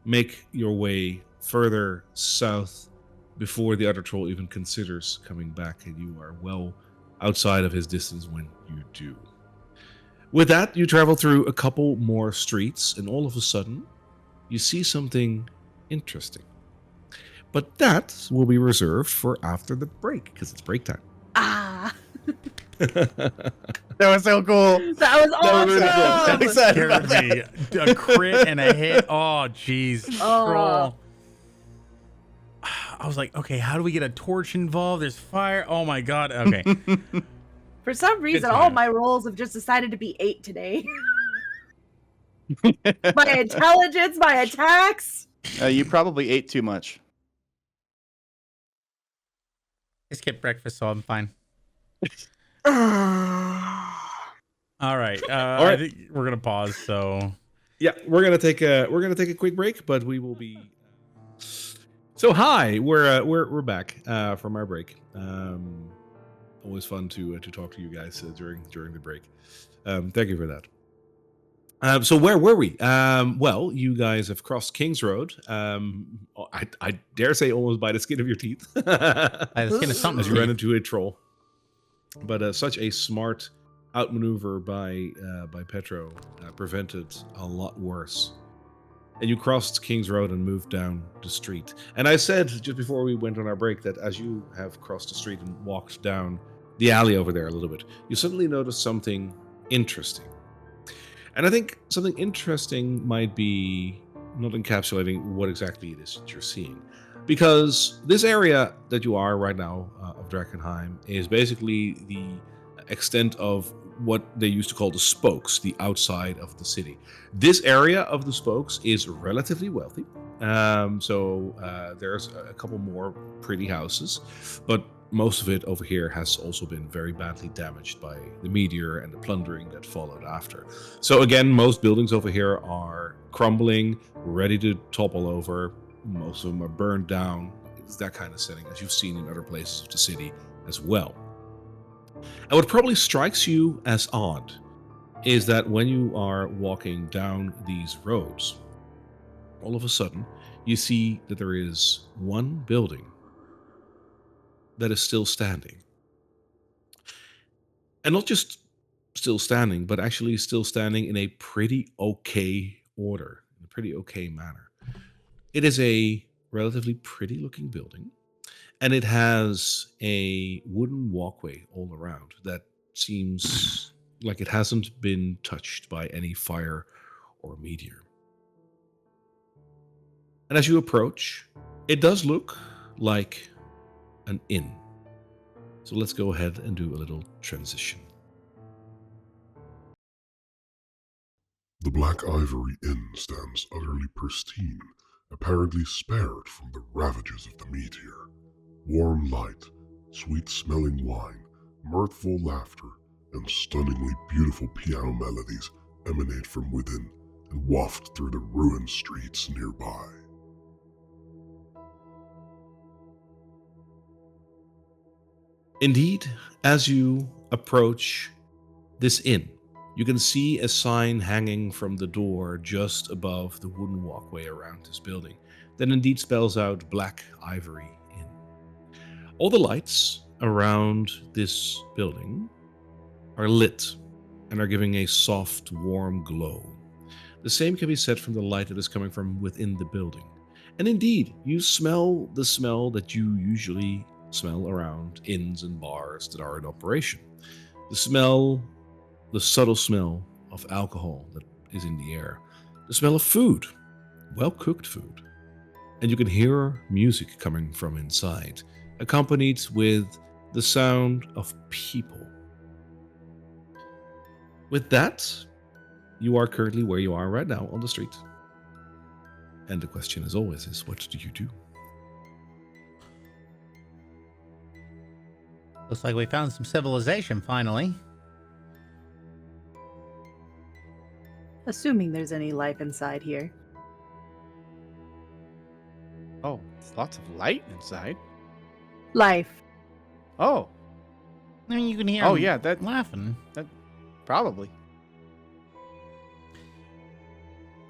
make your way further south before the other troll even considers coming back, and you are well outside of his distance when you do. With that, you travel through a couple more streets, and all of a sudden, you see something interesting. But that will be reserved for after the break, because it's break time. Ah, That was so cool. that was awesome. really cool. I'm excited Scared about that. me. A crit and a hit. Oh jeez. Oh. Troll. I was like, okay, how do we get a torch involved? There's fire. Oh my god. Okay. For some reason, all time. my rolls have just decided to be 8 today. My intelligence, my attacks. You probably ate too much. I skipped breakfast, so I'm fine. All right. I think we're gonna pause. So Yeah, we're gonna take a quick break, but we will be. So hi, we're back from our break. Always fun to talk to you guys during the break. Thank you for that. So where were we? Well, you guys have crossed King's Road. I dare say almost by the skin of your teeth. By the skin of something. As you ran into a troll. But such a smart outmaneuver by Petro prevented a lot worse. And you crossed King's Road and moved down the street. And I said just before we went on our break that as you have crossed the street and walked down the alley over there a little bit, you suddenly noticed something interesting. And I think something interesting might be not encapsulating what exactly it is that you're seeing. Because this area that you are right now of Drakkenheim is basically the extent of what they used to call the spokes, the outside of the city. This area of the spokes is relatively wealthy. There's a couple more pretty houses, but most of it over here has also been very badly damaged by the meteor and the plundering that followed after. So again, most buildings over here are crumbling, ready to topple over. Most of them are burned down. It's that kind of setting, as you've seen in other places of the city as well. And what probably strikes you as odd is that when you are walking down these roads, all of a sudden, you see that there is one building that is still standing. And not just still standing, but actually still standing in a pretty okay order, in a pretty okay manner. It is a relatively pretty looking building, and it has a wooden walkway all around that seems like it hasn't been touched by any fire or meteor. And as you approach, it does look like an inn. So let's go ahead and do a little transition. The Black Ivory Inn stands utterly pristine, apparently spared from the ravages of the meteor. Warm light, sweet-smelling wine, mirthful laughter, and stunningly beautiful piano melodies emanate from within and waft through the ruined streets nearby. Indeed, as you approach this inn, you can see a sign hanging from the door just above the wooden walkway around this building that indeed spells out Black Ivory Inn. All the lights around this building are lit and are giving a soft, warm glow. The same can be said from the light that is coming from within the building. And indeed, you smell the smell that you usually smell around inns and bars that are in operation. The subtle smell of alcohol that is in the air. The smell of food, well-cooked food. And you can hear music coming from inside, accompanied with the sound of people. With that, you are currently where you are right now on the street. And the question, as always, is what do you do? Looks like we found some civilization finally. Assuming there's any life inside here. Oh, there's lots of light inside. Life. Oh, I mean, you can hear oh him yeah, that laughing. probably.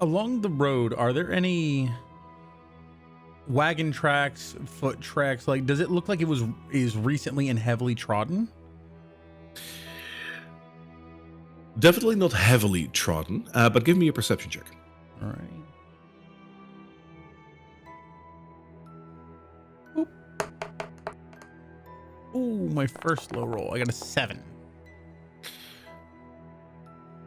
Along the road, are there any wagon tracks, foot tracks? Like, does it look like is recently and heavily trodden? Definitely not heavily trodden, but give me a perception check. All right. Ooh, my first low roll. I got a 7.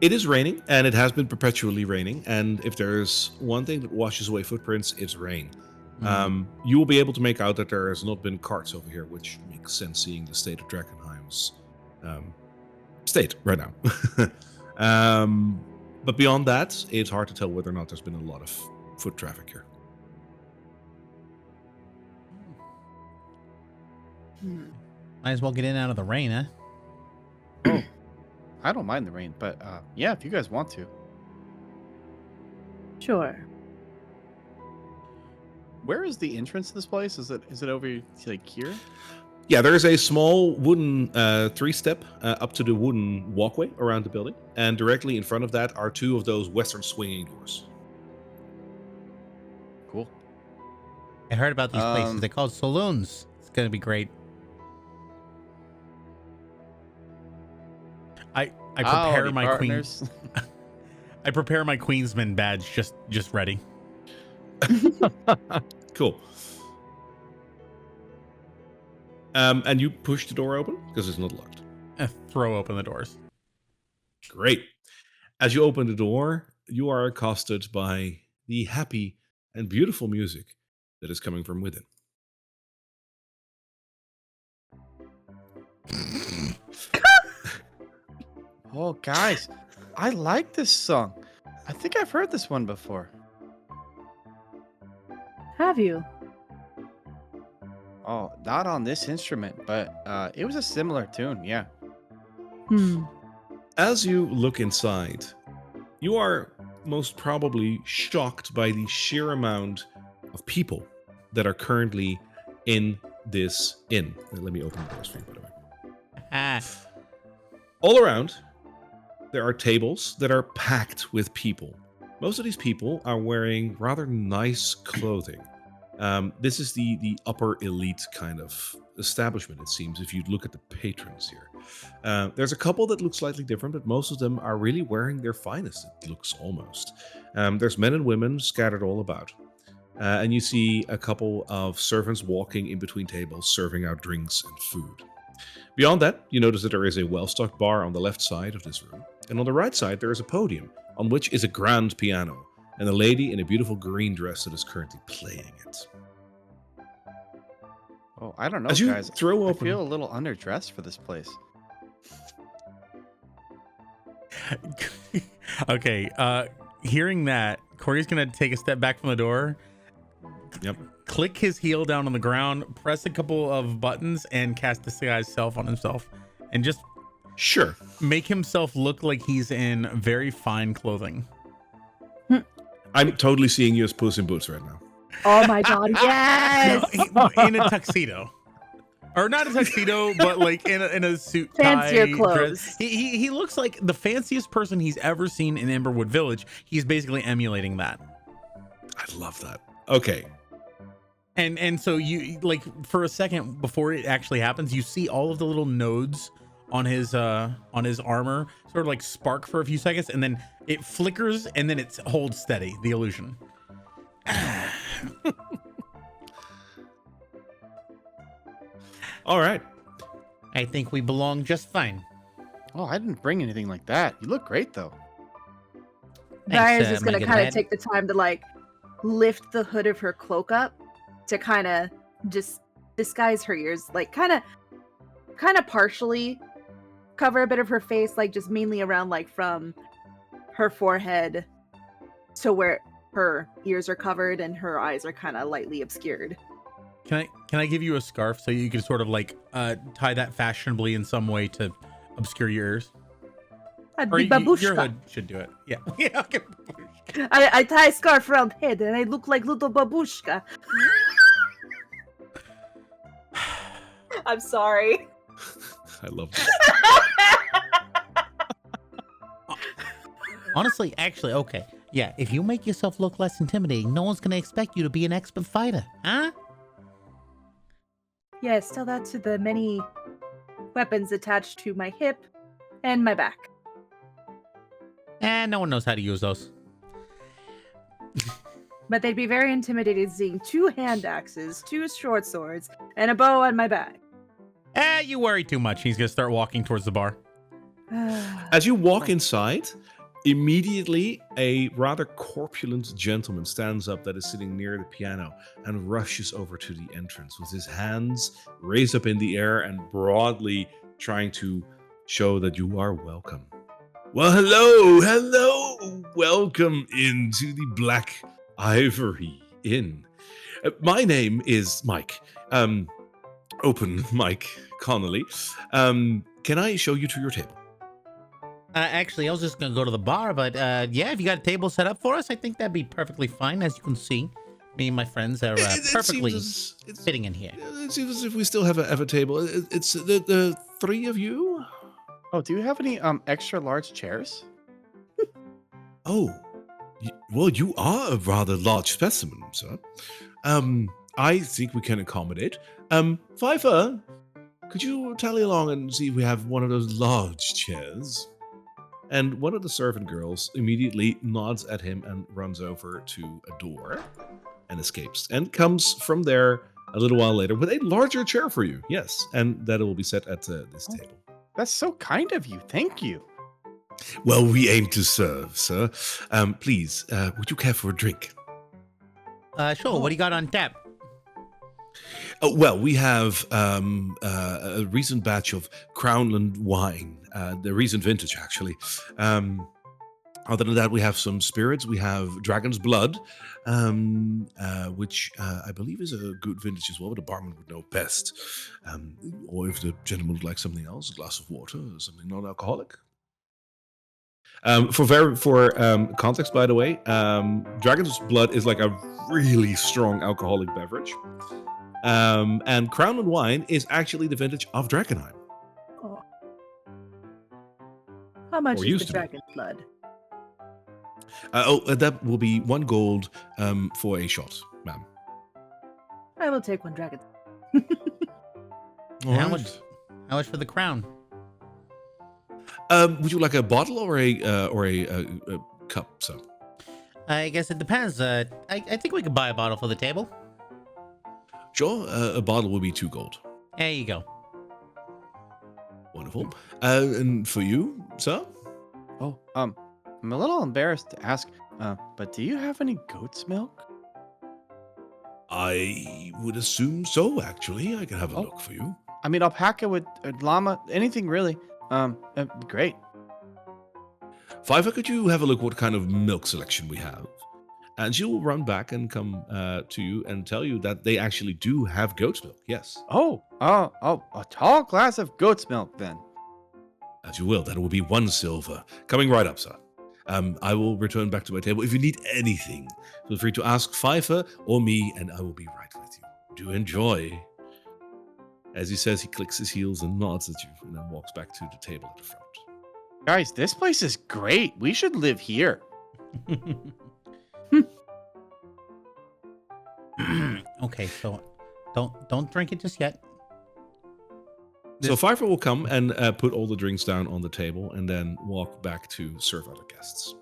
It is raining, and it has been perpetually raining. And if there's one thing that washes away footprints, it's rain. You will be able to make out that there has not been carts over here, which makes sense seeing the state of Drakkenheim's state right now. But beyond that, it's hard to tell whether or not there's been a lot of foot traffic here. Might as well get in out of the rain, huh? Oh, I don't mind the rain, but yeah, if you guys want to. Sure. Where is the entrance to this place? Is it over like here? Yeah, there is a small wooden 3-step up to the wooden walkway around the building, and directly in front of that are 2 of those western swinging doors. Cool. I heard about these places. They're called saloons. It's gonna be great. I prepare Howdy, my partners. I prepare my Queensman badge just ready. Cool. And you push the door open because it's not locked. Throw open the doors. Great. As you open the door, you are accosted by the happy and beautiful music that is coming from within. Oh, guys, I like this song. I think I've heard this one before. Have you? Oh, not on this instrument, but it was a similar tune. Yeah. Hmm. As you look inside, you are most probably shocked by the sheer amount of people that are currently in this inn. Let me open the doors for you, by the way. Ah, All around, there are tables that are packed with people. Most of these people are wearing rather nice clothing. This is the upper elite kind of establishment, it seems, if you look at the patrons here. There's a couple that look slightly different, but most of them are really wearing their finest, it looks almost. There's men and women scattered all about. And you see a couple of servants walking in between tables, serving out drinks and food. Beyond that, you notice that there is a well-stocked bar on the left side of this room. And on the right side, there is a podium, on which is a grand piano, and a lady in a beautiful green dress that is currently playing it. Oh, I don't know, As you guys. throw I open... feel a little underdressed for this place. Okay, hearing that, Corey's gonna take a step back from the door. Yep. Click his heel down on the ground, press a couple of buttons, and cast Disguise Self on himself, and just Sure. make himself look like he's in very fine clothing. I'm totally seeing you as Puss in Boots right now. Oh my god, yes! In a tuxedo. Or not a tuxedo, but like in a suit, Fancier tie, clothes. dress. He looks like the fanciest person he's ever seen in Emberwood Village. He's basically emulating that. I love that. Okay. And so you, like, for a second before it actually happens, you see all of the little nodes on his armor sort of like spark for a few seconds, and then it flickers, and then it holds steady, the illusion. All right. I think we belong just fine. Oh, I didn't bring anything like that. You look great, though. Briar's Thanks, just gonna Megan kind of Lad. take the time to like lift the hood of her cloak up to kind of just disguise her ears, like kind of partially cover a bit of her face, like just mainly around like from her forehead to where her ears are covered and her eyes are kind of lightly obscured. Can I give you a scarf so you can sort of like tie that fashionably in some way to obscure your ears? The Or your babushka. hood should do it. Yeah. Yeah. Okay. I tie a scarf around head and I look like little babushka. I'm sorry. I love that. Honestly, actually, okay. Yeah, if you make yourself look less intimidating, no one's gonna expect you to be an expert fighter, huh? Yes, tell that to the many weapons attached to my hip and my back. No one knows how to use those. But they'd be very intimidated seeing 2 hand axes, 2 short swords, and a bow on my back. You worry too much. He's gonna start walking towards the bar. As you walk inside, immediately a rather corpulent gentleman stands up that is sitting near the piano and rushes over to the entrance with his hands raised up in the air and broadly trying to show that you are welcome. Well, hello. Welcome into the Black Ivory Inn. My name is Mike. Open Mike Connolly. Can I show you to your table? Actually, I was just gonna go to the bar, but yeah, if you got a table set up for us, I think that'd be perfectly fine. As you can see, me and my friends are perfectly fitting in here. It seems as if we still have a table. It's the 3 of you. Oh, do you have any extra large chairs? Oh, well, you are a rather large specimen, sir. I think we can accommodate. Pfeiffer, could you tally along and see if we have one of those large chairs? And one of the servant girls immediately nods at him and runs over to a door and escapes, and comes from there a little while later with a larger chair for you. Yes, and that will be set at this table. That's so kind of you. Thank you. Well, we aim to serve, sir. Please, would you care for a drink? Sure. What do you got on tap? Oh, well, we have a recent batch of Crownland wine, the recent vintage, actually. Other than that, we have some spirits. We have Dragon's Blood, which I believe is a good vintage as well, but the barman would know best. Or if the gentleman would like something else, a glass of water or something non-alcoholic. For context, by the way, Dragon's Blood is like a really strong alcoholic beverage. And Crown and Wine is actually the vintage of Drakkenheim. Oh. How much Or is used the to be. dragon's blood? That will be 1 gold for a shot, ma'am. I will take 1 dragon. All How right. much? How much for the crown? Would you like a bottle or a cup, sir? I guess it depends. I think we could buy a bottle for the table. Sure, a bottle will be 2 gold. There you go. Wonderful. And for you, sir? Oh, I'm a little embarrassed to ask, but do you have any goat's milk? I would assume so, actually. I can have a look for you. I mean, alpaca would, llama, anything really. That'd be great. Fiver, could you have a look what kind of milk selection we have? And she will run back and come to you and tell you that they actually do have goat's milk, yes. Oh, a tall glass of goat's milk then. As you will, that will be 1 silver. Coming right up, sir. I will return back to my table. If you need anything, feel free to ask Pfeiffer or me, and I will be right with you. Do enjoy. As he says, he clicks his heels and nods at you, and then walks back to the table at the front. Guys, this place is great. We should live here. Okay, so don't drink it just yet. So Pfeiffer will come and put all the drinks down on the table, and then walk back to serve other guests.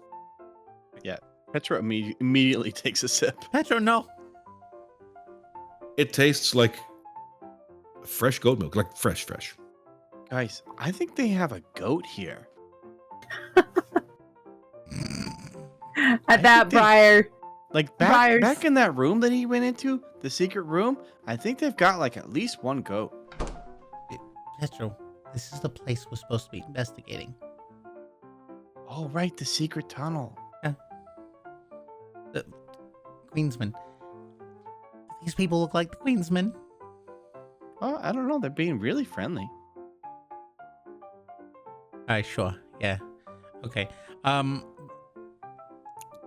Yeah, Petra immediately takes a sip. Petro, no. It tastes like fresh goat milk, like fresh. Guys, I think they have a goat here. At that, think they- Briar. Like Briars. back in that room that he went into, the secret room, I think they've got like at least 1 goat. Petro, this is the place we're supposed to be investigating. Oh, right, the secret tunnel. The Queensmen. These people look like the Queensmen. Oh, I don't know. They're being really friendly. Sure. Yeah. Okay.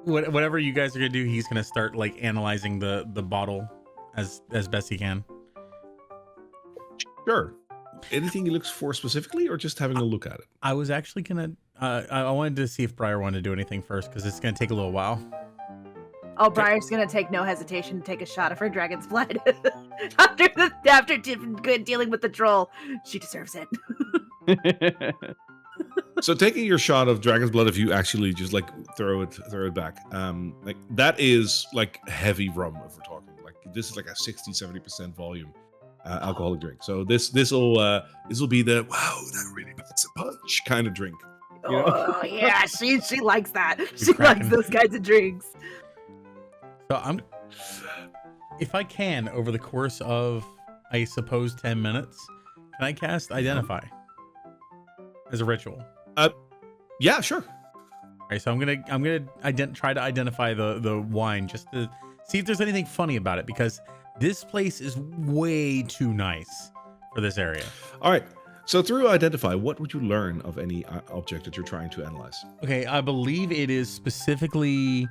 Whatever you guys are gonna do, he's gonna start like analyzing the bottle as best he can. Sure. Anything he looks for specifically, or just having a look at it? I was actually gonna I wanted to see if Briar wanted to do anything first because it's gonna take a little while. Oh, Briar's gonna take no hesitation to take a shot of her dragon's blood after dealing with the troll. She deserves it. So taking your shot of dragon's blood, if you actually just like throw it back, like that is like heavy rum if we're talking. Like this is like a 60-70% volume alcoholic drink. So this will be the wow, that really puts a punch kind of drink. You know? Oh yeah, she likes that. She likes cracking. those kinds of drinks. So if I can, over the course of I suppose 10 minutes, can I cast Identify as a ritual? Yeah, sure. All right, so I'm gonna try to identify the wine just to see if there's anything funny about it because this place is way too nice for this area. All right. So through Identify, what would you learn of any object that you're trying to analyze? Okay, I believe it is specifically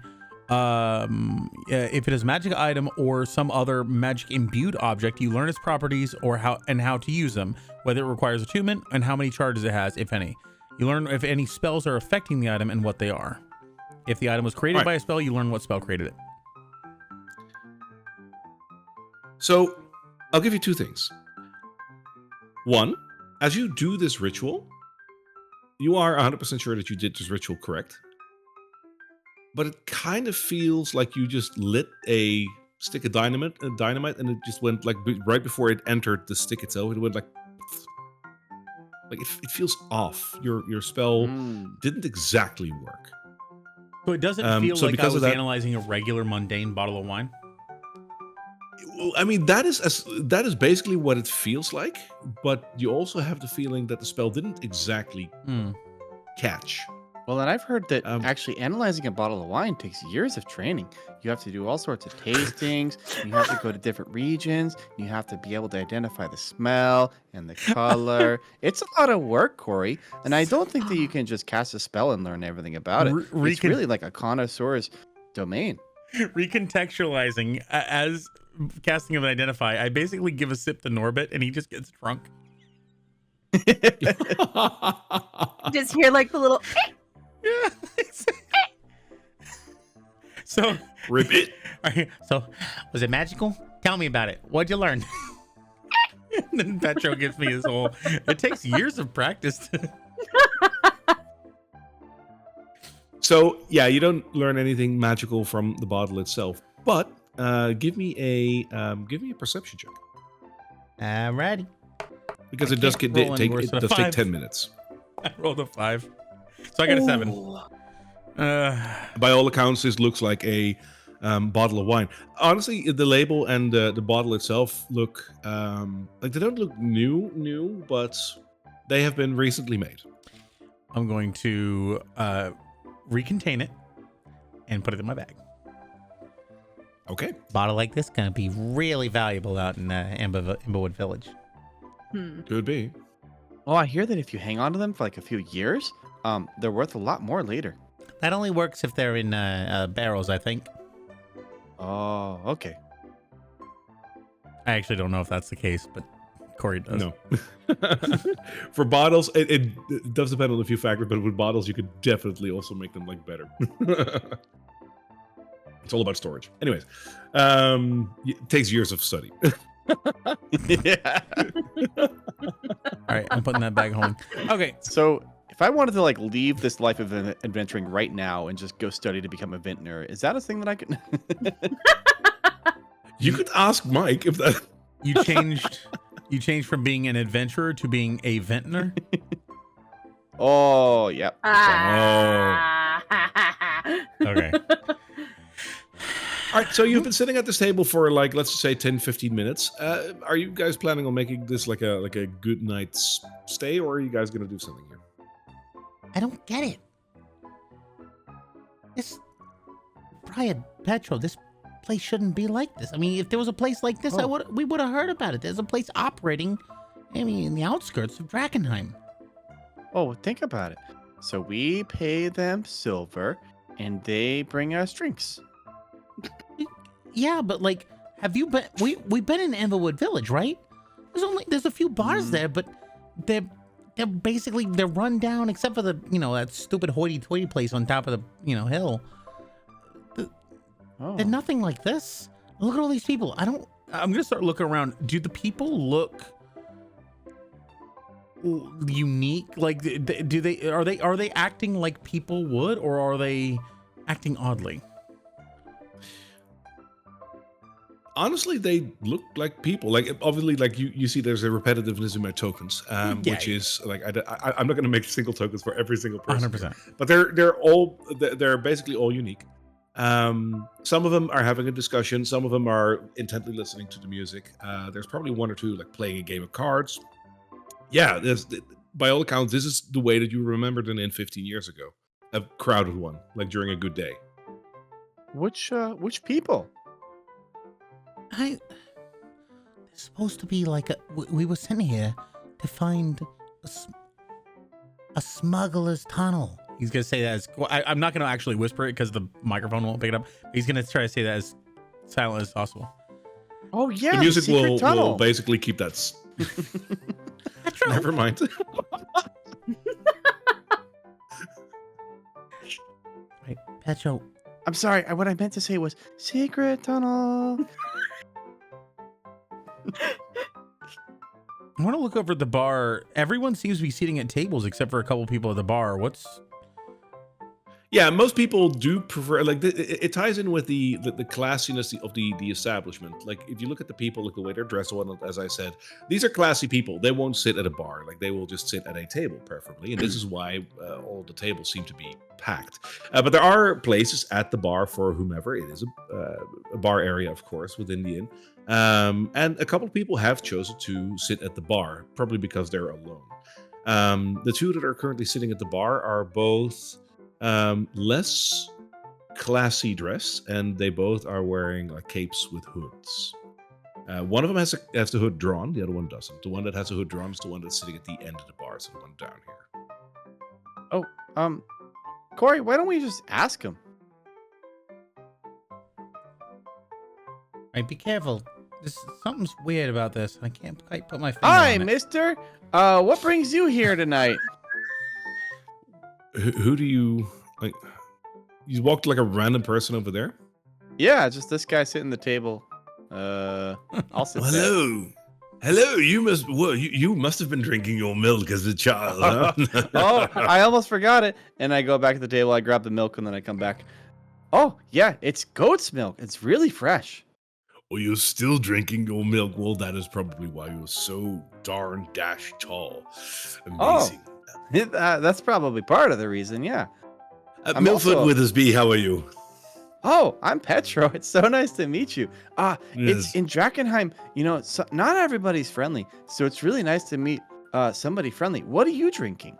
if it is a magic item or some other magic imbued object, you learn its properties or how to use them, whether it requires attunement and how many charges it has, if any. You learn if any spells are affecting the item and what they are. If the item was created by a spell, you learn what spell created it. So I'll give you 2 things. 1, as you do this ritual, you are 100% sure that you did this ritual correct. But it kind of feels like you just lit a stick of dynamite, and it just went like right before it entered the stick itself. It went like it feels off. Your spell didn't exactly work. So it doesn't feel so like I because was of that- analyzing a regular mundane bottle of wine. Well, I mean, that is basically what it feels like, but you also have the feeling that the spell didn't exactly catch. Well, and I've heard that Um, actually analyzing a bottle of wine takes years of training. You have to do all sorts of tastings. You have to go to different regions. You have to be able to identify the smell and the color. It's a lot of work, Corey. And I don't think that you can just cast a spell and learn everything about it. It's really like a connoisseur's domain. Recontextualizing as casting of an identify, I basically give a sip to Norbit and he just gets drunk. Just hear like the little. Yeah. So Rip it. So, was it magical? Tell me about it. What'd you learn? And then Petro gives me his whole. It takes years of practice to. So yeah, you don't learn anything magical from the bottle itself, but give me a perception check Alrighty. because it can't does roll any worse than a take 5. 10 minutes. I rolled a 5, so I got a 7. By all accounts, this looks like a bottle of wine. Honestly, the label and the bottle itself look like they don't look new, but they have been recently made. I'm going to recontain it and put it in my bag. Okay. Bottle like this gonna be really valuable out in Amberwood Village. Could be. Oh, I hear that if you hang on to them for like a few years, they're worth a lot more later. That only works if they're in barrels, I think. Oh, okay. I actually don't know if that's the case, but Corey does. No. For bottles, it does depend on a few factors, but with bottles, you could definitely also make them like better. It's all about storage. Anyways, it takes years of study. Yeah. All right, I'm putting that bag home. Okay, So if I wanted to like leave this life of adventuring right now and just go study to become a vintner, is that a thing that I could? You could ask Mike if that. you changed from being an adventurer to being a vintner. Oh, yep. Okay. All right, so you've been sitting at this table for like, let's just say 10, 15 minutes. Are you guys planning on making this like a good night's stay, or are you guys going to do something here? I don't get it. This Brian Petro, this place shouldn't be like this. I mean, if there was a place like this, we would have heard about it. There's a place operating, I mean, in the outskirts of Drakkenheim. Oh, think about it. So we pay them silver, and they bring us drinks. Yeah, but like, have you been? We've been in Amberwood Village, right? There's a few bars there, but they're basically run down, except for the that stupid hoity-toity place on top of the hill. They're nothing like this. Look at all these people. I'm gonna start looking around. Do the people look unique? Like, are they acting like people would, or are they acting oddly? Honestly, they look like people. Like, obviously, like you see, there's a repetitiveness in my tokens, which is like I'm not going to make single tokens for every single person, 100%. but they're basically all unique. Some of them are having a discussion. Some of them are intently listening to the music. There's probably one or two like playing a game of cards. Yeah, by all accounts, this is the way that you remembered an inn 15 years ago, a crowded one, like during a good day. Which people? There's supposed to be like we were sent here to find a smuggler's tunnel. He's gonna say that as I'm not gonna actually whisper it because the microphone won't pick it up. He's gonna try to say that as silent as possible. Oh yeah, The music secret will tunnel. basically keep that. Never mind. Right, Petro. I'm sorry. What I meant to say was secret tunnel. I want to look over at the bar. Everyone seems to be sitting at tables except for a couple people at the bar. Yeah, most people do prefer like it ties in with the classiness of the establishment. Like if you look at the people, like the way they're dressed, and whatnot, as I said, these are classy people. They won't sit at a bar. Like they will just sit at a table, preferably, and this is why all the tables seem to be packed. But there are places at the bar for whomever. It is a bar area, of course, within the inn, and a couple of people have chosen to sit at the bar, probably because they're alone. The two that are currently sitting at the bar are both less classy dress, and they both are wearing like capes with hoods. One of them has the hood drawn, the other one doesn't. The one that has the hood drawn is the one that's sitting at the end of the bar, so the one down here. Oh, Corey, why don't we just ask him? Right, be careful. Something's weird about this. I can't quite put my finger Hi, on it. mister. What brings you here tonight? Who do you like? You walked like a random person over there. Yeah, just this guy sitting at the table. I'll sit there. Hello. You must have been drinking your milk as a child. Huh? Oh, I almost forgot it. And I go back to the table, I grab the milk, and then I come back. Oh, yeah, it's goat's milk. It's really fresh. Oh, you're still drinking your milk. Well, that is probably why you're so darn dash tall. Amazing. That's probably part of the reason, yeah. I'm Milford also- Withersby, how are you? Oh, I'm Petro. It's so nice to meet you. Yes. It's in Drakkenheim. You know, not everybody's friendly, so it's really nice to meet somebody friendly. What are you drinking?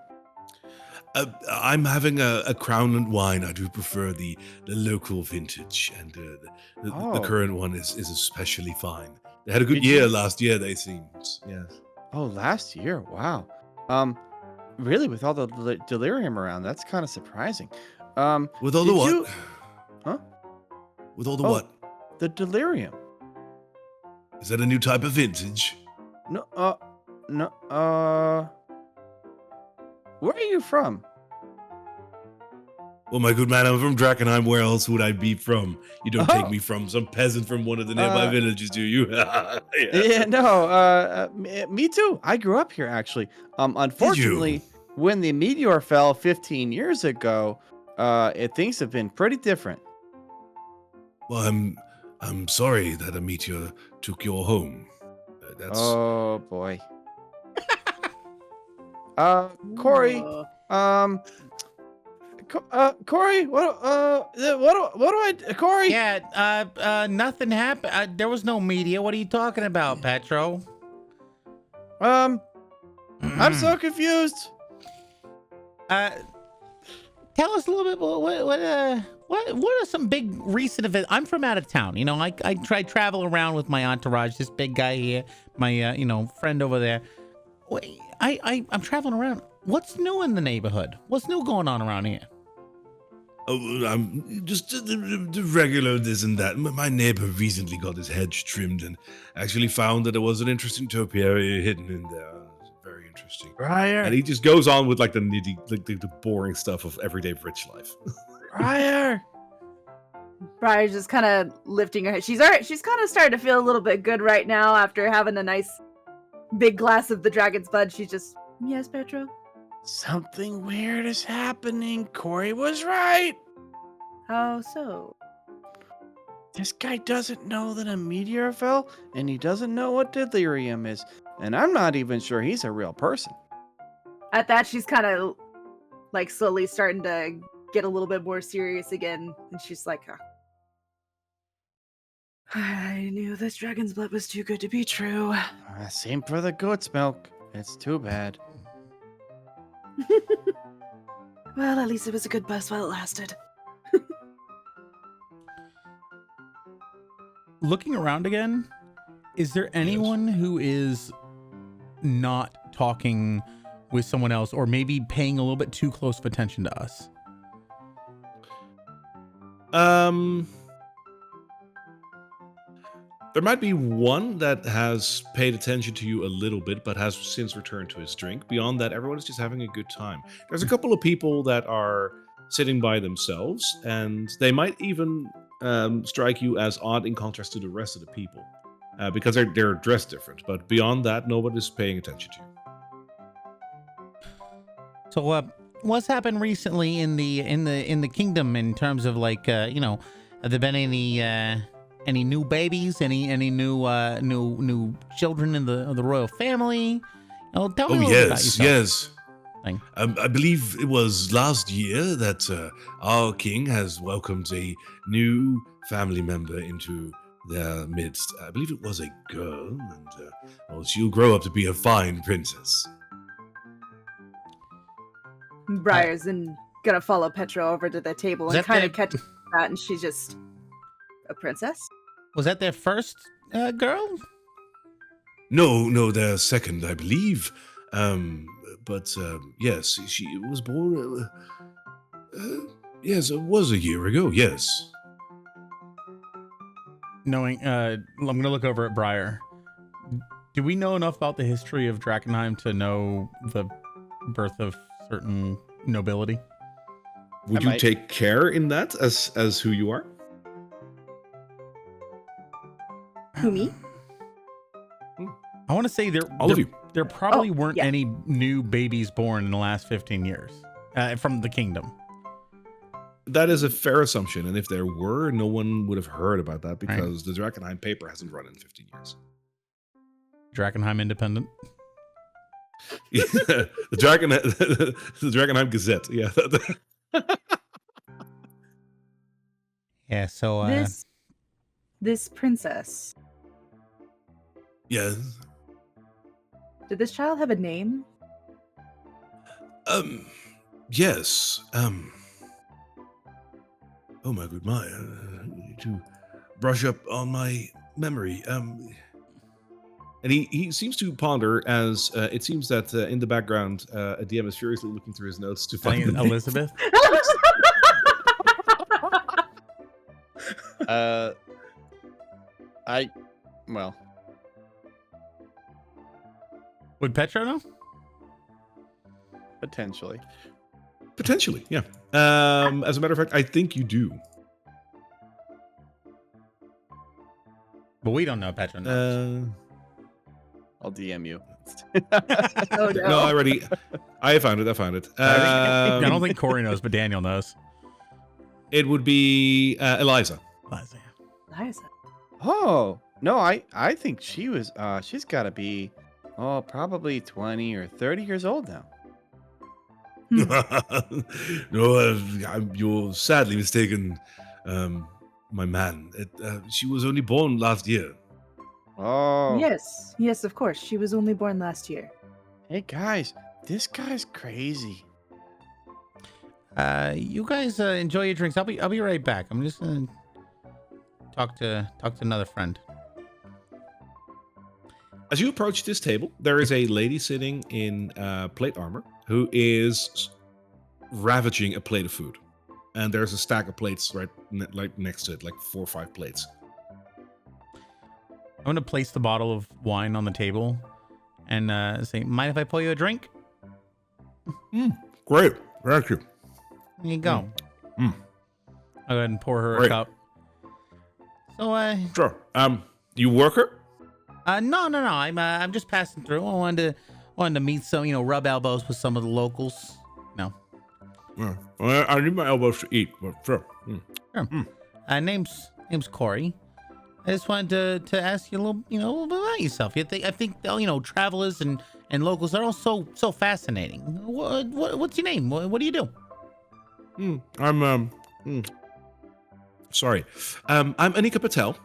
I'm having a Crown and wine. I do prefer the local vintage, and the Oh. current one is especially fine. They had a good Did year you- last year, they seemed. Yes. Oh, last year. Wow. Really, with all the delirium around, that's kind of surprising. With all the Did what? you- Huh? With all the Oh. what? The delirium. Is that a new type of vintage? No, where are you from? Well, my good man, I'm from Drakkenheim. Where else would I be from? You don't take Oh. me from some peasant from one of the nearby villages, do you? Yeah, no, me too. I grew up here, actually. Unfortunately, when the meteor fell 15 years ago, things have been pretty different. Well, I'm sorry that a meteor took your home. That's Oh boy. Corey, Corey, what do I, Corey? Yeah, nothing happened. There was no media. What are you talking about, Petro? I'm so confused. Tell us a little bit more. What are some big recent events? I'm from out of town. You know, I try travel around with my entourage. This big guy here, my friend over there. I'm traveling around. What's new in the neighborhood? What's new going on around here? Oh, I'm just the regular this and that. My neighbor recently got his hedge trimmed and actually found that there was an interesting topiary hidden in there. Very interesting. Briar, And he just goes on with like the the boring stuff of everyday rich life. Briar. Briar's just kind of lifting her head. She's kind of starting to feel a little bit good right now after having a nice big glass of the dragon's blood. She's just, yes, Petro. Something weird is happening. Corey was right. How so? This guy doesn't know that a meteor fell, and he doesn't know what delirium is. And I'm not even sure he's a real person. At that, she's kind of like slowly starting to get a little bit more serious again. And she's like, I knew this dragon's blood was too good to be true. Same for the goat's milk. It's too bad. Well, at least it was a good buzz while it lasted. Looking around again, is there anyone who is not talking with someone else or maybe paying a little bit too close of attention to us? There might be one that has paid attention to you a little bit, but has since returned to his drink. Beyond that, everyone is just having a good time. There's a couple of people that are sitting by themselves, and they might even strike you as odd in contrast to the rest of the people, because they're dressed different. But beyond that, nobody's paying attention to you. So, what's happened recently in the kingdom in terms of like have there been any new babies, any new children in the royal family? Tell me a little bit about yourself. Yes. Thing. I believe it was last year that our king has welcomed a new family member into their midst. I believe it was a girl, and well, she'll grow up to be a fine princess. Briar's gonna follow Petra over to the table Was and that kind the- of catch that, and she's just a princess. Was that their first girl? No, their second, I believe. But yes, she was born. Yes, it was a year ago. Yes. Knowing, I'm gonna look over at Briar. Do we know enough about the history of Drakkenheim to know the birth of certain nobility? Would I you might. take care in that as who you are? Who, me? I want to say All of you. there probably weren't yeah. any new babies born in the last 15 years from the kingdom. That is a fair assumption, and if there were, no one would have heard about that because the Drakkenheim paper hasn't run in 15 years. Drakkenheim Independent. Yeah, the Drakkenheim Gazette. Yeah. Yeah. So This princess. Yeah. Did this child have a name? Yes. Oh my good my. I need to brush up on my memory. And he seems to ponder as it seems that in the background, a DM is furiously looking through his notes to I find think the Elizabeth. Well, Would Petra know? potentially. Potentially, yeah. As a matter of fact, I think you do. But we don't know Petra knows. I'll DM you. Oh no. No, I found it. I don't think Corey knows, but Daniel knows. It would be Eliza. Liza. Oh no, I think she's got to be probably 20 or 30 years old now. No, you're sadly mistaken, my man. She was only born last year. Oh Yes, of course. She was only born last year. Hey guys, this guy's crazy. you guys enjoy your drinks. I'll be right back. I'm just gonna talk to another friend. As you approach this table, there is a lady sitting in plate armor who is ravaging a plate of food, and there's a stack of plates right next to it, like 4 or 5 plates. I'm gonna place the bottle of wine on the table and say, "Mind if I pour you a drink?" Great, thank you. There you go. I'll go ahead and pour her a Great. cup. So Sure. You work her? no. I'm just passing through. I wanted to meet some, rub elbows with some of the locals. No. Yeah. Well, I need my elbows to eat, but sure. Sure. Name's Corey. I just wanted to ask you a little bit about yourself. I think travelers and locals are all so fascinating. What's your name? What do you do? I'm sorry. I'm Anika Patel.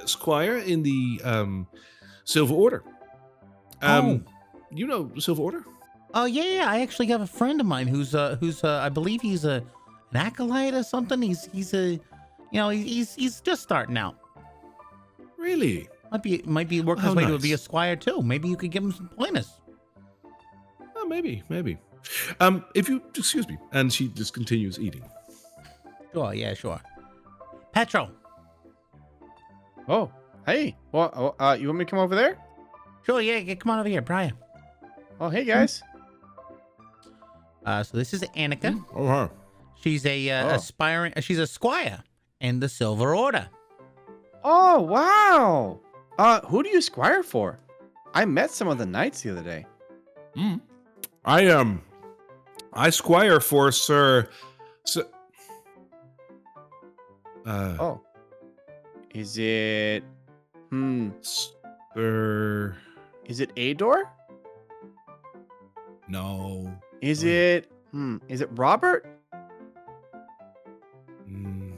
Squire in the Silver Order. You know Silver Order? Oh yeah. I actually have a friend of mine who's I believe he's an acolyte or something. He's just starting out. Really? Might be working his Oh, way to nice. be a squire too. Maybe you could give him some pointers. Oh, maybe. If you excuse me, and she just continues eating. Sure, yeah, sure. Petro. Oh, hey. Well, you want me to come over there? Sure, yeah, come on over here, Brian. Oh, hey guys. So this is Annika. Oh, huh. She's she's a squire in the Silver Order. Oh, wow. Who do you squire for? I met some of the knights the other day. I squire for Sir. Oh. Is it... Sir. Is it Ador? No. Is Wait. it... Is it Robert? Mm,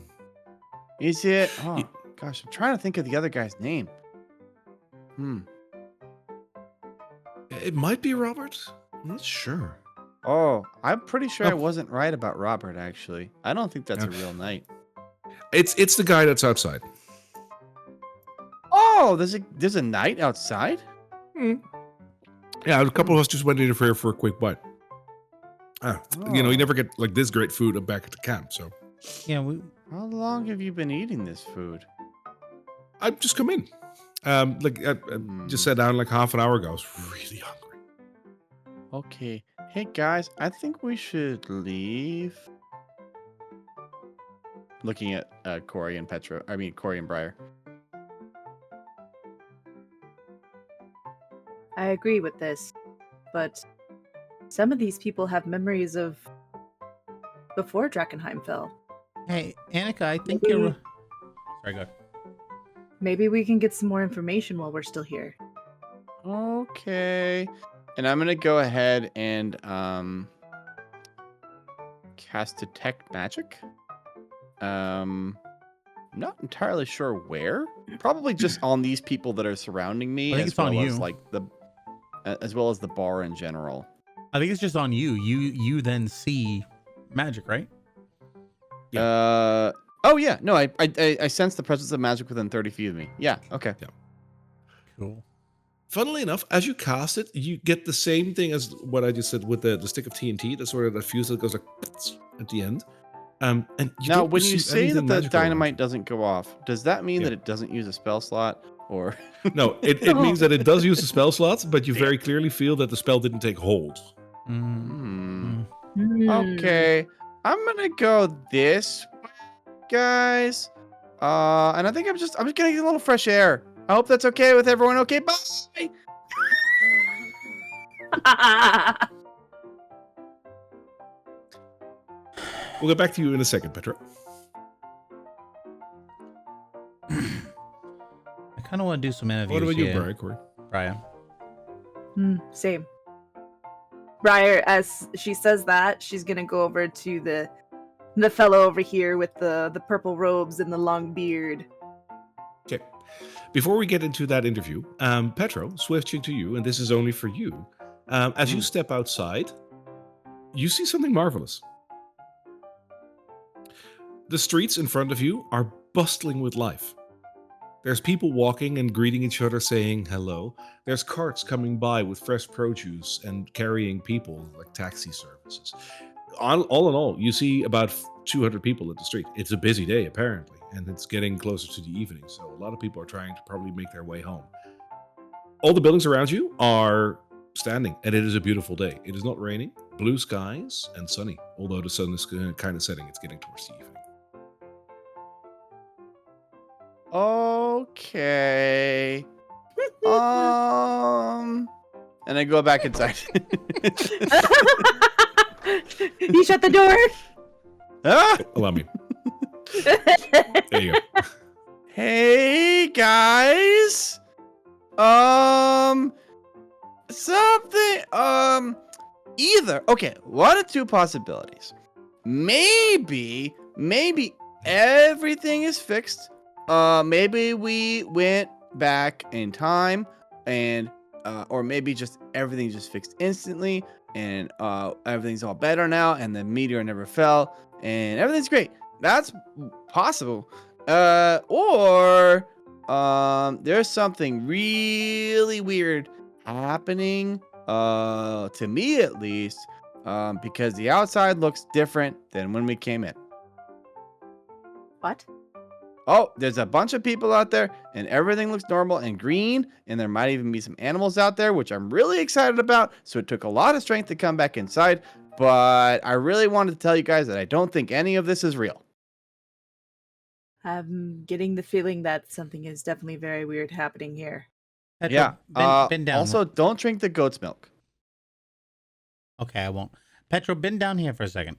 Is it... Oh, gosh. I'm trying to think of the other guy's name. It might be Robert. I'm not sure. Oh, I'm pretty sure I Oh. wasn't right about Robert, actually. I don't think that's a real knight. It's the guy that's outside. Oh, there's a knight outside? Yeah, a couple of us just went in for a quick bite. You know, you never get like this great food back at the camp, so Yeah, How long have you been eating this food? I've just come in. Just sat down like half an hour ago. I was really hungry. Okay. Hey, guys, I think we should leave. Looking at Corey and Briar. I agree with this, but some of these people have memories of before Drakkenheim fell. hey, Annika, I think Maybe- you're. Sorry, go ahead. Maybe we can get some more information while we're still here. Okay. And I'm gonna go ahead and cast Detect Magic. Not entirely sure where. Probably just on these people that are surrounding me, I think as it's on well as you. like as well as the bar in general. I think it's just on you. You then see magic, right? Oh yeah, no, I sense the presence of magic within 30 feet of me. Yeah, okay. Yeah. Cool. Funnily enough, as you cast it, you get the same thing as what I just said with the stick of TNT. That's sort of that fuse that goes like at the end. And you Now, don't when you receive say anything that the magical around dynamite you. doesn't go off, does that mean Yeah. that it doesn't use a spell slot, or? No, it means that it does use the spell slots, but you very clearly feel that the spell didn't take hold. Okay, I'm gonna go this way, guys. And I think I'm just gonna get a little fresh air. I hope that's okay with everyone. Okay, bye. We'll get back to you in a second, Petra. I kind of want to do some interviews. What about you, here, Brian, Corey? Brian? Same. Briar, as she says that, she's gonna go over to the fellow over here with the purple robes and the long beard. Okay. Before we get into that interview, Petro, switching to you, and this is only for you. As you step outside, you see something marvelous. The streets in front of you are bustling with life. There's people walking and greeting each other saying hello. There's carts coming by with fresh produce and carrying people like taxi services. All in all, you see about 200 people at the street. It's a busy day, apparently, and it's getting closer to the evening, so a lot of people are trying to probably make their way home. All the buildings around you are standing, and it is a beautiful day. It is not raining, blue skies, and sunny, although the sun is kind of setting. It's getting towards the evening. Okay. And I go back inside. You shut the door. Ah! Allow me. There you go. Hey guys. Either. Okay, one of two possibilities. Maybe everything is fixed. Maybe we went back in time and or maybe just everything just fixed instantly and everything's all better now and the meteor never fell and everything's great. That's possible. Or there's something really weird happening, to me at least, because the outside looks different than when we came in. What? Oh, there's a bunch of people out there and everything looks normal and green, and there might even be some animals out there, which I'm really excited about. So it took a lot of strength to come back inside, but I really wanted to tell you guys that I don't think any of this is real. I'm getting the feeling that something is definitely very weird happening here. Petro, Yeah. bend down. Also, don't drink the goat's milk. Okay, I won't. Petro, been down here for a second.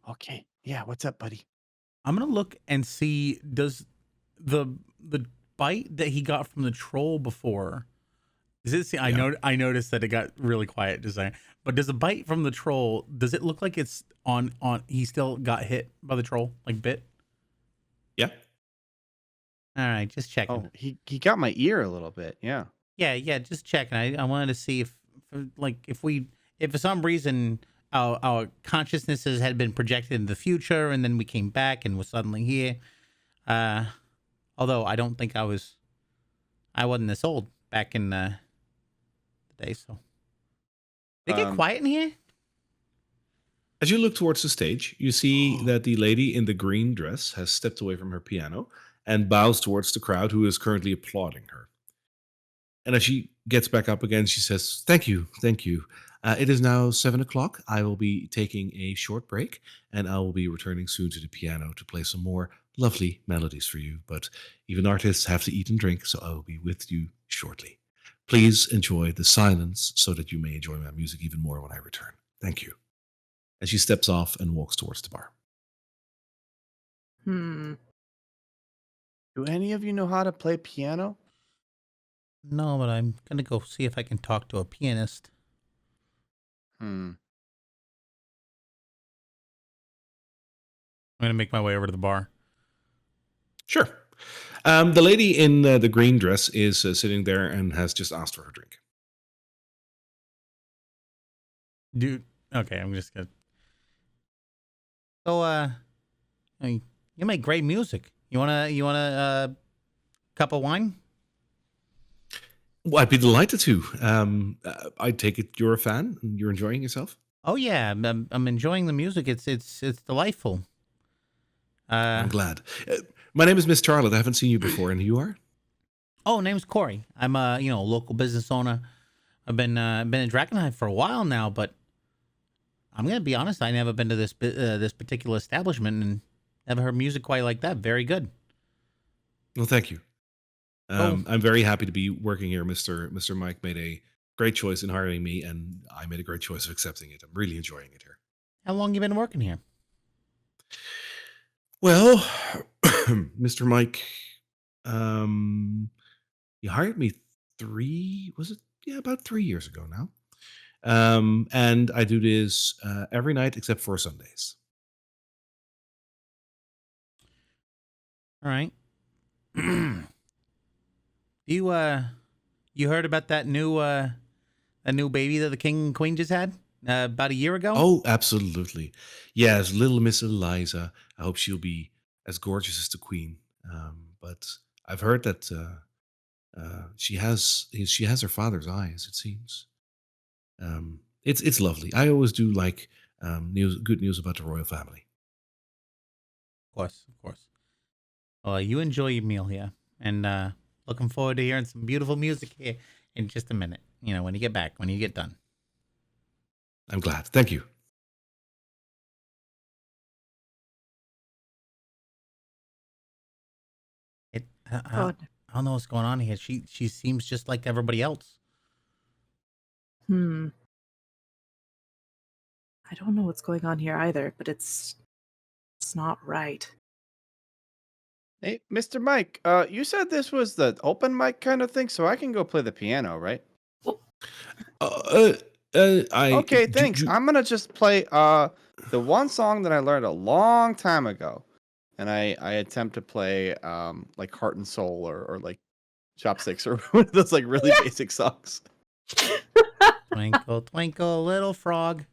Okay. Yeah. What's up, buddy? I'm gonna look and see, does the bite that he got from the troll before, does it see? Yeah. I noticed that it got really quiet just saying, but does the bite from the troll, does it look like it's on he still got hit by the troll, like bit? Yeah. All right, just checking. Oh, he got my ear a little bit. Yeah. Yeah, just checking. I wanted to see if for some reason our consciousnesses had been projected in the future and then we came back and was suddenly here. Although I don't think I wasn't this old back in the day, so. Did it get quiet in here? As you look towards the stage, you see that the lady in the green dress has stepped away from her piano and bows towards the crowd who is currently applauding her. And as she gets back up again, she says, "Thank you, thank you. It is now 7 o'clock. I will be taking a short break, and I will be returning soon to the piano to play some more lovely melodies for you. But even artists have to eat and drink, so I will be with you shortly. Please enjoy the silence so that you may enjoy my music even more when I return. Thank you." And she steps off and walks towards the bar. Hmm. Do any of you know how to play piano? No, but I'm gonna go see if I can talk to a pianist. Hmm. I'm gonna make my way over to the bar. Sure. The lady in the green dress is sitting there and has just asked for her drink. Dude, okay, I'm just gonna. So, I mean, you make great music. You want a cup of wine? Well, I'd be delighted to. I take it you're a fan and you're enjoying yourself? Oh yeah, I'm enjoying the music. It's delightful. I'm glad. My name is Miss Charlotte. I haven't seen you before, and you are? Oh, name's Corey. I'm a local business owner. I've been in Drakkenheim for a while now, but I'm gonna be honest. I never been to this particular establishment and never heard music quite like that. Very good. Well, thank you. I'm very happy to be working here. Mr. Mike made a great choice in hiring me, and I made a great choice of accepting it. I'm really enjoying it here. How long you been working here? Well, Mr. Mike, he hired me about 3 years ago now. And I do this every night except for Sundays. All right. You heard about that new baby that the king and queen just had about a year ago? Oh, absolutely. Yes, little Miss Eliza. I hope she'll be as gorgeous as the queen. But I've heard that she has her father's eyes, it seems. It's lovely. I always do like good news about the royal family. Of course. Well, you enjoy your meal here, and looking forward to hearing some beautiful music here in just a minute. When you get done. I'm glad. Thank you. I don't know what's going on here. She seems just like everybody else. I don't know what's going on here either, but it's not right. Hey, Mr. Mike, you said this was the open mic kind of thing, so I can go play the piano, right? Okay, thanks. I'm gonna just play the one song that I learned a long time ago, and I attempt to play like Heart and Soul or like Chopsticks or one of those like really basic songs. Twinkle, twinkle, little frog.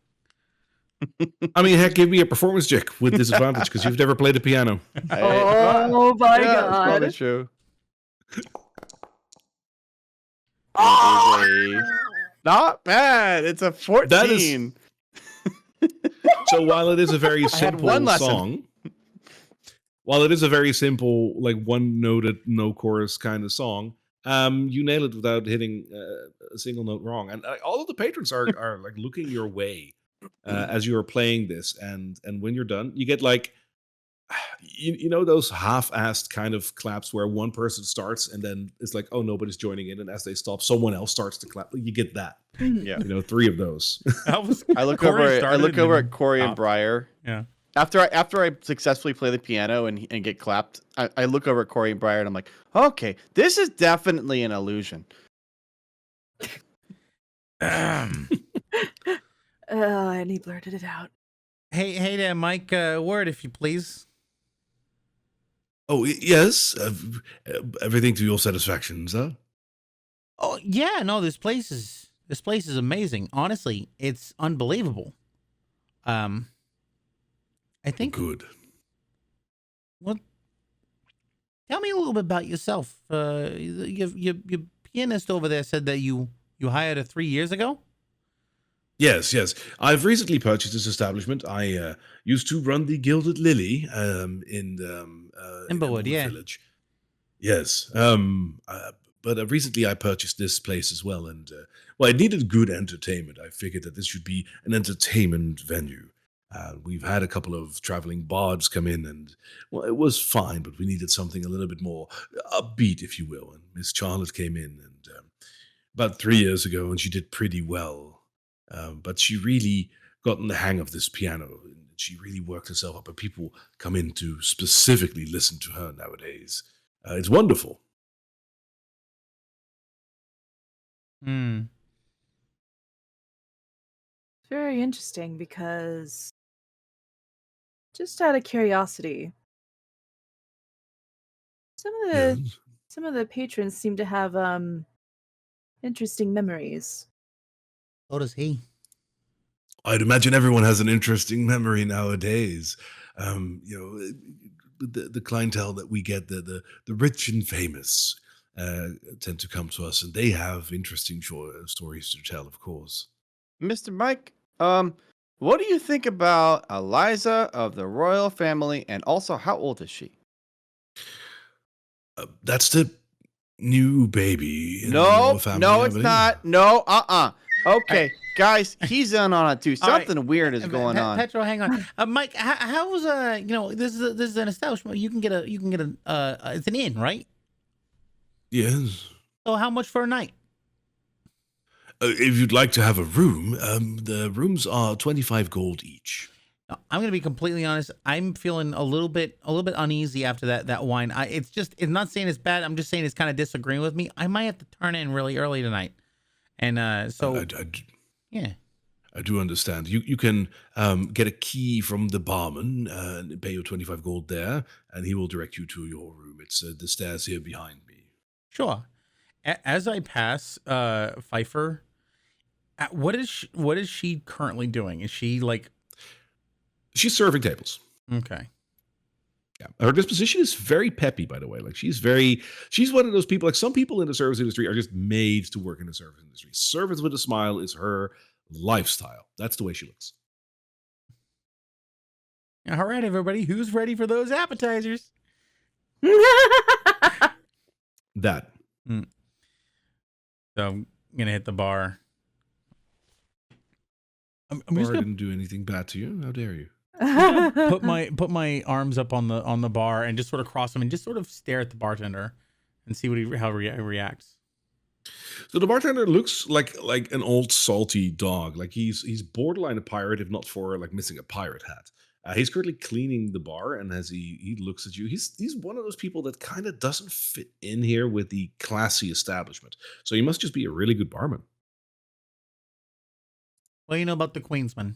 I mean, heck, give me a performance check with disadvantage because you've never played the piano. Oh my That's god. probably true. It is not bad. It's a 14. So while it is a very had simple one lesson. song, while it is a very simple, like one noted, no chorus kind of song, you nail it without hitting a single note wrong. And all of the patrons are like looking your way as you are playing this. And when you're done, you get like, you know those half-assed kind of claps where one person starts and then it's like, oh, nobody's joining in, and as they stop, someone else starts to clap. You get that. Yeah. 3 of those. I look Corey over. I started look and over then at Corey and stopped. Briar. Yeah. After I successfully play the piano and get clapped, I look over at Corey and Briar and I'm like, okay, this is definitely an illusion. And he blurted it out. Hey there, Mike. Word, if you please. Oh, yes. Everything to your satisfaction, sir? Oh yeah, no, this place is amazing. Honestly, it's unbelievable. I think. Good. Well, tell me a little bit about yourself. Your pianist over there said that you hired her 3 years ago. Yes. I've recently purchased this establishment. I used to run the Gilded Lily in Emberwood, Emberwood yeah. Village. Yes. But recently I purchased this place as well, and well, it needed good entertainment. I figured that this should be an entertainment venue. We've had a couple of traveling bards come in, and well, it was fine, but we needed something a little bit more upbeat, if you will. And Miss Charlotte came in, and about 3 years ago, and she did pretty well. But she really gotten the hang of this piano. And she really worked herself up, and people come in to specifically listen to her nowadays. It's wonderful. Hmm. It's very interesting because, just out of curiosity, some of the Yes. some of the patrons seem to have interesting memories. So does he. I'd imagine everyone has an interesting memory nowadays. The clientele that we get, the rich and famous, tend to come to us, and they have interesting stories to tell, of course. Mr. Mike, what do you think about Eliza of the royal family, and also how old is she? That's the new baby in the No, royal family, no, I it's believe. not. No, Okay, guys, he's in on it too. All right. Something weird is going on. Petro, hang on. Mike, how's this is an establishment. You can get a it's an inn, right? Yes. So how much for a night? If you'd like to have a room, the rooms are 25 gold each. No, I'm gonna be completely honest. I'm feeling a little bit uneasy after that wine. It's not saying it's bad. I'm just saying it's kind of disagreeing with me. I might have to turn in really early tonight, and so yeah. I do understand. You can get a key from the barman and pay your 25 gold there, and he will direct you to your room. It's the stairs here behind me. Sure. As I pass Pfeiffer, what is she currently doing? Is she like She's serving tables. okay? Yeah. Her disposition is very peppy, by the way. Like she's one of those people, like some people in the service industry are just made to work in the service industry. Service with a smile is her lifestyle. That's the way she looks. All right, everybody, who's ready for those appetizers? That. So I'm gonna hit the bar. I'm Bar just gonna didn't do anything bad to you. How dare you? put my arms up on the bar and just sort of cross them and just sort of stare at the bartender and see how he reacts. So the bartender looks like an old salty dog. Like he's borderline a pirate, if not for like missing a pirate hat. He's currently cleaning the bar, and as he looks at you, he's one of those people that kind of doesn't fit in here with the classy establishment. So he must just be a really good barman. Well, you know about the Queensman.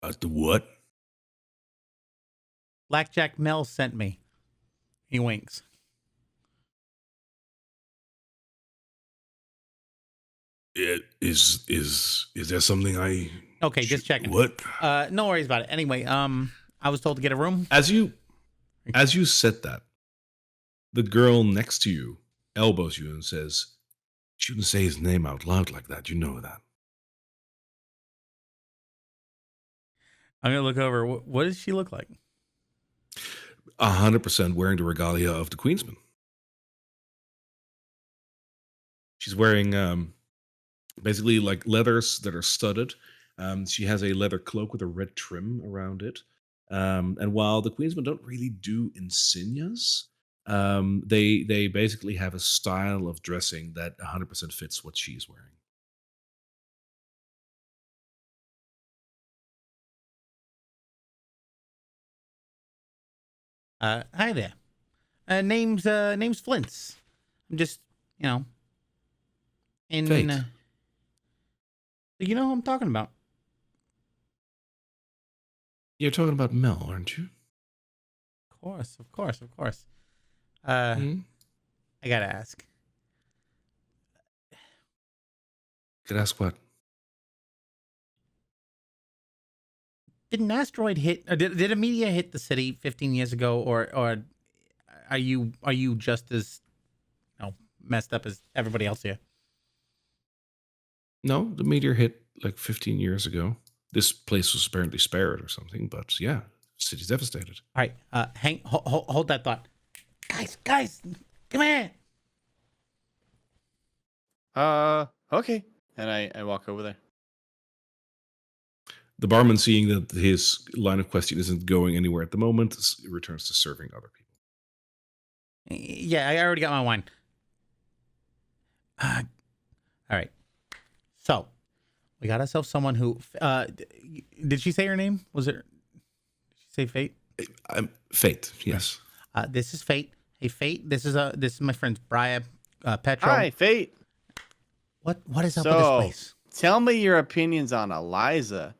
The what? Blackjack Mel sent me. He winks. Is there something I? Okay, just checking. What? No worries about it. Anyway, I was told to get a room. As you said that, the girl next to you elbows you and says, "Shouldn't say his name out loud like that. You know that." I'm gonna look over. What does she look like? 100% wearing the regalia of the Queensman. She's wearing basically like leathers that are studded. She has a leather cloak with a red trim around it. And while the Queensmen don't really do insignias, They basically have a style of dressing that 100% fits what she's wearing. Hi there. Name's Flints. I'm just, you know, Fate. You know who I'm talking about. You're talking about Mel, aren't you? Of course. Hmm? I gotta ask. Could ask what? Did an asteroid hit? Did a meteor hit the city 15 years ago, or are you just as, you know, messed up as everybody else here? No, the meteor hit like 15 years ago. This place was apparently spared or something, but yeah, city's devastated. All right, hold that thought, guys, come here. Okay. And I walk over there. The barman, seeing that his line of question isn't going anywhere at the moment, returns to serving other people. Yeah, I already got my wine. All right. So, we got ourselves someone who. Did she say her name? Was it? Did she say Fate? Fate. Yes. This is Fate. Hey, Fate. This is my friend Brian Petro. Hi, Fate. What is up with this place? Tell me your opinions on Eliza.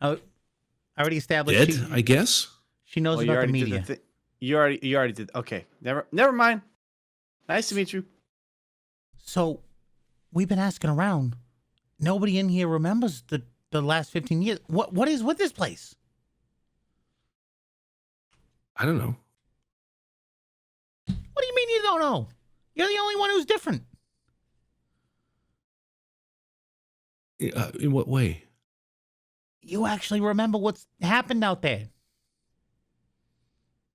I already established. Dead, I guess. She knows about the media. You already did. Okay, never mind. Nice to meet you. So, we've been asking around. Nobody in here remembers the last 15 years. What is with this place? I don't know. What do you mean you don't know? You're the only one who's different. In what way? You actually remember what's happened out there.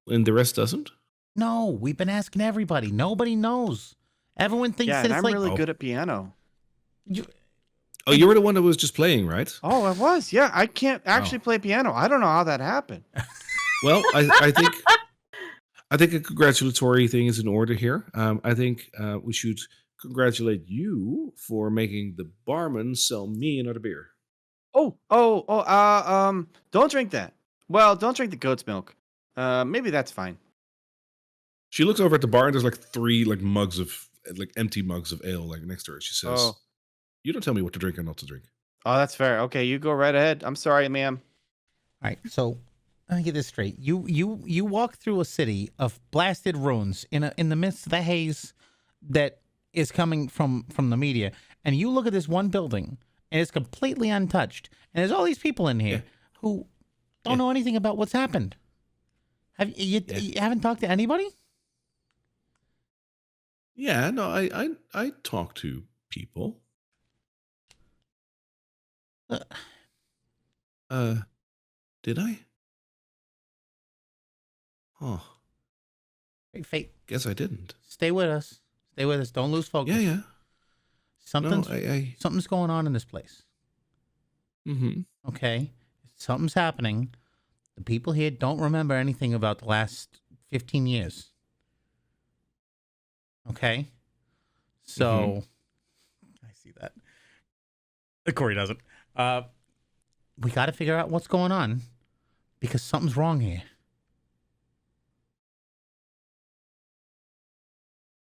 And the rest doesn't? No, we've been asking everybody. Nobody knows. Everyone thinks Yeah, that and it's I'm like really good at piano. You were the one that was just playing, right? Oh, I was. Yeah, I can't actually play piano. I don't know how that happened. Well, I think a congratulatory thing is in order here. I think we should congratulate you for making the barman sell me another beer. Don't drink that. Well, don't drink the goat's milk. Maybe that's fine. She looks over at the bar and there's like 3 mugs of empty mugs of ale next to her. She says, Oh. "You don't tell me what to drink or not to drink." Oh, that's fair. Okay, you go right ahead. I'm sorry, ma'am. All right, so let me get this straight. You walk through a city of blasted ruins in the midst of the haze that is coming from the media, and you look at this one building and it's completely untouched, and there's all these people in here who don't know anything about what's happened. You haven't talked to anybody? Yeah, no, I talk to people. Did I? Oh, Hey, Fate, guess I didn't. stay with us. Stay with us. Don't lose focus. Yeah. Something's No, I something's going on in this place. mm-hmm. Okay, something's happening. The people here don't remember anything about the last 15 years. Okay, so I see that. Corey doesn't. We got to figure out what's going on because something's wrong here.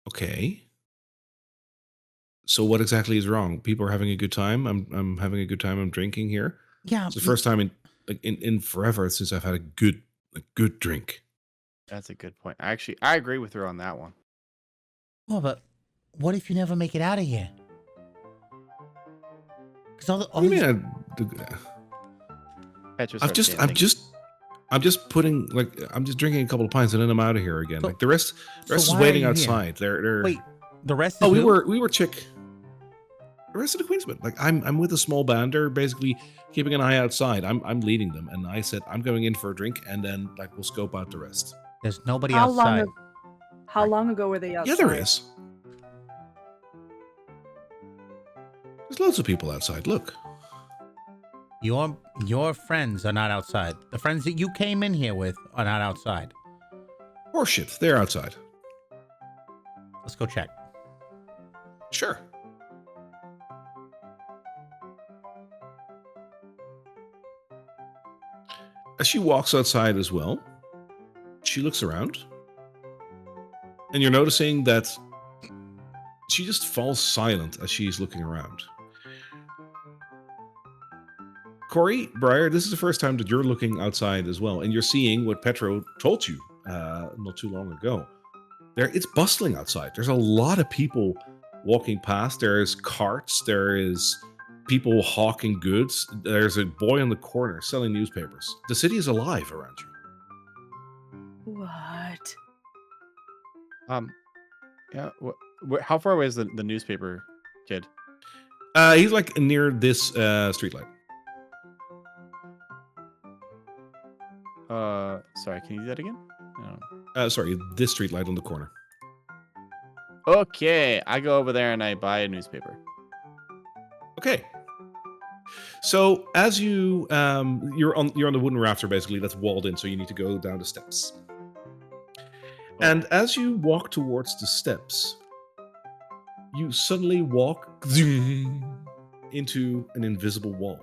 Okay. So what exactly is wrong? People are having a good time. I'm having a good time. I'm drinking here. Yeah, It's the first time in forever since I've had a good drink. That's a good point. Actually, I agree with her on that one. well, but what if you never make it out of here? Because all What do you these- mean? Petra I'm starts just drinking a couple of pints and then I'm out of here again. So- The rest so is why are waiting you here? outside. They're Wait, the rest. Is Oh, we who? were chick. The rest of the Queensmen. I'm with a small band. They're basically keeping an eye outside. I'm leading them, and I said I'm going in for a drink, and then we'll scope out the rest. There's nobody How outside. How long ago were they outside? Yeah, there is. There's loads of people outside. Look. Your friends are not outside. The friends that you came in here with are not outside. Horseshit, they're outside. Let's go check. Sure. As she walks outside as well, she looks around. And you're noticing that she just falls silent as she's looking around. Corey, Briar, this is the first time that you're looking outside as well, and you're seeing what Petro told you not too long ago. It's bustling outside. There's a lot of people walking past. There's carts. There is people hawking goods. There's a boy on the corner selling newspapers. The city is alive around you. What? Yeah. How far away is the newspaper kid? He's like near this streetlight. Sorry, can you do that again? No. Sorry, this streetlight on the corner. Okay, I go over there and I buy a newspaper. Okay. So as you're on the wooden rafter basically that's walled in, so you need to go down the steps. And as you walk towards the steps, you suddenly walk into an invisible wall.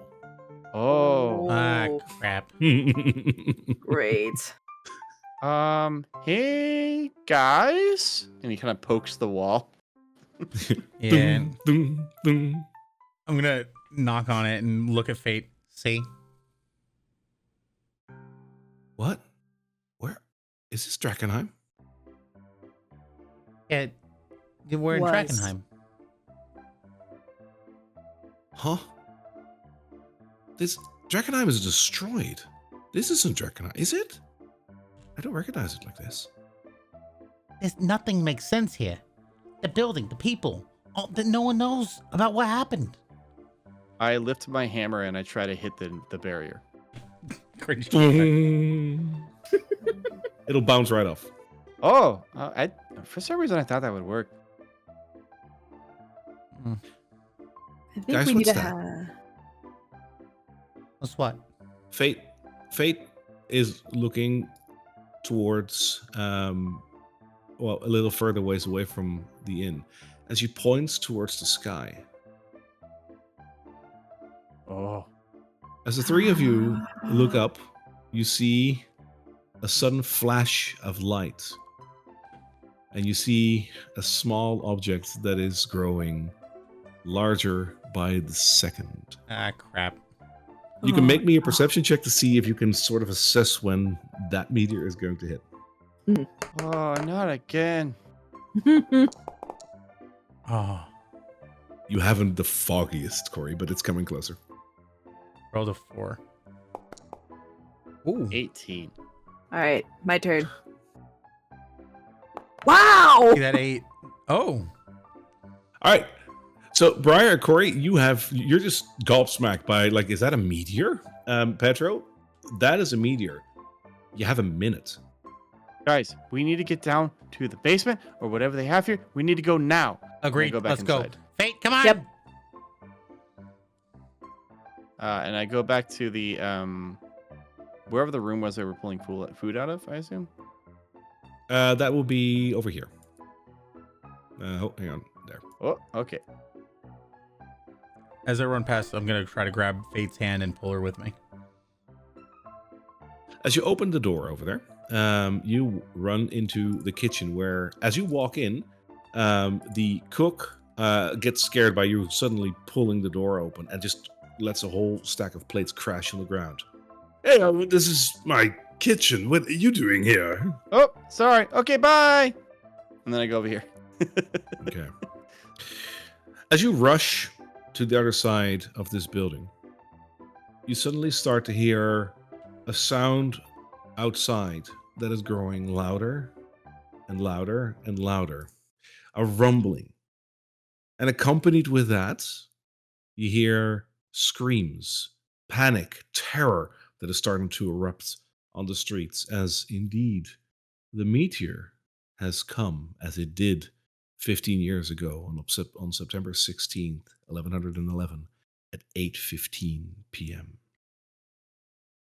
Oh. Ah, crap. Great. Hey guys, and he kind of pokes the wall. Yeah. Dum, dum. I'm gonna knock on it and look at Fate. See? What? Where is this Drakkenheim? Yeah, we're in Was. Drakkenheim. Huh? This Drakkenheim is destroyed. This isn't Drakkenheim, is it? I don't recognize it like this. Nothing makes sense here. The building, the people, no one knows about what happened. I lift my hammer and I try to hit the barrier. Cringe. It'll bounce right off. Oh, for some reason I thought that would work. I think Guys, we need what's to that? have. What's what? Fate is looking towards a little further ways away from the inn as she points towards the sky. Oh. As the three of you look up, you see a sudden flash of light. And you see a small object that is growing larger by the second. Ah, crap. You can make me a perception check to see if you can sort of assess when that meteor is going to hit. Oh, not again. Oh, You haven't the foggiest, Corey, but it's coming closer. rolled a 4. Ooh. 18. All right, my turn. Wow! See that 8? Oh, All right. So, Briar and Corey, you're just gobsmacked by, like, is that a meteor? Petro, that is a meteor. You have a minute. Guys, we need to get down to the basement or whatever they have here. We need to go now. Agreed. Go back Let's inside. go. Fate, come on. Yep. And I go back to the wherever the room was they were pulling food out of, I assume. That will be over here. Hang on. There. Oh, okay. as I run past, I'm gonna try to grab Fate's hand and pull her with me. As you open the door over there, you run into the kitchen where, as you walk in, the cook gets scared by you suddenly pulling the door open and just lets a whole stack of plates crash on the ground. Hey, this is my kitchen. What are you doing here? Oh, sorry. Okay, bye. And then I go over here. Okay. As you rush to the other side of this building, you suddenly start to hear a sound outside that is growing louder and louder and louder. A rumbling. And accompanied with that, you hear screams, panic, terror that is starting to erupt on the streets, as indeed the meteor has come, as it did 15 years ago on September 16th, 1111 at 8:15 p.m.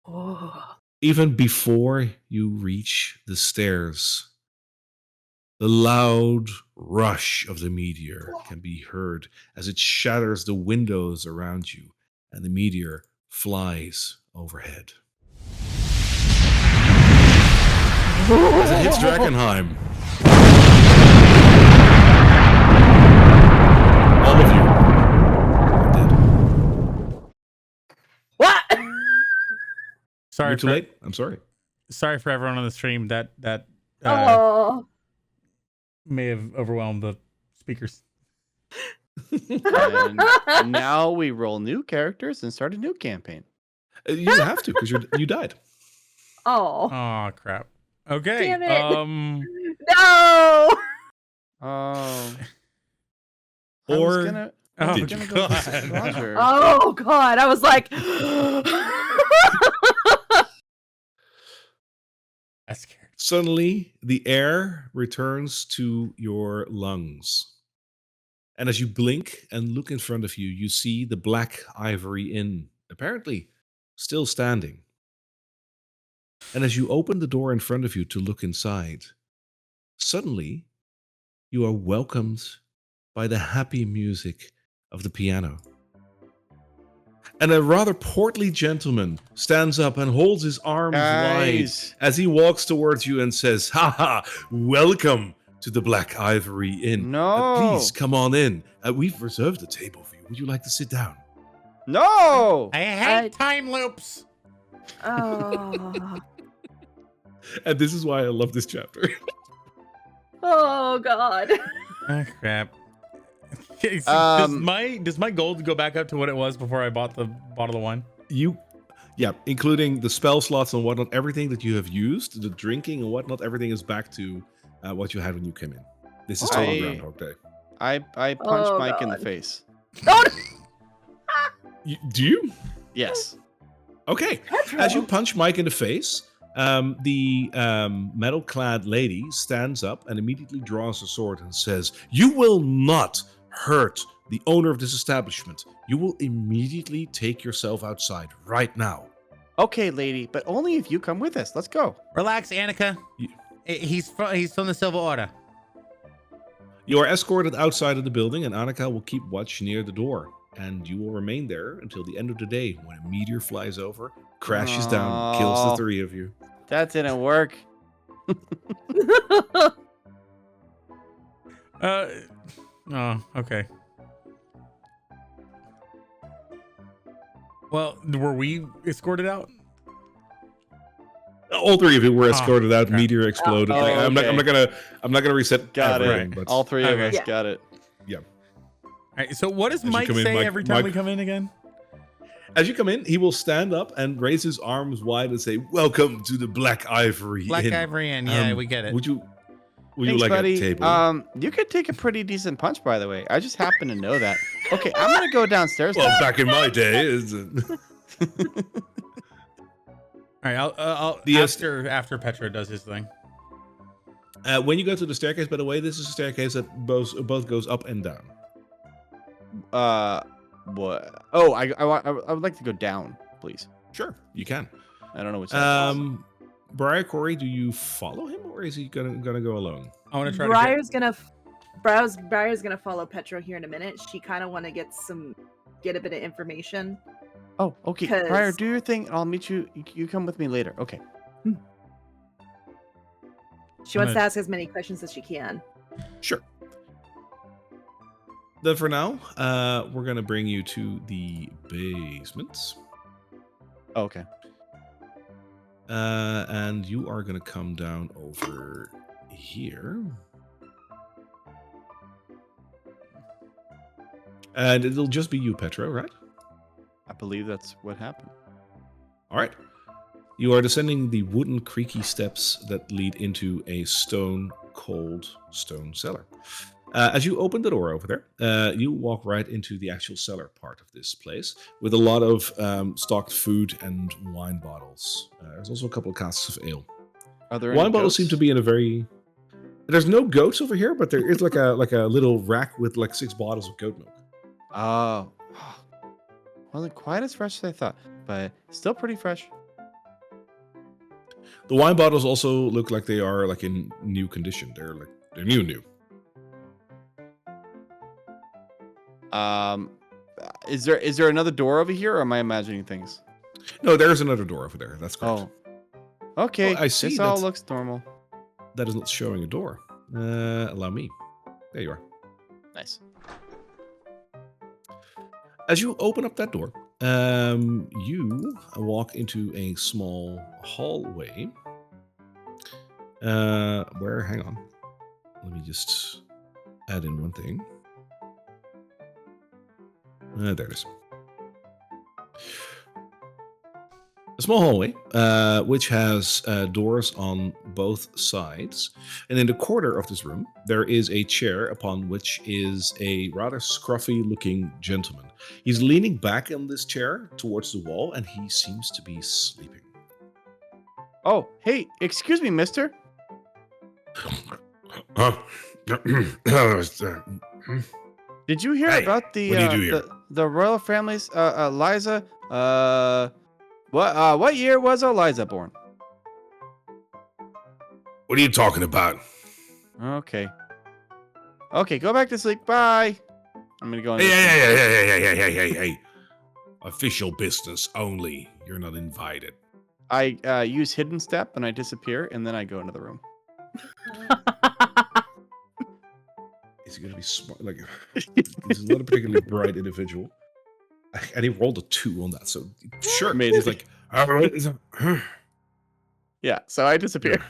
Oh. Even before you reach the stairs, the loud rush of the meteor can be heard as it shatters the windows around you, and the meteor flies overhead. As it hits Drakkenheim, all of you are dead. What? Sorry You're too for late. I'm sorry. sorry for everyone on the stream that Oh. may have overwhelmed the speakers. And now we roll new characters and start a new campaign. You have to because you died. Oh. Oh crap. Okay. Damn it. Uh, No. Oh. Or I Oh, was gonna go with God. Roger. Oh God. I was like. That's scared. Suddenly, the air returns to your lungs. And as you blink and look in front of you, you see the Black Ivory Inn, apparently still standing. And as you open the door in front of you to look inside, suddenly you are welcomed by the happy music of the piano. And a rather portly gentleman stands up and holds his arms wide Guys. as he walks towards you and says, "Haha, welcome to the Black Ivory Inn. No. Please come on in. We've reserved a table for you. Would you like to sit down?" No. I hate time loops. Oh. And this is why I love this chapter. Oh God. Oh crap. does my gold go back up to what it was before I bought the bottle of wine? Yeah, including the spell slots and whatnot, everything that you have used, the drinking and whatnot, everything is back to what you had when you came in. This is total Groundhog Day. I punched Oh, Mike in the God. face. Oh, Do you? Yes. Okay. As you punch Mike in the face, the metal-clad lady stands up and immediately draws a sword and says, "You will not hurt the owner of this establishment. You will immediately take yourself outside right now." Okay, lady, but only if you come with us. Let's go. Relax, Annika. He's from the Silver Order. You are escorted outside of the building, and Annika will keep watch near the door. And you will remain there until the end of the day when a meteor flies over, crashes down, and kills the Aw. three of you. That didn't work. Oh, okay. Well, were we escorted out? All three of you were escorted out. crap. Meteor exploded. Oh, I'm not okay. gonna reset. Got everything, it. but- All three of Okay. us Yeah. got it. All right, so what does you Mike come in, say Mike- every time Mike- we come in again? As you come in, he will stand up and raise his arms wide and say, "Welcome to the Black Ivory Black Inn." Ivory Inn. Yeah, we get it. Would you Thanks, like buddy. a table? You could take a pretty decent punch, by the way. I just happen to know that. Okay, I'm gonna go downstairs. Well, now. back in my day, All right, I'll The- after Petra does his thing. when you go to the staircase, by the way, this is a staircase that both goes up and down. What? Oh, I would like to go down, please. Sure, you can. I don't know which. side it is. Briar Corey, do you follow him or is he gonna go alone? I want to try Briar's gonna follow Petro here in a minute. She kind of want to get a bit of information. Oh, okay. 'cause- Prior, do your thing. I'll meet you. You come with me later. Okay. She wants to ask as many questions as she can. Sure. Then for now, we're gonna bring you to the basement. Oh, okay. And you are gonna come down over here. And it'll just be you, Petra, right? I believe that's what happened. All right. You are descending the wooden, creaky steps that lead into a cold stone cellar. As you open the door over there, you walk right into the actual cellar part of this place with a lot of stocked food and wine bottles. There's also a couple of casks of ale. Are there any Wine bottles goats? seem to be in a very... There's no goats over here, but there is like a little rack with like 6 bottles of goat milk. Oh, wasn't quite as fresh as I thought, but still pretty fresh. The wine bottles also look like they are like in new condition. They're new. Is there another door over here, or am I imagining things? No, there's another door over there. That's correct. Oh, okay. Oh, I see This all looks normal. That is not showing a door. Allow me. There you are. Nice. As you open up that door, you walk into a small hallway. Hang on. Let me just add in one thing. There it is. A small hallway, which has doors on both sides. And in the corner of this room, there is a chair upon which is a rather scruffy-looking gentleman. He's leaning back in this chair towards the wall, and he seems to be sleeping. Oh, hey, excuse me, mister. Did you hear Hey, about the what do you do here? the royal family's Eliza? What year was Eliza born? What are you talking about? Okay. Okay, go back to sleep. Bye. I'm gonna go on. Hey. Official business only. You're not invited. I use hidden step and I disappear, and then I go into the room. Is he going to be smart? Like, he's not a particularly bright individual. And he rolled a 2 on that, so sure. Amazing. He's like, all right. Yeah, so I disappear.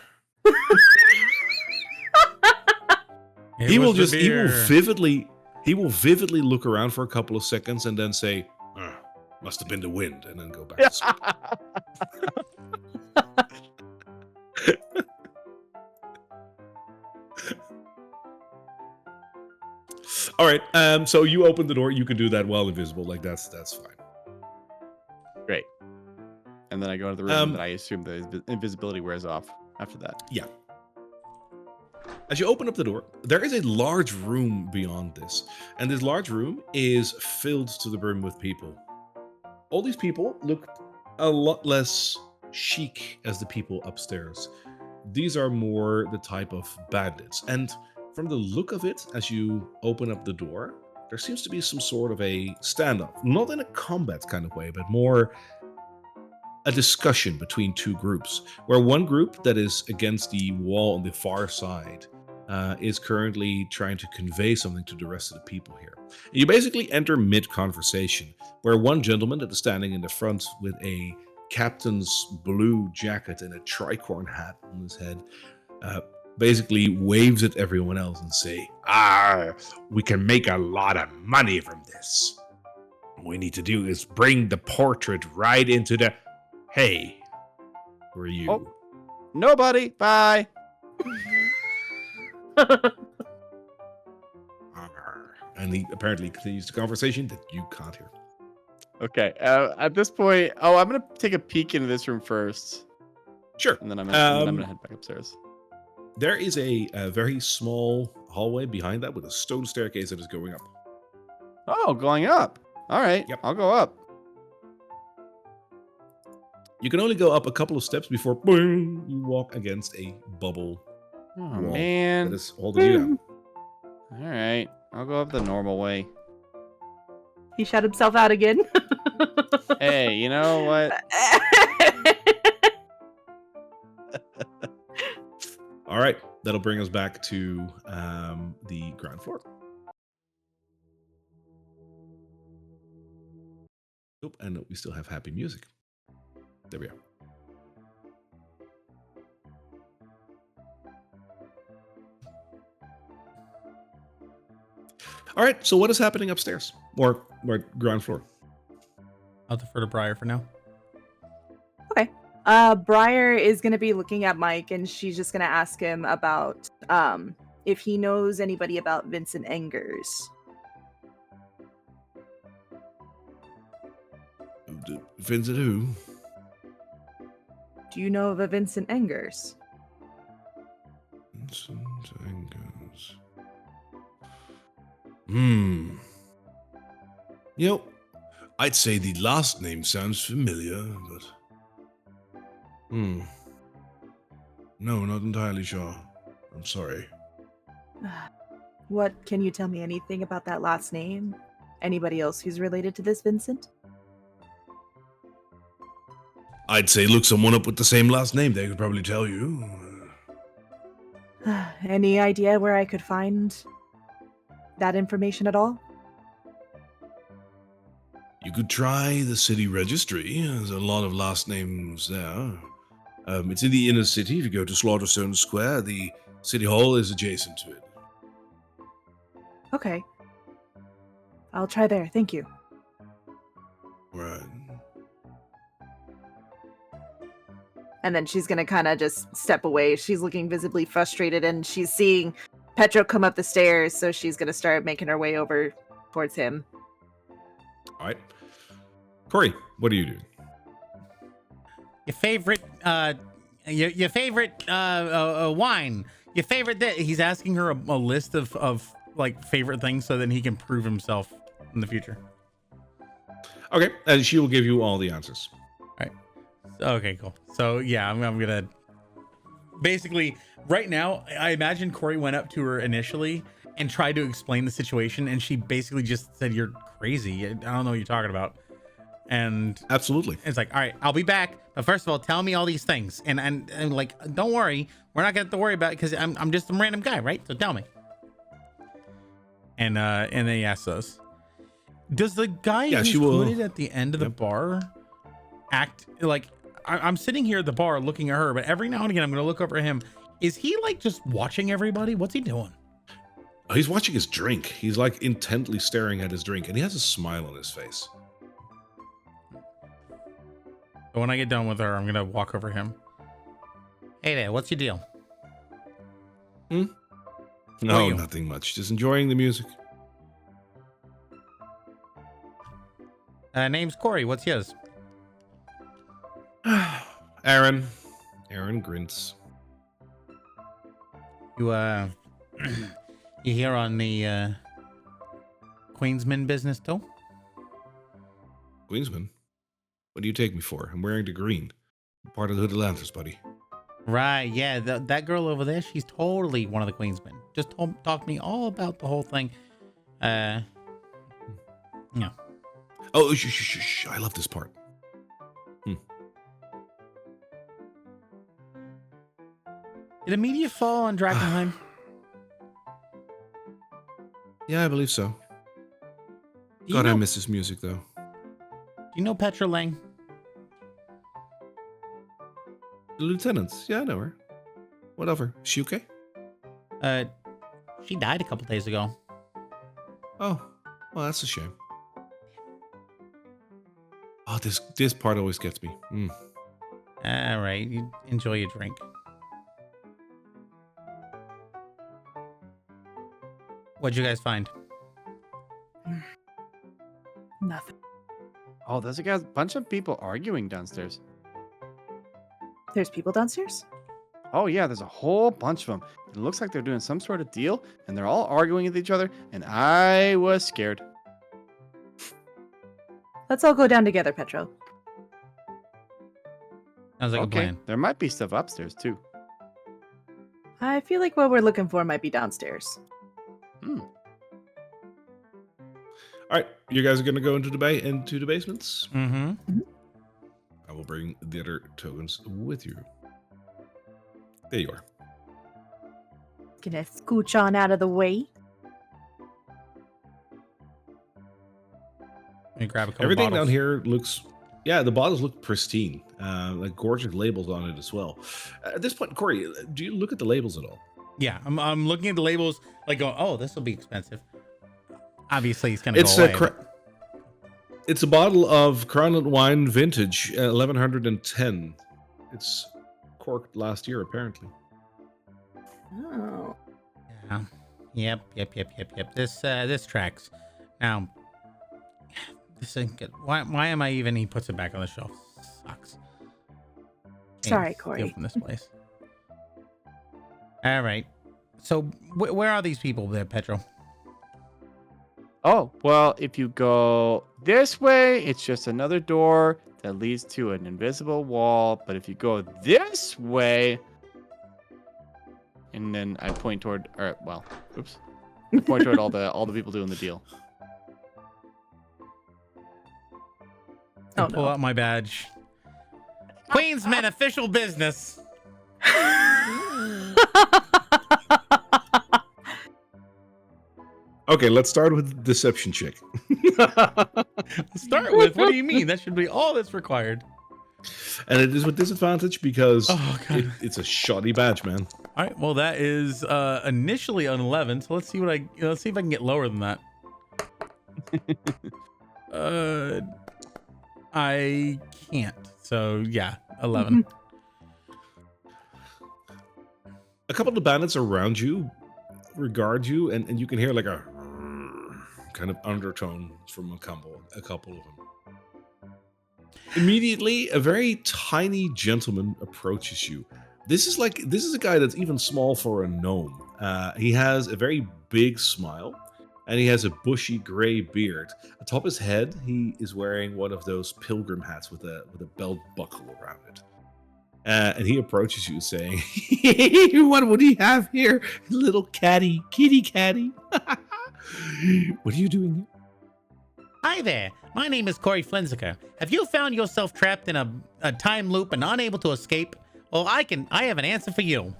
He will vividly look around for a couple of seconds and then say, must have been the wind, and then go back to sleep. All right. So you open the door. You can do that while invisible. Like that's fine. Great. And then I go into the room, and I assume the invisibility wears off after that. Yeah. As you open up the door, there is a large room beyond this, and this large room is filled to the brim with people. All these people look a lot less chic as the people upstairs. These are more the type of bandits, and from the look of it, as you open up the door, there seems to be some sort of a standoff. Not in a combat kind of way, but more a discussion between two groups, where one group that is against the wall on the far side is currently trying to convey something to the rest of the people here. And you basically enter mid-conversation, where one gentleman that is standing in the front with a captain's blue jacket and a tricorn hat on his head basically waves at everyone else and say, we can make a lot of money from this. What we need to do is bring the portrait right into the... Hey, who are you? Oh, nobody. Bye. And he apparently continues the conversation that you can't hear. Okay. At this point, I'm gonna take a peek into this room first. Sure. And then I'm gonna head back upstairs. There is a very small hallway behind that with a stone staircase that is going up. Oh, going up. All right. Yep. I'll go up. You can only go up a couple of steps before boing, you walk against a bubble Oh, wall man. that is holding you down. All right. I'll go up the normal way. He shut himself out again. Hey, you know what? All right, that'll bring us back to the ground floor. Oop, and we still have happy music. There we are. All right, so what is happening upstairs or ground floor? I'll defer to Briar for now. Okay. Briar is going to be looking at Mike, and she's just going to ask him about if he knows anybody about Vincent Engers. Vincent who? Do you know of a Vincent Engers? Vincent Engers. You know, I'd say the last name sounds familiar, but... No, not entirely sure. I'm sorry. What can you tell me anything about that last name? Anybody else who's related to this Vincent? I'd say look someone up with the same last name. They could probably tell you. Any idea where I could find that information at all? You could try the city registry. There's a lot of last names there. It's in the inner city. If you go to Slaughterstone Square, the city hall is adjacent to it. Okay. I'll try there. Thank you. Right. And then she's going to kind of just step away. She's looking visibly frustrated and she's seeing Petro come up the stairs. So she's going to start making her way over towards him. All right. Corey, what are you doing? Your favorite, your favorite wine. Your favorite. He's asking her a list of like favorite things so then he can prove himself in the future. Okay, and she will give you all the answers. Okay, cool. So yeah, I'm gonna basically right now. I imagine Corey went up to her initially and tried to explain the situation, and she basically just said, "You're crazy. I don't know what you're talking about." And Absolutely. it's like, all right, I'll be back. But first of all, tell me all these things, and like, don't worry, we're not gonna have to worry about it because I'm just some random guy, right? So tell me. And then he asks us, does the guy who's quoted at the end of the bar act like I'm sitting here at the bar looking at her, but every now and again I'm gonna look over at him. Is he like just watching everybody? What's he doing? He's watching his drink. He's like intently staring at his drink, and he has a smile on his face. But when I get done with her, I'm gonna walk over him. Hey there, what's your deal? No, nothing much. Just enjoying the music. Name's Corey. What's yours? Aaron grunts. You you here on the Queensman business too? Queensman? What do you take me for? I'm wearing the green. I'm part of the Hooded Lanterns, buddy. Right, yeah, that girl over there, she's totally one of the Queensmen. Just talk to me all about the whole thing. Yeah. Oh, shh. I love this part. Did a meteor fall on Drakkenheim? Yeah, I believe so. God, I miss this music, though. Do you know Petra Lang? The lieutenants. Yeah, I know her. Whatever. Is she okay? She died a couple days ago. Oh, well, that's a shame. Oh, this part always gets me. All right, you enjoy your drink. What'd you guys find? Nothing. Oh, there's a bunch of people arguing downstairs. There's people downstairs? Oh, yeah, there's a whole bunch of them. It looks like they're doing some sort of deal, and they're all arguing with each other, and I was scared. Let's all go down together, Petro. Sounds like a plan. There might be stuff upstairs, too. I feel like what we're looking for might be downstairs. All right, you guys are going to go into the basements? Mm-hmm. I will bring the other tokens with you. There you are. Gonna scooch on out of the way. Let me grab a couple Everything bottles. down here looks... Yeah, the bottles look pristine. Like gorgeous labels on it as well. At this point, Corey, do you look at the labels at all? Yeah, I'm looking at the labels, like going, oh, this will be expensive. Obviously, it's gonna go away. It's a bottle of Crowned Wine Vintage, 1110. It's corked last year, apparently. Oh. Yeah. Yep. This tracks. Now, this ain't good. Why am I even? He puts it back on the shelf. Sucks. Sorry, Steal Corey. from this place. All right. So where are these people there, Petro? Oh, well, if you go this way, it's just another door that leads to an invisible wall. But if you go this way, and then I point toward, or well, oops, I point toward all the people doing the deal. I Oh, pull no. out my badge. Queensman official business. Okay, let's start with deception check. Start with. What do you mean? That should be all that's required. And it is with disadvantage because Oh, God. it's a shoddy badge, man. All right. Well, that is initially an 11. So let's see let's see if I can get lower than that. I can't. So yeah, 11. A couple of the bandits around you regard you, and you can hear like a kind of undertone from a couple of them. Immediately, a very tiny gentleman approaches you. This is a guy that's even small for a gnome. He has a very big smile, and he has a bushy gray beard. Atop his head, he is wearing one of those pilgrim hats with a belt buckle around it. And he approaches you saying, "What would he have here? Little kitty catty. What are you doing here?" Hi there. My name is Corey Flinziker. Have you found yourself trapped in a time loop and unable to escape? Well, I have an answer for you.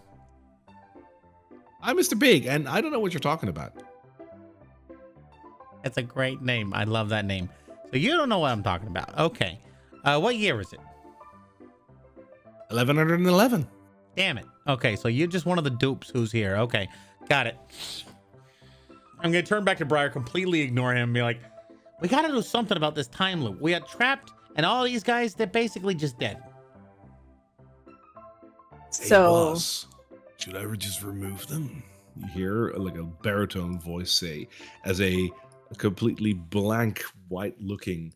I'm Mr. Big, and I don't know what you're talking about. That's a great name. I love that name. So you don't know what I'm talking about. Okay. What year is it? 1111. Damn it. Okay, so you're just one of the dupes who's here. Okay, got it. I'm gonna turn back to Briar, completely ignore him, and be like, We gotta do something about this time loop. We are trapped, and all these guys, they're basically just dead. Hey, So- boss, should I just remove them? You hear like a baritone voice say as a completely blank, white-looking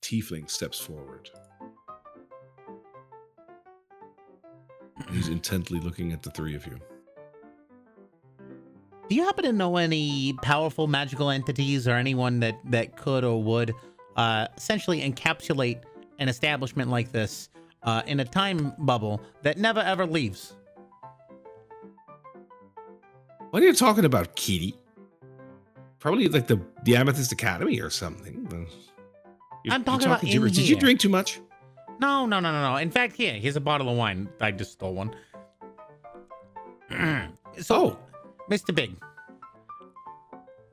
tiefling steps forward. He's intently looking at the three of you. Do you happen to know any powerful magical entities or anyone that could or would essentially encapsulate an establishment like this in a time bubble that never ever leaves? What are you talking about, kitty? Probably like the Amethyst Academy or something. I'm talking about in gibberish. Did you here. drink too much? No. In fact, here's a bottle of wine. I just stole one. So, Mr. Big,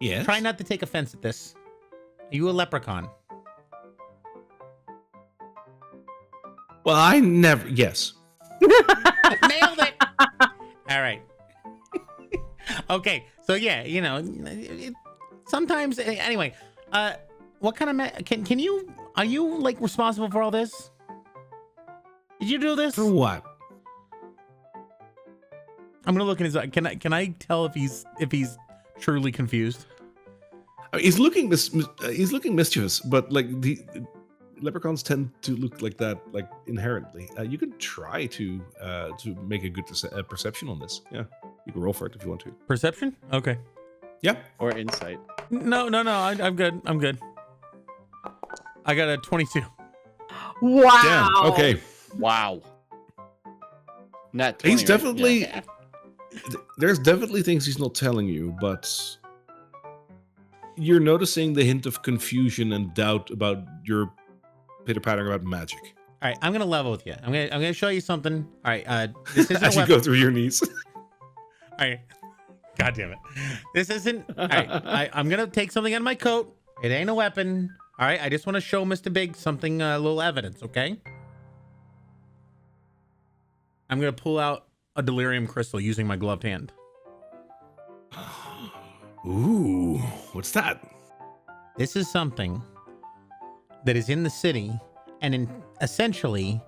Yes. try not to take offense at this. Are you a leprechaun? Well, I never. Yes. Nailed it. All right. Okay. So yeah, sometimes anyway. What kind of can you? Are you like responsible for all this? Did you do this? For what? I'm gonna look in his eye. Can I tell if he's truly confused? I mean, he's looking mischievous, but like the leprechauns tend to look like that, like inherently. You could try to make a good perception on this. Yeah, you can roll for it if you want to. Perception? Okay. Yeah. Or insight. No. I'm good. I'm good. I got a 22. Wow. Damn. Okay. Wow. Not 20, He's right? definitely. Yeah. There's definitely things he's not telling you, but you're noticing the hint of confusion and doubt about your pitter-pattering about magic. All right, I'm gonna level with you. I'm gonna show you something. All right, this isn't a As you weapon. go through your knees. All right, God damn it, this isn't. All right, I'm gonna take something out of my coat. It ain't a weapon. All right, I just want to show Mr. Big something, a little evidence. Okay. I'm gonna pull out a delirium crystal using my gloved hand. Ooh, what's that? This is something that is in the city and essentially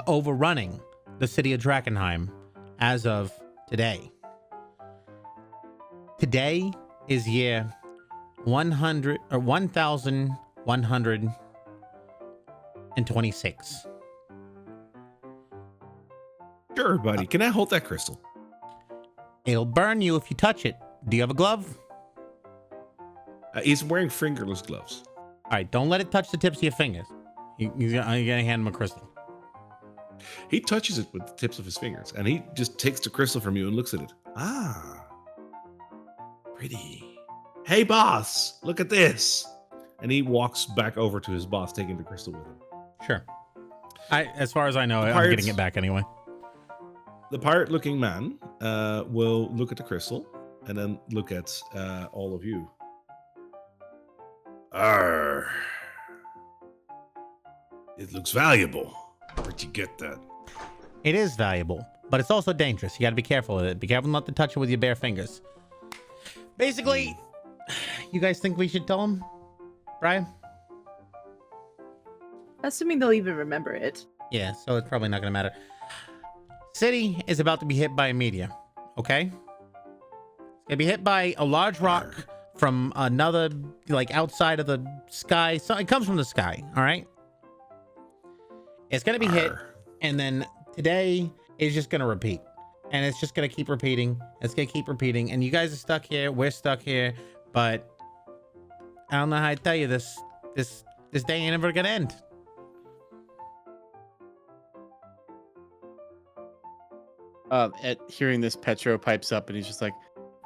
overrunning the city of Drakkenheim as of today. Today is year 100 or 1126. Sure, buddy. Can I hold that crystal? It'll burn you if you touch it. Do you have a glove? He's wearing fingerless gloves. All right, don't let it touch the tips of your fingers. You're gonna hand him a crystal. He touches it with the tips of his fingers, and he just takes the crystal from you and looks at it. Ah, pretty. Hey, boss, look at this. And he walks back over to his boss, taking the crystal with him. Sure. As far as I know, I'm Pirates- getting it back anyway. The pirate-looking man will look at the crystal and then look at all of you. Arr. It looks valuable. Where'd you get that? It is valuable, but it's also dangerous. You got to be careful with it. Be careful not to touch it with your bare fingers. Basically, you guys think we should tell him, Brian? Assuming they'll even remember it. Yeah, so it's probably not going to matter. City is about to be hit by a meteor, okay? It's going to be hit by a large rock from another, like, outside of the sky. So it comes from the sky, all right? It's going to be hit, and then today is just going to repeat. And it's just going to keep repeating. It's going to keep repeating. And you guys are stuck here. We're stuck here. But I don't know how to tell you this. This day ain't ever going to end. At hearing this, Petro pipes up and he's just like,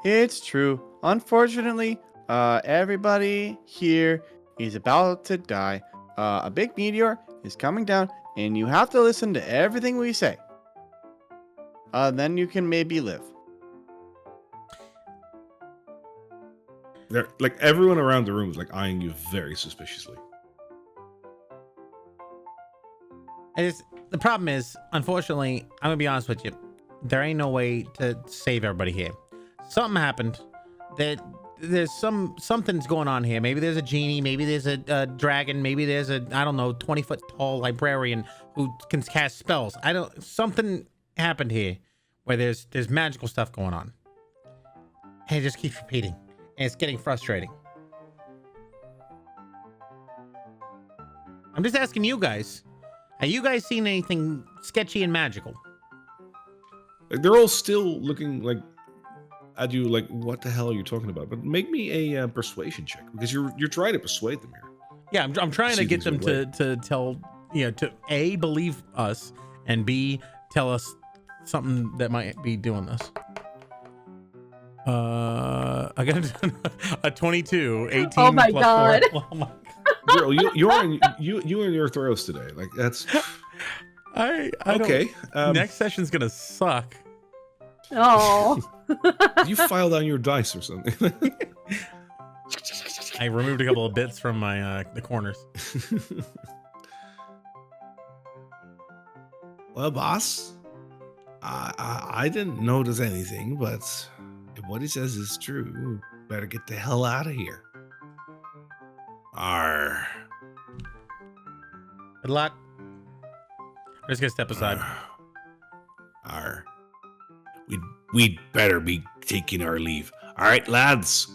"It's true. Unfortunately, everybody here is about to die. A big meteor is coming down, and you have to listen to everything we say. Then you can maybe live." They're, like, everyone around the room is like eyeing you very suspiciously. The problem is, unfortunately, I'm gonna be honest with you. There ain't no way to save everybody here. Something happened. There's something's going on here. Maybe there's a genie. Maybe there's a dragon. Maybe there's a, I don't know, 20-foot tall librarian who can cast spells. Something happened here where there's magical stuff going on. And it just keeps repeating. And it's getting frustrating. I'm just asking you guys. Have you guys seen anything sketchy and magical? Like, they're all still looking like at you like, what the hell are you talking about? But make me a persuasion check, because you're trying to persuade them here. Yeah, I'm trying to See get them things to tell, to A, believe us, and B, tell us something that might be doing this. I got a 22, 18 Oh my plus God. 4. Oh my Girl, you and your throws today. Like, that's I okay. Next session's gonna suck. Oh. You file down your dice or something. I removed a couple of bits from my the corners. Well, boss, I didn't notice anything, but if what he says is true, better get the hell out of here. Arr. Good luck. I'm just gonna step aside. Arr. We'd better be taking our leave. All right, lads.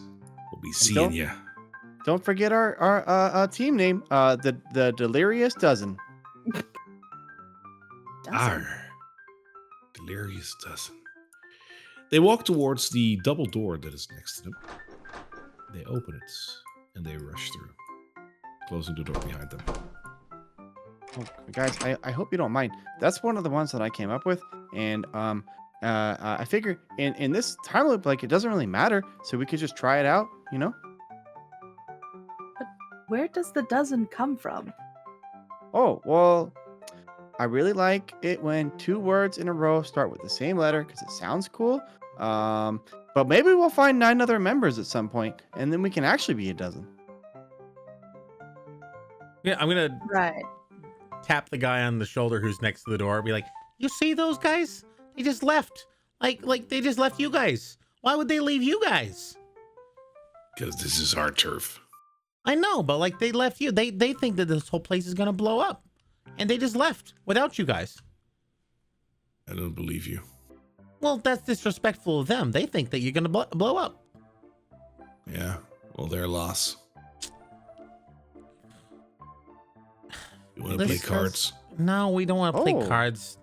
We'll be seeing you. Don't forget our team name, the Delirious Dozen. Arr. Delirious Dozen. They walk towards the double door that is next to them. They open it and they rush through, closing the door behind them. Oh, guys, I hope you don't mind. That's one of the ones that I came up with, and I figure in this time loop, like, it doesn't really matter, so we could just try it out, you know? But where does the dozen come from? Oh, well, I really like it when 2 words in a row start with the same letter because it sounds cool. But maybe we'll find 9 other members at some point, and then we can actually be a dozen. Yeah, I'm gonna Right. tap the guy on the shoulder who's next to the door. Be like, You see those guys? They just left. Like they just left you guys. Why would they leave you guys? Because this is our turf. I know, but like they left you. They think that this whole place is gonna blow up. And they just left without you guys. I don't believe you. Well, that's disrespectful of them. They think that you're gonna blow up. Yeah, well, their loss. You want to play This cards? No, we don't want to play Oh. cards.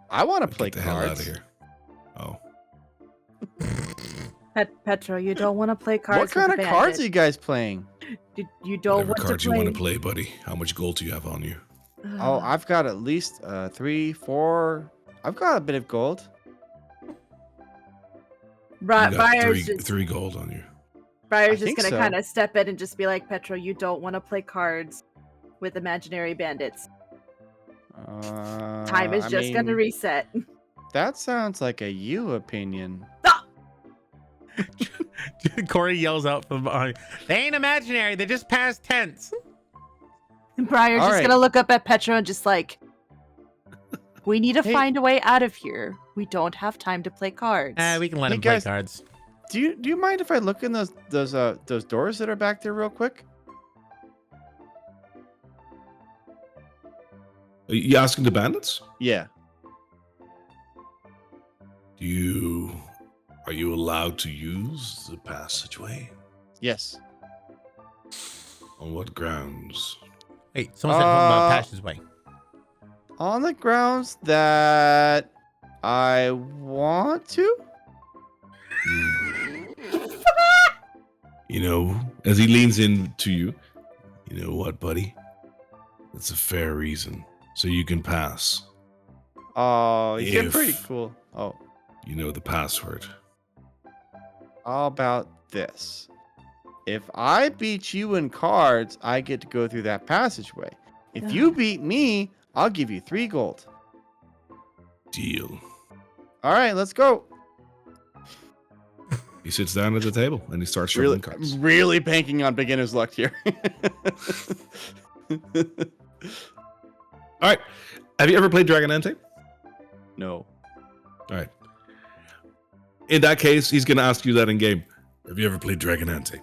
I want to Get play the hell out of cards. here. Oh. Petro, you don't want to play cards. What kind of with cards are bandits. you guys playing? You don't Whatever want cards to you play. want to play, buddy. How much gold do you have on you? Oh, I've got at least 3, 4. I've got a bit of gold. You got Briar's just three gold on you. Briar's I just think gonna so. kind of step in and just be like, Petro, you don't want to play cards with imaginary bandits. Time is I just gonna mean, reset. That sounds like a you opinion. Corey yells out from behind, "They ain't imaginary. They're just past tense." And Briar's All just right. gonna look up at Petro and just like, we need to Hey. find a way out of here. We don't have time to play cards. We can let Hey, him play guys. cards. Do you mind if I look in those doors that are back there real quick? Are you asking the bandits? Yeah. Are you allowed to use the passageway? Yes. On what grounds? Wait, someone said something about passageway. On the grounds that I want to. You know, as he leans in to you, you know what, buddy? It's a fair reason, so you can pass. Oh, you get If- pretty cool. Oh, You know the password. how about this? If I beat you in cards, I get to go through that passageway. If you beat me, I'll give you 3 gold. Deal. All right, let's go. He sits down at the table and he starts Really, shuffling cards. really banking on beginner's luck here. All right. Have you ever played Drakkenheim? No. All right. In that case, he's going to ask you that in game. Have you ever played Drakkenheim?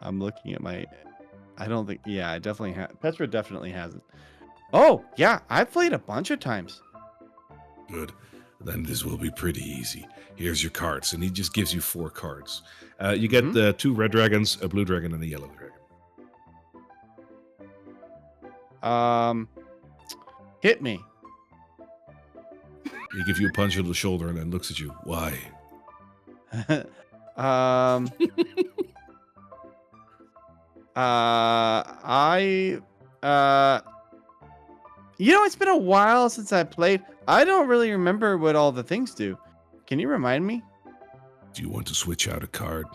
I'm looking at my. I don't think. Yeah, I definitely have. Petra definitely hasn't. Oh, yeah, I've played a bunch of times. Good. Then this will be pretty easy. Here's your cards, and he just gives you 4 cards. You get Mhm. 2 red dragons, a blue dragon, and a yellow dragon. Hit me. He gives you a punch on the shoulder and then looks at you. Why? It's been a while since I played. I don't really remember what all the things do. Can you remind me? Do you want to switch out a card?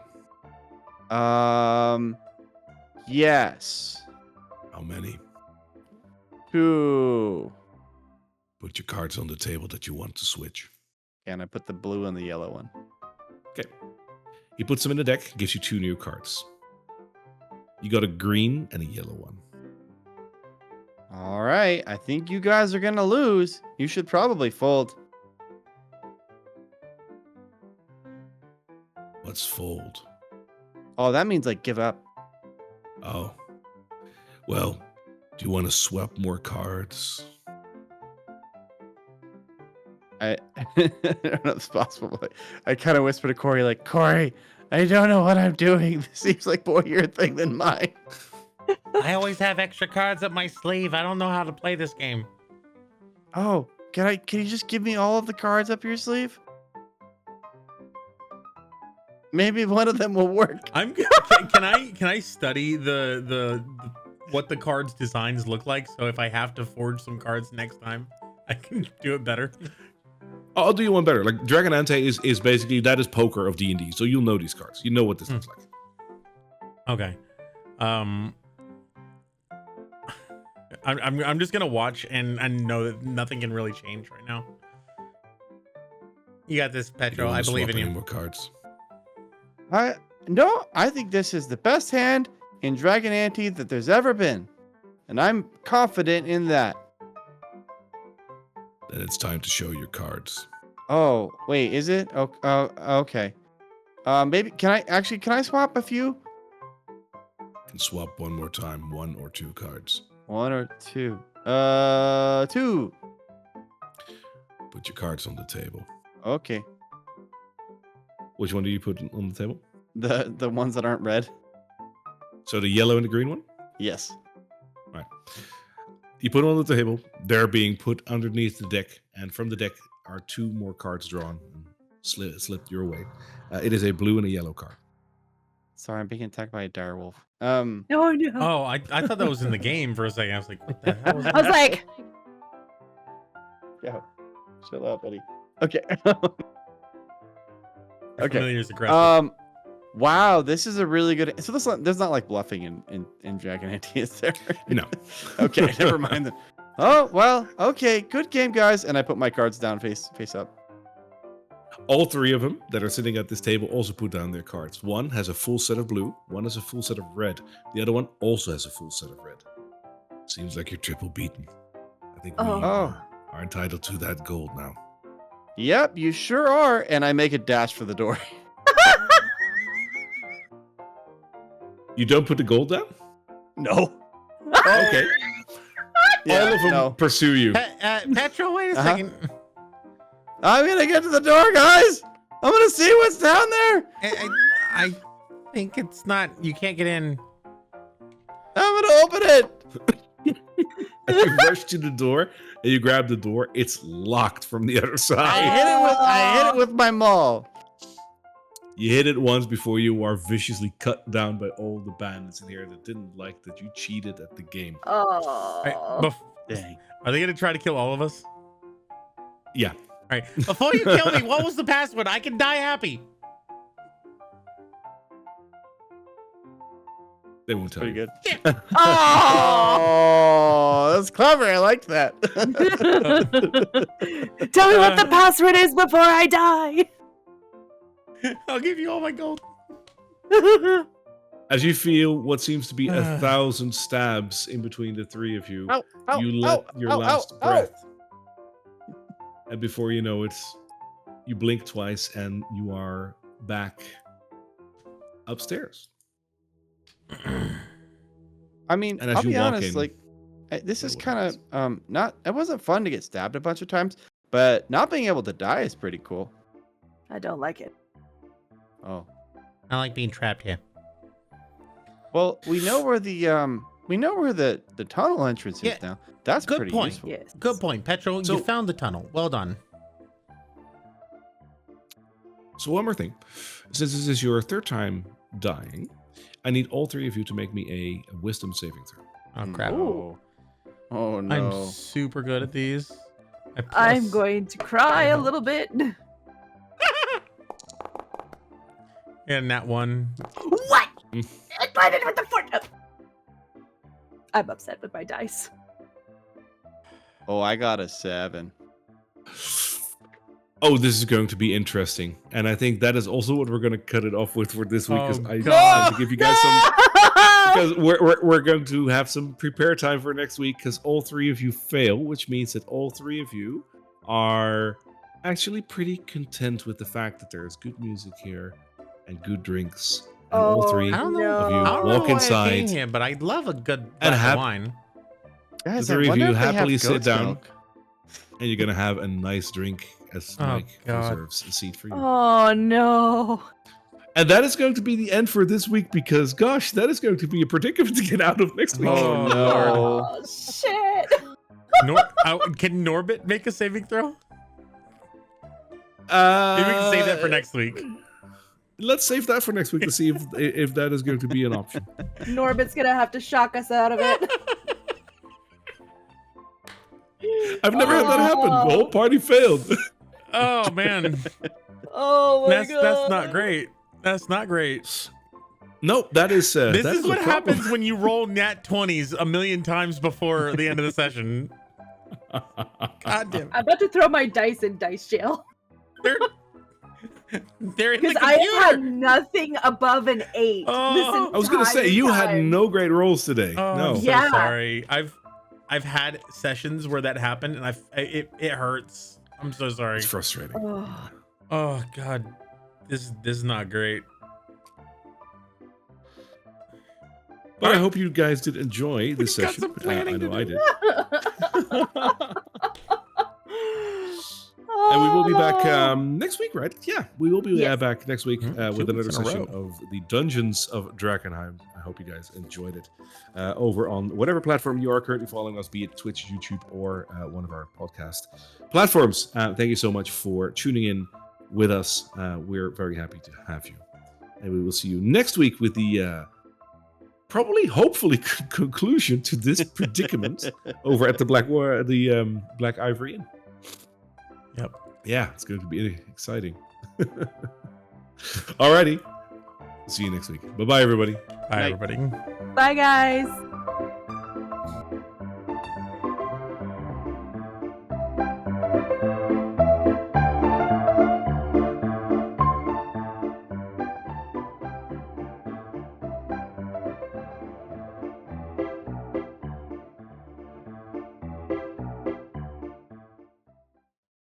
Yes. How many? 2. Put your cards on the table that you want to switch. And I put the blue and the yellow one. Okay. He puts them in the deck, gives you 2 new cards. You got a green and a yellow one. All right. I think you guys are going to lose. You should probably fold. What's fold? Oh, that means like give up. Oh. Well, do you want to swap more cards? I don't know if it's possible, but I kind of whispered to Corey, like, Corey, I don't know what I'm doing. This seems like more your thing than mine. I always have extra cards up my sleeve. I don't know how to play this game. Oh, can you just give me all of the cards up your sleeve? Maybe one of them will work. Can I study the what the cards designs look like, so if I have to forge some cards next time, I can do it better. I'll do you one better. Like Dragon Ante is basically that is poker of D&D, so you'll know these cards. You know what this looks like. Okay. I'm just gonna watch and know that nothing can really change right now. You got this, You don't Petro. I wanna believe swap in any you. more cards. I think this is the best hand in Dragon Ante that there's ever been. And I'm confident in that. Then it's time to show your cards. Oh, wait, is it? Oh, okay. Maybe can I swap a few? You can swap one more time, 1 or 2 cards. 1 or 2. 2. Put your cards on the table. Okay. Which one do you put on the table? The ones that aren't red. So the yellow and the green one? Yes. Right. You put them on the table. They're being put underneath the deck, and from the deck are 2 more cards drawn and slipped your way. It is a blue and a yellow card. Sorry, I'm being attacked by a direwolf. Oh no. Oh, I thought that was in the game for a second. I was like, what the hell was I that? was like, Yeah. Chill out, buddy. Okay. Okay. Familiar is aggressive. Wow, this is a really good. So there's not like bluffing in Dragon Ante, is there? No. Okay, never mind then. Oh well, okay, good game, guys. And I put my cards down face up. All three of them that are sitting at this table also put down their cards. One has a full set of blue, one has a full set of red. The other one also has a full set of red. Seems like you're triple beaten. I think we Oh. are entitled to that gold now. Yep, you sure are. And I make a dash for the door. You don't put the gold down? No. Okay. Yeah, All of them no. pursue you. Petro, wait a Uh-huh. second. I'm gonna get to the door, guys. I'm gonna see what's down there. I think it's not. You can't get in. I'm gonna open it. As you rush to the door and you grab the door, it's locked from the other I side. hit it with my maul. You hit it once before you are viciously cut down by all the bandits in here that didn't like that you cheated at the game. oh. Right, Dang. are they gonna try to kill all of us? Yeah. All right. Before you kill me, what was the password? I can die happy. They won't tell Pretty you. good. Oh. Oh, that's clever. I liked that. Tell me what the password is before I die. I'll give you all my gold. As you feel what seems to be 1,000 stabs in between the three of you, Ow, ow, you let ow, your ow, last ow, ow. breath. And before you know it, you blink twice and you are back upstairs. I mean, And as I'll you be walk honest, in, like this is what kind of not. It wasn't fun to get stabbed a bunch of times, but not being able to die is pretty cool. I don't like it. Oh, I like being trapped here. well, we know where the tunnel entrance is Yeah, now. That's good pretty point. useful. Yes. Good point, Petro. So- You found the tunnel. Well done. So one more thing. Since this is your third time dying, I need all three of you to make me a wisdom saving throw. Oh crap. Oh, oh no. I'm super good at these. I'm going to cry a little bit. And that one. What? I blinded with the fort. I'm upset with my dice. Oh, I got a 7. Oh, this is going to be interesting. And I think that is also what we're going to cut it off with for this week. Because Oh, I God. had to give you guys some... Because we're going to have some prepare time for next week. Because all three of you fail, which means that all three of you are actually pretty content with the fact that there's good music here and good drinks. And all three I don't know. of you I don't walk know why I came inside. here, but I love a good And glass have- of wine. Guys, The I three of wonder you if they have happily sit goat's down. milk. And you're going to have a nice drink as Oh, Mike God. reserves a seat for you. Oh no. And that is going to be the end for this week because, gosh, that is going to be a predicament to get out of next week. Oh no. Oh shit. Can Norbit make a saving throw? Uh, Maybe we can save that for next week. Let's save that for next week to see if that is going to be an option. Norbit's gonna have to shock us out of it. I've never had that happen. The whole party failed. Oh man, Oh my god. that's not great. That's not great. No, that is. This that is a what problem. happens when you roll nat 20s a million times before the end of the session. God damn. I'm about to throw my dice in dice jail. They're in the Because I have computer. had nothing above an 8. Oh. I was going to say you had no great rolls today. Oh, no. I'm so Yeah. sorry. I've had sessions where that happened, and it hurts. I'm so sorry. It's frustrating. Oh, Oh God, this is not great. But I hope you guys did enjoy this We've got session. some planning I know to I do. did. And we will be back next week, right? Yeah, we will be Yes. back next week 2 with another weeks in a session row. of the Dungeons of Drakkenheim. I hope you guys enjoyed it. Over on whatever platform you are currently following us, be it Twitch, YouTube, or one of our podcast platforms. Thank you so much for tuning in with us. We're very happy to have you. And we will see you next week with the probably, hopefully, conclusion to this predicament over at the Black Ivory Inn. Yep. Yeah, it's going to be exciting. Alrighty. See you next week. Bye-bye, everybody. Bye, everybody. Bye, guys.